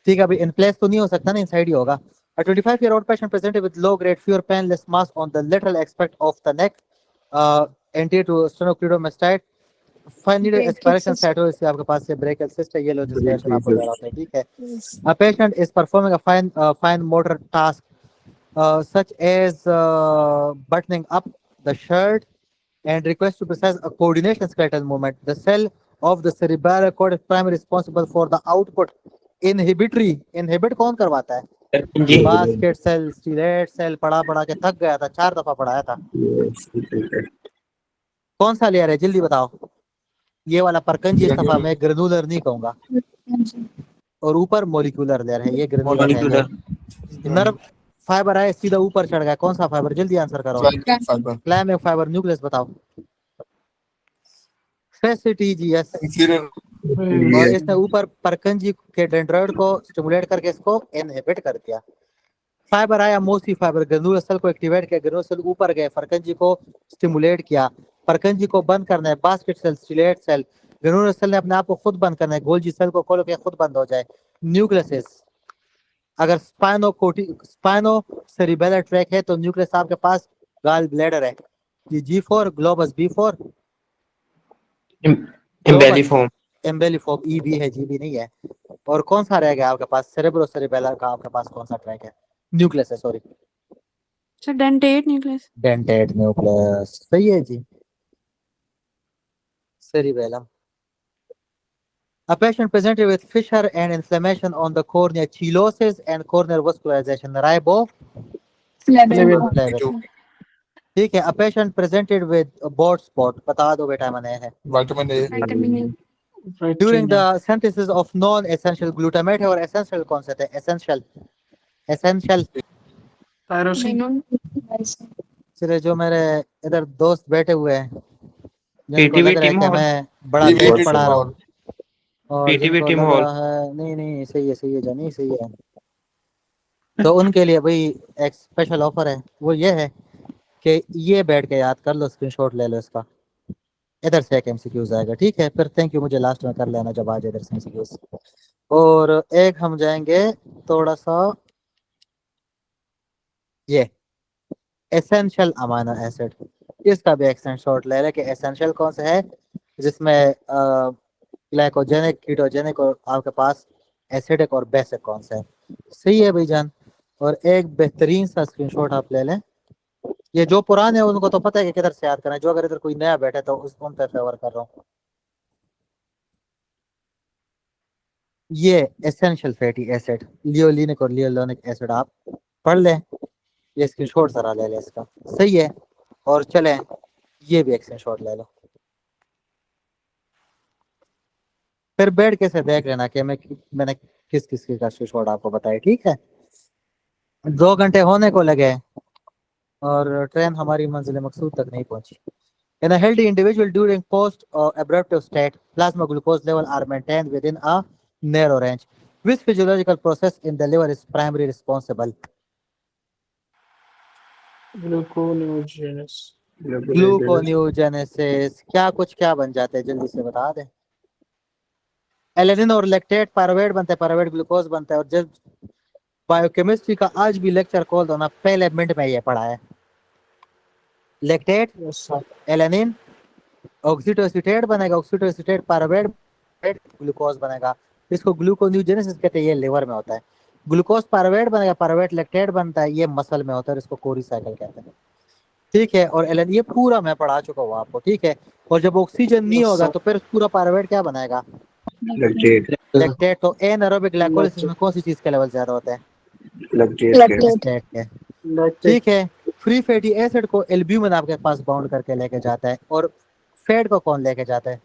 ठीक है। अभी इन प्लेस तो नहीं हो सकता ना, इनसाइड ही होगा। A 25-year-old patient presented with low-grade fever painless mass on the lateral aspect of the neck, anterior to sternocleidomastoid. Needed aspiration cytosis से आपके पास से brachial cyst है, ये लो जिसका आपको दे रहा था, ठीक है। A patient is performing a fine motor task such as buttoning up the shirt and request to precise a coordination skeletal movement. The cell of the cerebral cord is primarily responsible for the output inhibitory. Inhibit कौन करवाता है? Basket cell, stellate cell, पढ़ा के थक गया था, 4 दफा पढ़ाया था। कौन सा लेयर है जल्दी बताओ? ये वाला परकंजी सफा में ग्रेनुलर नहीं कहूंगा, और ऊपर मॉलिक्यूलर लेयर है, ये ग्रेनुलर है। नर्व फाइबर है सीधा ऊपर चढ़ गया, कौन सा फाइबर? जल्दी आंसर करो। Climax fibre. न्यूक्लियस बताओ। फेसिटीजीएस। और इसने ऊपर परकंजी के डेंड्राइड को स्टिमुलेट करके इसको इनहिबिट कर दिया। फाइबर आया मोसी फाइबर, ग्रेनुलर सेल को एक्टिवेट किया, ग्रेनुलर सेल ऊपर गए, परकंजी को स्टिमुलेट किया, परकंजी को बंद करना है, basket cell, stellate cell, granular cell ने अपने आप को खुद बंद करना है, गोल्जी सेल को खोलो के खुद बंद हो जाए। न्यूक्लियस, अगर स्पाइनो सेरिबेलर ट्रैक है तो न्यूक्लियस आपके पास गाल ब्लैडर है, G4, ग्लोबस B4, एम्बेलिफॉर्म EB है, GB नहीं है। और कौन सा रह गया आपके पास? सेरेब्रो सेरिबेलर का आपके पास कौन सा ट्रैक है? न्यूक्लियस है, sorry sir dentate nucleus. Dentate nucleus, सही है जी। Cerebellum. A patient presented with fissure and inflammation on the cornea, chelosis and corneal vascularization, riboflavin, ठीक है। A patient presented with a board spot, बता दो बेटा, मैंने है Vitamin A. During the synthesis of non-essential glutamate है, और essential कौन सा है? essential चले, जो मेरे इधर दोस्त बैठे हुए हैं जिनको लग रहा है कि मैं बड़ा तेज पढ़ा रहा हूँ, और जिनको लग रहा है नहीं सही है जानी, सही है, तो उनके लिए भाई एक स्पेशल ऑफर है। वो ये है कि ये बैठ के याद कर लो, स्क्रीनशॉट ले लो इसका, इधर से एक एमसीक्यूज आएगा, ठीक है। फिर थैंक यू मुझे लास्ट में कर लेना जब आज इधर से एमसीक्यूज। और एक हम जाएंगे थोड़ा सा ये एसेंशियल अमाइनो एसिड, इसका भी एक स्क्रीनशॉट ले ले कि एसेंशियल कौन सा है, जिसमें ग्लाइकोजेनिक, कीटोजेनिक और आपके पास एसिडिक और बेसिक कौन सा है। सही है भाईजान। और एक बेहतरीन सा स्क्रीनशॉट आप ले लें, ये जो पुराने हैं उनको तो पता है कि किधर से याद करना है, जो अगर इधर कोई नया बैठे तो उस उन पे फेवर कर रहा हूँ। ये एसेंशियल फैटी एसिड, लियोलिनिक और लियोलोनिक एसिड आप पढ़ लें, ये स्क्रीनशॉट जरा ले लें इसका, सही है। और चलें ये भी एक स्क्रीनशॉट ले लो, फिर बैठ के से देख लेना कि मैंने किस किस का स्क्रीनशॉट आपको बताया, ठीक है। 2 घंटे होने को लगे और ट्रेन हमारी मंजिल मकसूद तक नहीं पहुंची। In a healthy individual during post abruptive state, plasma glucose level are maintained within a narrow range. Which physiological process in the liver is primarily responsible? Gluconeogenesis. ग्लूकोन्यूजेनेसिस। क्या कुछ क्या बन जाते हैं, जल्दी से बता दे। एलेनिन और लैक्टेट पायरुवेट बनता है, पायरुवेट ग्लूकोज बनता है। और जब बायोकेमिस्ट्री का आज भी लेक्चर खोल दो ना, पहले मिनट में ये पढ़ा है। लैक्टेट, एलेनिन, ऑक्सीटोएसिटेट बनेगा, ऑक्सीटोएसिटेट पायरुवेट ग्लूकोज बनेगा, इसको ग्लूकोन्यूजेनेसिस कहते हैं। ये लिवर में होता है। ग्लूकोज पायरुवेट बनेगा, पायरुवेट लैक्टेट बनता है, ये मसल में होता है, इसको कोरी साइकिल कहते हैं। ठीक है। और एलेन ये पूरा मैं पढ़ा चुका हूँ आपको। ठीक है। और जब ऑक्सीजन नहीं होगा तो फिर पूरा पायरुवेट क्या बनाएगा? लैक्टेट। तो एनारोबिक ग्लाइकोलाइसिस में कौन सी चीज के लेवल ज्यादा होते हैं? लैक्टेट के। ठीक है। फ्री फैटी एसिड को एल्ब्यूमिन आपके पास बाउंड करके लेके जाता है। और फैट को कौन लेके जाता है?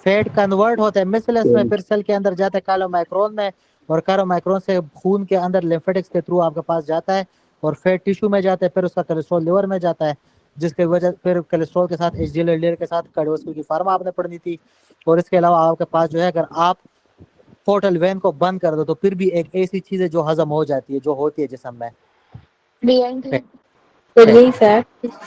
फैट कन्वर्ट होता है मिसलस में, फिर सेल के अंदर जाता है कालोमाइक्रोन में, और कालोमाइक्रोन से खून के अंदर लिम्फेटिक्स के थ्रू आपके पास जाता है और फैट टिश्यू में जाता है, फिर उसका कोलेस्ट्रॉल लिवर में जाता है, जिसके वजह फिर कोलेस्ट्रॉल के साथ एचडीएल के साथ कार्डियोवास्कुलर की फार्मा आपने पढ़नी थी। और इसके अलावा आपके पास जो है, अगर आप पोर्टल वेन को बंद कर दो तो फिर भी एक ऐसी चीज है जो हजम हो जाती है, जो होती है जिस्म में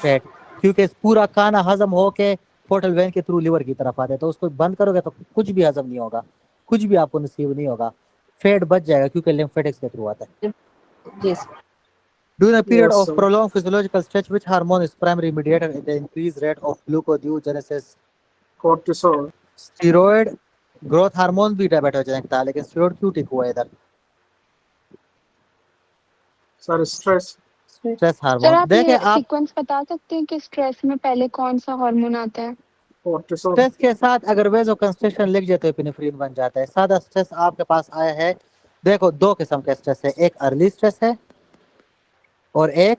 फैट, क्योंकि पूरा खाना हजम होके पोर्टल वेन के थ्रू लिवर की तरफ आता है। तो उसको बंद करोगे तो कुछ भी हजम नहीं होगा, कुछ भी आपको नसीब नहीं होगा, फैट बच जाएगा क्योंकि लिम्फेटिक्स के थ्रू आता है। During a period of prolonged physiological stretch, which hormone is primary mediator in the increased rate of gluconeogenesis? Cortisol. Steroid growth hormone भी डायबिटोजेनिक था, लेकिन स्टेरॉइड क्यों ठीक हुआ इधर? Sir stress sir hormone. आप देखें ये आप सीक्वेंस बता सकते हैं कि स्ट्रेस में पहले कौन सा हार्मोन आता है? स्ट्रेस के साथ अगर वेजो कंस्ट्रिक्शन लिख जाए तो एपिनेफ्रिन बन जाता है। सादा स्ट्रेस आपके पास आया है, देखो दो किस्म के स्ट्रेस है, एक अर्ली स्ट्रेस है और एक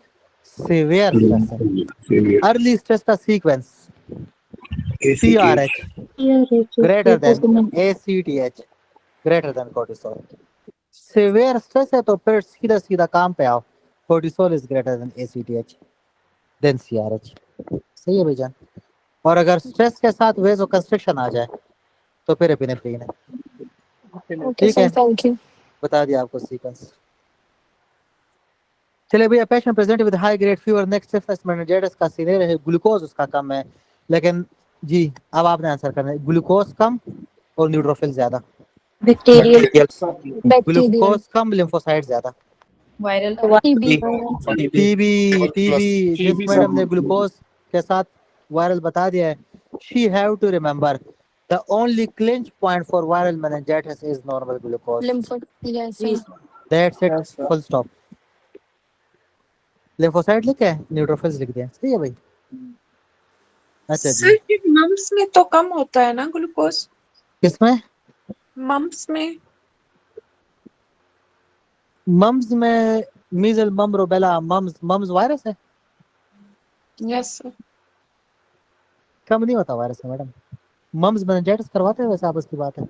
सीवियर स्ट्रेस है। अर्ली स्ट्रेस का sequence CRH greater than ACTH greater than cortisol. Severe stress है तो फिर सीधा सीधा काम पे आओ, cortisol is greater than ACTH than CRH। सही है भाईजान। और अगर स्ट्रेस के साथ वेजो कंस्ट्रिक्शन आ जाए तो फिर एपिनेफ्रिन है। ठीक है, बता दिया आपको सीक्वेंस। चलिए भैया, patient present with high grade fever, neck stiffness, meningitis का सीनियर है, ग्लूकोज उसका कम है, लेकिन जी अब आपने आंसर करना है, ग्लूकोज कम और न्यूट्रोफिल ज्यादा। बैक्टीरियल ग्लूकोज कम, लिम्फोसाइट ज्यादा। वायरल टीबी जिस मैडम ने ग्लूकोज के साथ वायरल बता दिया है, she have to remember the only clinch point for viral meningitis is normal glucose. That's it, full stop. Lymphocyte लिखे हैं, न्यूट्रोफिल्स लिख दिया। सही है भाई। अच्छा सर ये मम्स में तो कम होता है ना ग्लूकोज? किसमें? मम्स में मीजल मम रूबेला मम्स वायरस है। Yes sir. कम नहीं होता वायरस में मैडम। मम्स मेनिंजाइटिस करवाते हैं वैसे आपस की बात है।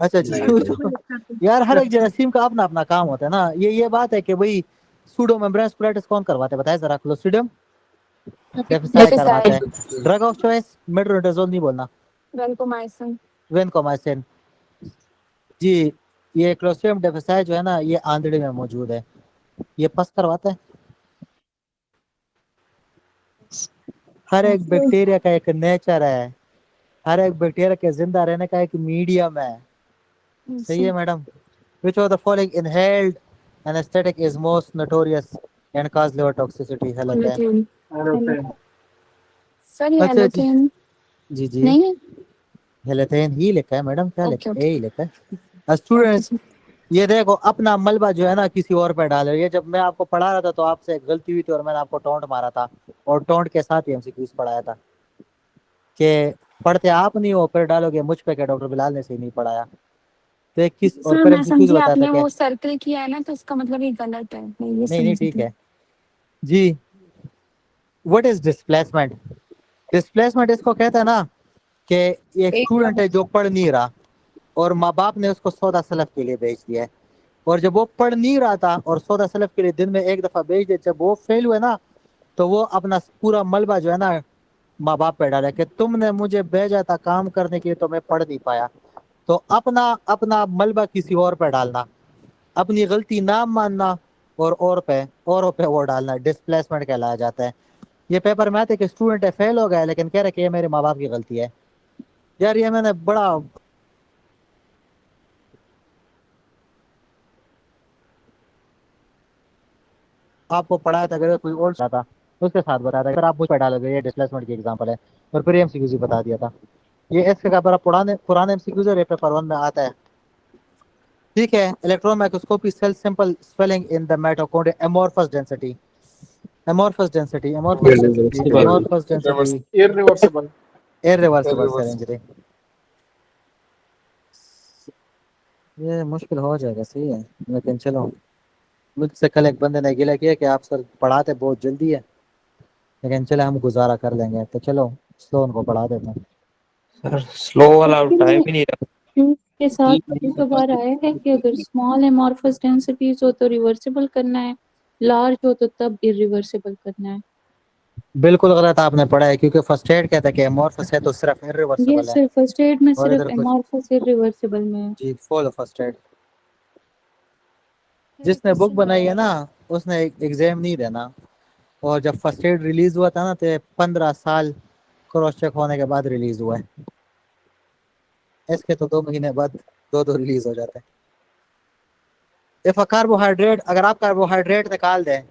अच्छा जी। यार हर एक जरासीम का अपना अपना काम होता है ना। ये बात है कि भाई सूडो मेम्ब्रेनस कोलाइटिस कौन करवाते हैं बताए जरा? क्लोस्ट्रिडियम डेफिसाई करवाते हैं। ड्रग ऑफ चॉइस मेट्रोनिडाजोल नहीं बोलना, वेनकोमाइसिन। जी ये क्लोस्ट्रिडियम डेफिसाई जो है ना, ये आंधड़े में मौजूद है, ये पस करवाता है। हर एक बैक्टीरिया का एक नेचर है, हर एक बैक्टीरिया के जिंदा रहने का एक मीडियम है। सही है madam. Which of the following inhaled anesthetic is most notorious and cause liver toxicity? Halothane. Sir ये अच्छा जी हेलोथेन जी जी नहीं है? हेलोथेन ही लिखा है मैडम, क्या लिखा है? ओके ए ही लिखा है। स्टूडेंट्स ये देखो अपना मलबा जो है ना किसी और पे डाल रहे हो। ये जब मैं आपको पढ़ा रहा था तो आपसे एक गलती हुई थी और मैंने आपको टोंट मारा था, और टोंट के साथ ही एमसीक्यूज पढ़ाया था कि पढ़ते आप नहीं हो फिर डालोगे मुझ पे, क्या डॉक्टर बिलाल ने सही नहीं पढ़ाया। तो एक किस और सर फिर मैं एमसीक्यूज समझी, बताया था आपने कि वो सर्कल किया है ना तो इसका मतलब ये गलत है, मैं ये नहीं समझी ठीक थी। है जी। What is displacement? डिस्प्लेसमेंट इसको कहता है ना कि एक स्टूडेंट है जो पढ़ नहीं रहा और माँ बाप ने उसको सौदा सलफ के लिए भेज दिया है, और जब वो पढ़ नहीं रहा था और सौदा सलफ के लिए दिन में एक दफा भेज दिया, जब वो फेल हुए ना तो वो अपना पूरा मलबा जो है ना माँ बाप पे डाला कि तुमने मुझे भेजा था काम करने के लिए तो मैं पढ़ नहीं पाया, तो अपना अपना मलबा किसी और पे डालना, अपनी गलती ना मानना और औरों पे वो डालना डिस्प्लेसमेंट कहलाया जाता है। ये पेपर में आते कि स्टूडेंट है फेल हो गया लेकिन कह रहे कि ये मेरे माँ बाप की गलती है। यार ये मैंने बड़ा आपको पढ़ाया था, अगर कोई और था उसके साथ बताया था, अगर आप मुझ पर डालोगे ये डिस्प्लेसमेंट की एग्जांपल है और फिर एमसीक्यूज बता दिया था। ये इसके का पुराने पुराने एमसीक्यूज और पेपर 1 में आता है। ठीक है, electron microscopy cell simple swelling in the mitochondria amorphous density irreversible. irreversible cell injury। ये मुश्किल हो जाएगा, सही है, लेकिन चलो। मुझसे कल एक बंदे ने गिला किया कि आप सर पढ़ाते बहुत जल्दी है, लेकिन चलो हम गुजारा कर लेंगे, तो चलो स्लो उनको पढ़ा देते हैं। सर स्लो वाला टाइम ही नहीं रहा। के साथ कई बार आया है कि अगर स्मॉल एमॉर्फस डेंसिटीज हो तो रिवर्सिबल करना है, लार्ज हो तो तब इरिवर्सिबल करना है। बिल्कुल गलत आपने पढ़ा है, क्योंकि फर्स्ट एड कहता है कि एमॉर्फस है तो सिर्फ ये इरिवर्सिबल है। सिर्फ फर्स्ट एड में और सिर्फ इधर कुछ एमॉर्फस इरिवर्सिबल में है। जी फुल फर्स्ट एड। जिसने बुक बनाई है ना उसने एग्जाम नहीं देना, और जब फर्स्ट एड रिलीज हुआ था ना तो 15 साल क्रॉस चेक होने के बाद रिलीज हुआ है। इसके तो 2 महीने बाद दो रिलीज हो जाते हैं। इफ अ कार्बोहाइड्रेट, अगर आप कार्बोहाइड्रेट निकाल दें,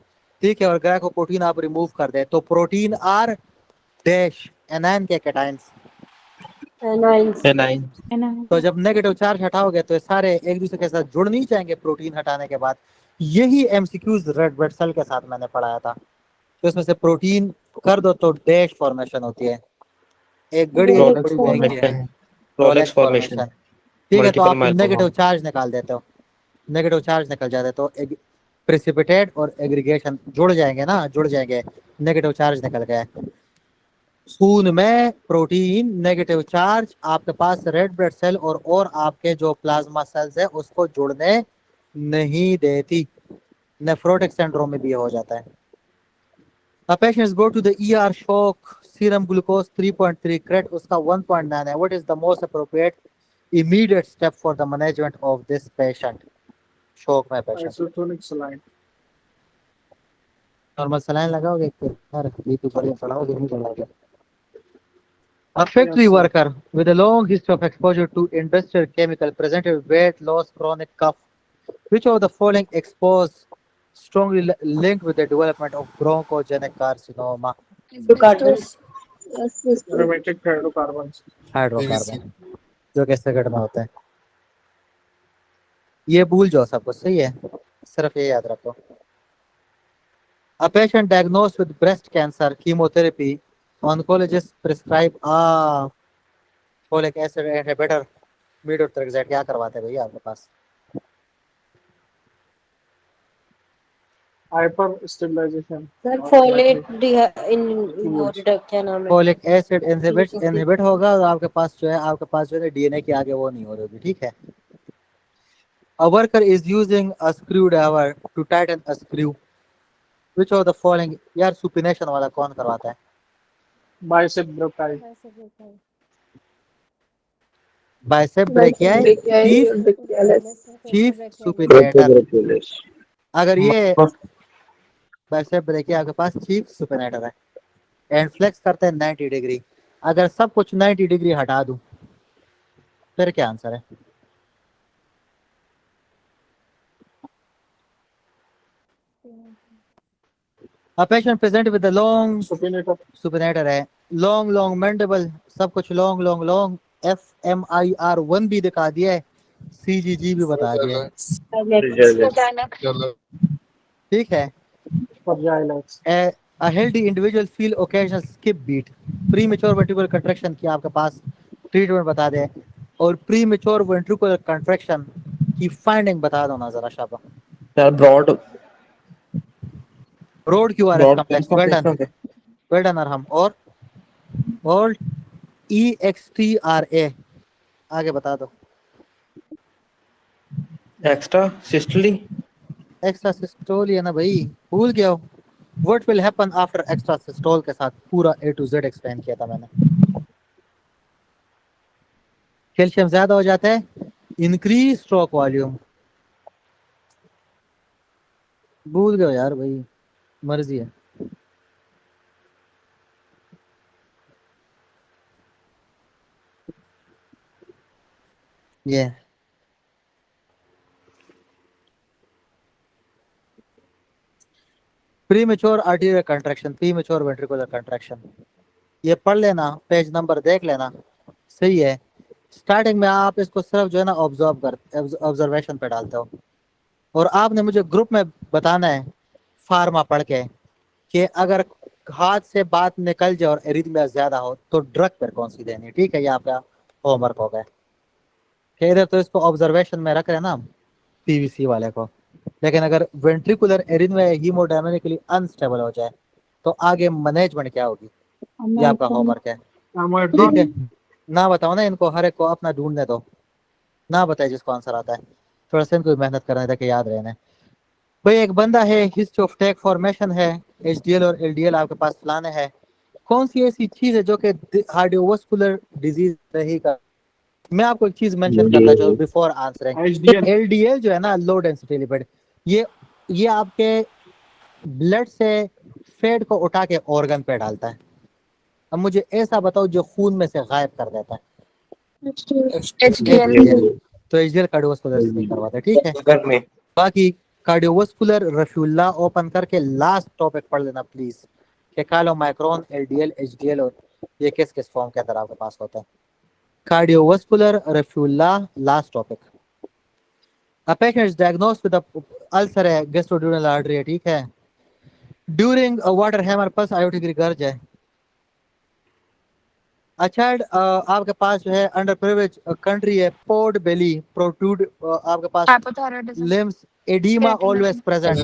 ठीक है, और ग्लाइकोप्रोटीन आप रिमूव कर दें, तो प्रोटीन आर डैश एनायन के कैटायंस। तो जब नेगेटिव चार्ज हटाओगे तो ये सारे एक दूसरे के साथ जुड़ नहीं जाएंगे प्रोटीन हटाने के बाद। यही एमसीक्यूज रेड ब्लड सेल के साथ मैंने पढ़ाया था। तो इसमें से प्रोटीन कर दो तो डैश फॉर्मेशन होती है, एक गड़ी फॉर्मेशन। ठीक है, तो आप नेगेटिव चार्ज निकाल देते हो, नेगेटिव चार्ज निकल जाते तो प्रेसिपिटेट और एग्रीगेशन जुड़ जाएंगे ना, जुड़ जाएंगे, नेगेटिव चार्ज निकल गया। खून में प्रोटीन नेगेटिव चार्ज आपके पास रेड ब्लड सेल और आपके जो प्लाज्मा सेल्स है उसको जुड़ने नहीं देती। नेफ्रोटिक सिंड्रोम में भी हो जाता है। A patient is brought to the ER shock, serum glucose 3.3, CRET उसका 1.9 है। What is the most appropriate immediate step for the management of this patient? शोक में patient Isotonic saline. Normal saline लगाओगे फिर यार बीपी बढ़िया चढ़ाओगे नहीं चढ़ाओगे। A factory worker with a long history of exposure to industrial chemical presented with weight loss, chronic cough. Which of the following expose strongly linked with the development of bronchogenic carcinoma? Aromatic hydrocarbons. Hydrocarbon, जो कि cigarette में होता है। ये भूल जाओ सब कुछ, सही है, सिर्फ ये याद रखो। A patient diagnosed with breast cancer, chemotherapy, oncologist prescribe folic acid inhibitor, methotrexate, क्या करवाते हैं भैया आपके पास? Hyper stabilization. सर फोलेट क्या नाम है? Folic acid inhibit होगा और आपके पास जो है डीएनए के आगे वो नहीं हो रही होगी, ठीक है। A worker is using a screwdriver to tighten a screw. Which of the following, यार supination वाला कौन करवाता है? Bicep brachii. Bicep brachiae, chief supinator। अगर ये बाइसेप ब्रेकिए आपके पास चीफ सुपिनेटर है एंड फ्लेक्स करते हैं 90 डिग्री। अगर सब कुछ 90 डिग्री हटा दूं फिर क्या आंसर है? A patient present with a long supinator है, long mandible, सब कुछ long FMIR1 भी दिखा दिया है, CGG भी बता दिया है, ठीक है। A healthy individual feel occasional skip beat, premature ventricular contraction की आपके पास ट्रीटमेंट बता दे, और premature ventricular contraction की फाइंडिंग बता दो ना जरा शाबा। Sir broad QRS complex, well done Arham. और EXTRA आगे बता दो। एक्स्ट्रा सिस्टोली है ना भाई, भूल गया हो। What will happen after extra systole के साथ पूरा A to Z एक्सप्लेन किया था मैंने। कैल्शियम ज्यादा हो जाता है, इंक्रीज स्ट्रोक वॉल्यूम। भूल गए यार भाई, मर्जी है। ये premature arterial contraction, premature ventricular contraction, ये पढ़ लेना, पेज नंबर देख लेना, सही है। स्टार्टिंग में आप इसको सिर्फ जो है ना ऑब्जर्वेशन पे डालते हो, और आपने मुझे ग्रुप में बताना है फार्मा पढ़ के कि अगर हाथ से बात निकल जाए और एरिथमिया ज्यादा हो तो ड्रग पर कौन सी देनी है, ठीक है। ये आपका होमवर्क हो गया। फिर इधर तो इसको ऑब्जर्वेशन में रख रहे हैं ना पीवीसी वाले को, लेकिन अगर वेंट्रिकुलर एरिथमिया हीमोडायनामिकली अनस्टेबल हो जाए तो आगे मैनेजमेंट क्या होगी, ये आपका होमवर्क है, ठीक है। ना बताओ ना इनको, हर एक को अपना ढूंढने दो, ना बताए जिसको आंसर आता है, थोड़ा सा इनको मेहनत करने ताकि याद रहने। भाई एक बंदा है, हिस्ट्री ऑफ टेक फॉर्मेशन है, एचडीएल और एलडीएल आपके पास फलाने है, कौन सी ऐसी चीज है जो कि कार्डियोवास्कुलर डिजीज रहेगा। मैं आपको एक चीज मेंशन करना चाहूँ बिफोर आंसरिंग। एलडीएल जो है ना, लो डेंसिटी लिपिड, ये आपके ब्लड से फैट को उठा के ऑर्गन पे डालता है। अब मुझे ऐसा बताओ जो खून में से गायब कर देता है। HDL। तो एचडीएल कार्डियोवास्कुलर नहीं करवाता, ठीक है। बाकी कार्डियोवास्कुलर रफीउल्लाह ओपन करके लास्ट टॉपिक पढ़ लेना प्लीज, कि कालोमाइक्रोन, एलडीएल, एचडीएल और ये किस किस फॉर्म के अंदर आपके पास होता है। Cardiovascular Rafiullah last topic. A patient is diagnosed with a ulcer है, गैस्ट्रोड्यूरल आर्टरी है, ठीक है। During water hammer pulse aortic regurge है। अच्छा आपके पास जो है अंडर प्रिविलेज कंट्री है, पोर्ट बेली प्रोट्रूड, आपके पास Hypothyroidism। Limbs oedema always present.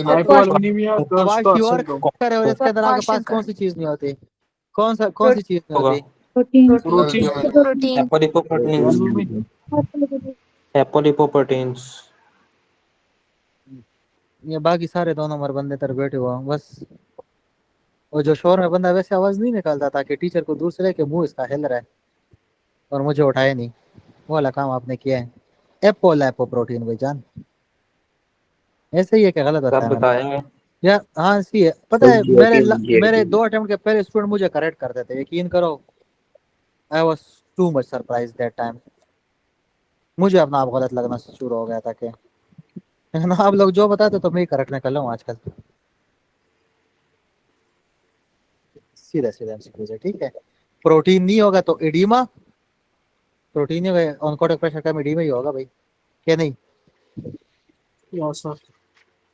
Hypoalbuminaemia आवाज श्योर करे, और इसके अंदर आपके पास कौन सी चीज नहीं होती, कौन सी चीज नहीं होती। प्रोटीन। एपोलिपोप्रोटीन्स। ये बाकी सारे 2 नंबर बंदे तर बैठे हुआ बस, और जो शोर में बंदा वैसे आवाज नहीं निकालता ताकि टीचर को दूर से लेके मुंह इसका हिल रहा है और मुझे उठाए नहीं, वो वाला काम आपने किया है। एपोलाइपोप्रोटीन भाईजान, ऐसे ही है कि गलत सब बताया बताया मैंने है। यार। हाँ सी है, पता है मेरे 2 अटेम्प्ट के पहले स्टूडेंट मुझे करेक्ट करते थे, यकीन करो। I was too much surprise that time, मुझे अपना आप गलत लगना शुरू हो गया था कि लेकिन आप लोग जो बताते तो मैं ही करेक्ट निकल रहा हूँ आजकल। सीधा सीधा एमसीक्यूज है, ठीक है। प्रोटीन नहीं होगा तो एडीमा, प्रोटीन नहीं होगा ऑनकोटिक प्रेशर कम, एडीमा ही होगा भाई, क्या नहीं।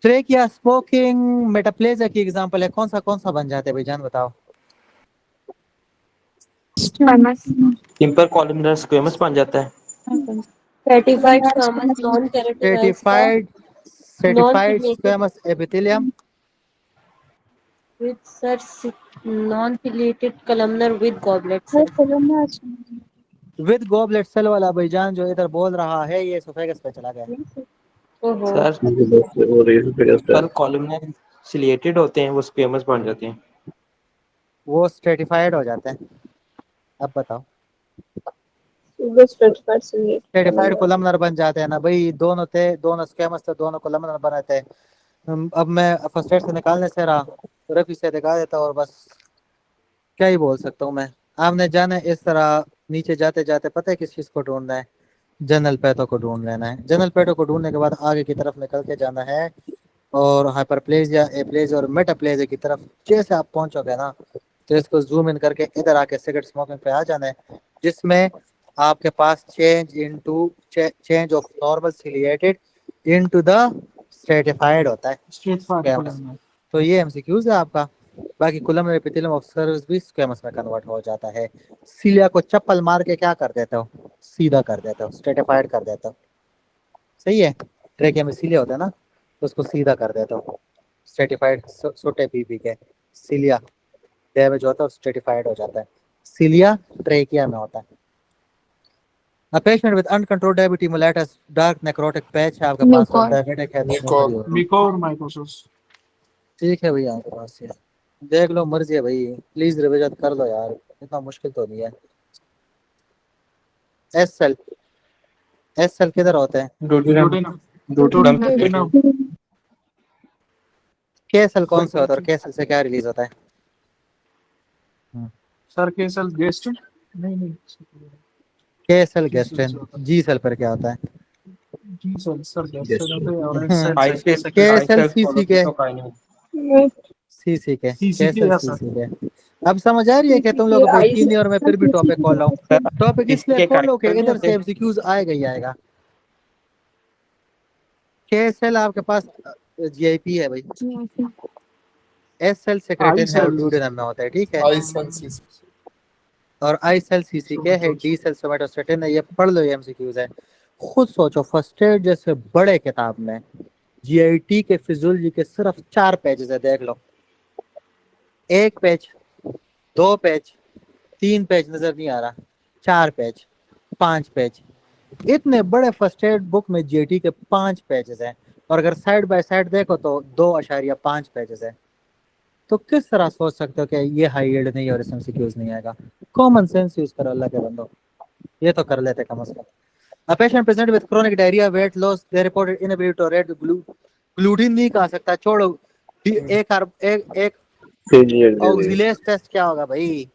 ट्रेकिया स्मोकिंग मेटाप्लेजिया की एग्जांपल है, कौन सा बन जाते हैं भाईजान बताओ। सिंपल कॉलमनर स्क्वेमस बन जाता है। Stratified squamous non keratinised stratified squamous epithelium with sir non-ciliated columnar with goblet cell. With goblet cell वाला भाईजान जो इधर बोल रहा है ये एसोफेगस पे चला गया। ओहो सर कॉलमनर सिलिएटेड होते हैं, वो स्क्वेमस बन जाते हैं, वो स्ट्रेटिफाइड हो जाते हैं। अब बताओ, स्ट्रेटिफाइड कोलमनर बन जाते हैं ना भाई, दोनों थे, दोनों स्क्वेमस थे, दोनों कोलमनर बने थे। अब मैं फर्स्ट एड से निकालने से रहा, रफी से दिखा देता और बस क्या ही बोल सकता हूँ मैं। आपने जाने इस तरह नीचे जाते जाते पता है किस चीज को ढूंढना है, जनरल पैथो को ढूंढ लेना है। जनरल पैथो को ढूंढने के बाद आगे की तरफ निकल के जाना है और हाइपरप्लेजिया, एप्लेजिया और मेटाप्लेजिया की तरफ जैसे आप पहुंचोगे ना तो इसको जूम इन करके इधर आके सिगरेट स्मोकिंग पे आ जाना है, जिसमें आपके पास change of normal ciliated into the stratified होता है। तो ये एमसीक्यूज है आपका। बाकी कोलमनर एपिथेलियम ऑफ सर्विस भी स्क्वेमस में कन्वर्ट हो जाता है। सीलिया को चप्पल मार के क्या कर देते हो, सीधा कर देते हो, स्ट्रेटिफाइड कर देते हो, सही है। ट्रेकिया में सीलिया होता है ना तो उसको सीधा कर देते हो, स्ट्रेटिफाइड सोटे पी पी के सीलिया डैमेज होता है और स्ट्रेटिफाइड हो जाता है। सीलिया ट्रेकिया में होता है। A patient with uncontrolled diabetes mellitus, dark necrotic patch है आपके पास और diabetic है, म्यूकोरमाइकोसिस। ठीक है भैया आपके पास ये देख लो, मर्जी है भाई, प्लीज रिविजन कर लो यार, इतना मुश्किल तो नहीं है। एस सेल किधर होता है? डोडेनम के सेल कौन सा होता है और के सेल से क्या रिलीज होता है? सर के सेल गेस्टिन नहीं के सेल गैस्ट्रिन। जी सेल पर क्या होता है? जी सर सर गेस्टिन और आई सेल सेल के सेल सीसी के के सीसी के सीसी के के सेल या सर सीसी के। अब समझ आ रही है कि तुम लोग को यकीन नहीं और मैं फिर भी टॉपिक खोल रहा हूँ। टॉपिक इसलिए इसके खोलो कि character इधर नहीं से एमसीक्यूज आएगा ही आएगा। के सेल आपके पास जीआईपी है भाई। एस सेल सेक्रेटिन है और ड्यूडेनम में होता है, ठीक है। और आई सेल सीसी के है, डी सेल सोमेटोस्टेटिन है। ये पढ़ लो, ये एमसीक्यूज है। खुद सोचो, फर्स्ट एड जैसे बड़े किताब में जीआईटी के फिजियोलॉजी के सिर्फ 4 पेजेस है, देख लो। 1 पेज, 2 पेज, 3 पेज नजर नहीं आ रहा, 4 पेज, 5 पेज। इतने बड़े फर्स्ट एड बुक में जीआईटी के 5 पेजेस हैं, और अगर साइड बाय साइड देखो तो 2.5 पेजेस है। तो किस तरह सोच सकते हो कि ये हाई यील्ड नहीं और इसमें एमसीक्यूज नहीं आएगा? कॉमन सेंस यूज करो अल्लाह के बंदो, ये तो कर लेते कम से कम। A patient present with chronic diarrhea, weight loss, they reported inability to tolerate gluten नहीं खा सकता, छोड़ो। एक ऑक्सिलेज टेस्ट क्या होगा भाई?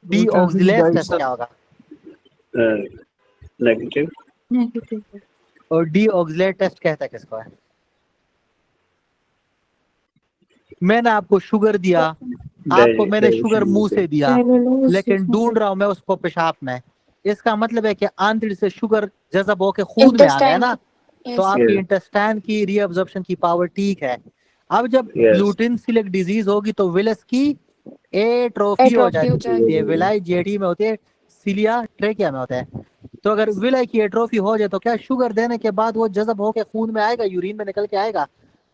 डी ऑक्सिलेज टेस्ट क्या होगा? नेगेटिव। और डी ऑक्सिलेज टेस्ट कहता है किसको है? मैंने आपको शुगर दिया, आपको मैंने शुगर मुंह से दिया, लेकिन ढूंढ रहा हूं मैं उसको पेशाब में। इसका मतलब है कि आंतरिक से शुगर जज़ब होके खून में आ गया ना, तो आपकी इंटेस्टाइन की रीअब्जॉर्प्शन की पावर ठीक है। अब जब ग्लूटिन सिलिक डिजीज होगी तो विलस की एट्रोफी हो जाती है। विलाई जेडी में होती है, सिलिया ट्रेकिया में होता है। तो अगर विलाई की एट्रोफी हो जाए तो क्या शुगर देने के बाद वो जज़ब होके खून में आएगा, यूरिन में निकल के आएगा?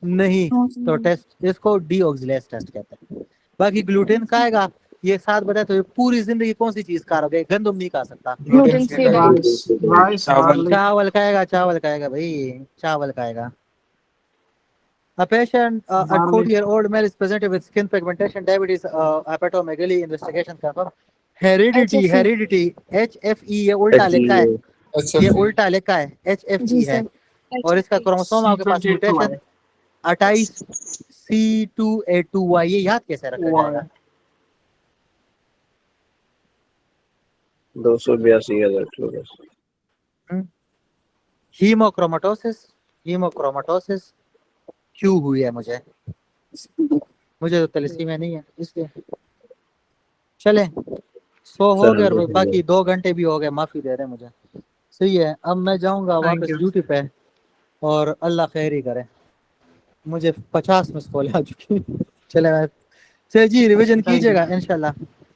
नहीं। तो टेस्ट इसको डीऑक्सिलेज टेस्ट कहते हैं। बाकी ग्लूटेन खाएगा, ये साथ बताए तो ये पूरी जिंदगी कौन सी चीज खा रहोगे? गंदम नहीं खा सकता। चावल खाएगा, चावल खाएगा भाई, चावल खाएगा। A patient, a 40-year-old male is presented with skin pigmentation, diabetes, hepatomegaly. Investigation confirmed. Heredity, HFE ये उल्टा लिखा है, ये उल्टा लिखा है, HFE है। और इसका क्रोमोसोम आपके पास म्यूटेशन 28C2A2Y, ये याद कैसे रखा जाएगा? 282,000। हीमोक्रोमेटोसिस क्यों हुई है? मुझे तो तलसीमिया नहीं है, इसलिए। चले 100 हो गए और बाकी 2 घंटे भी हो गए, माफी दे रहे मुझे। सही है, अब मैं जाऊंगा वापस ड्यूटी पे, और अल्लाह खैर ही करे। मुझे 50 मिस कॉल आ चुकी। चले जी, रिवीजन कीजिएगा इंशाल्लाह।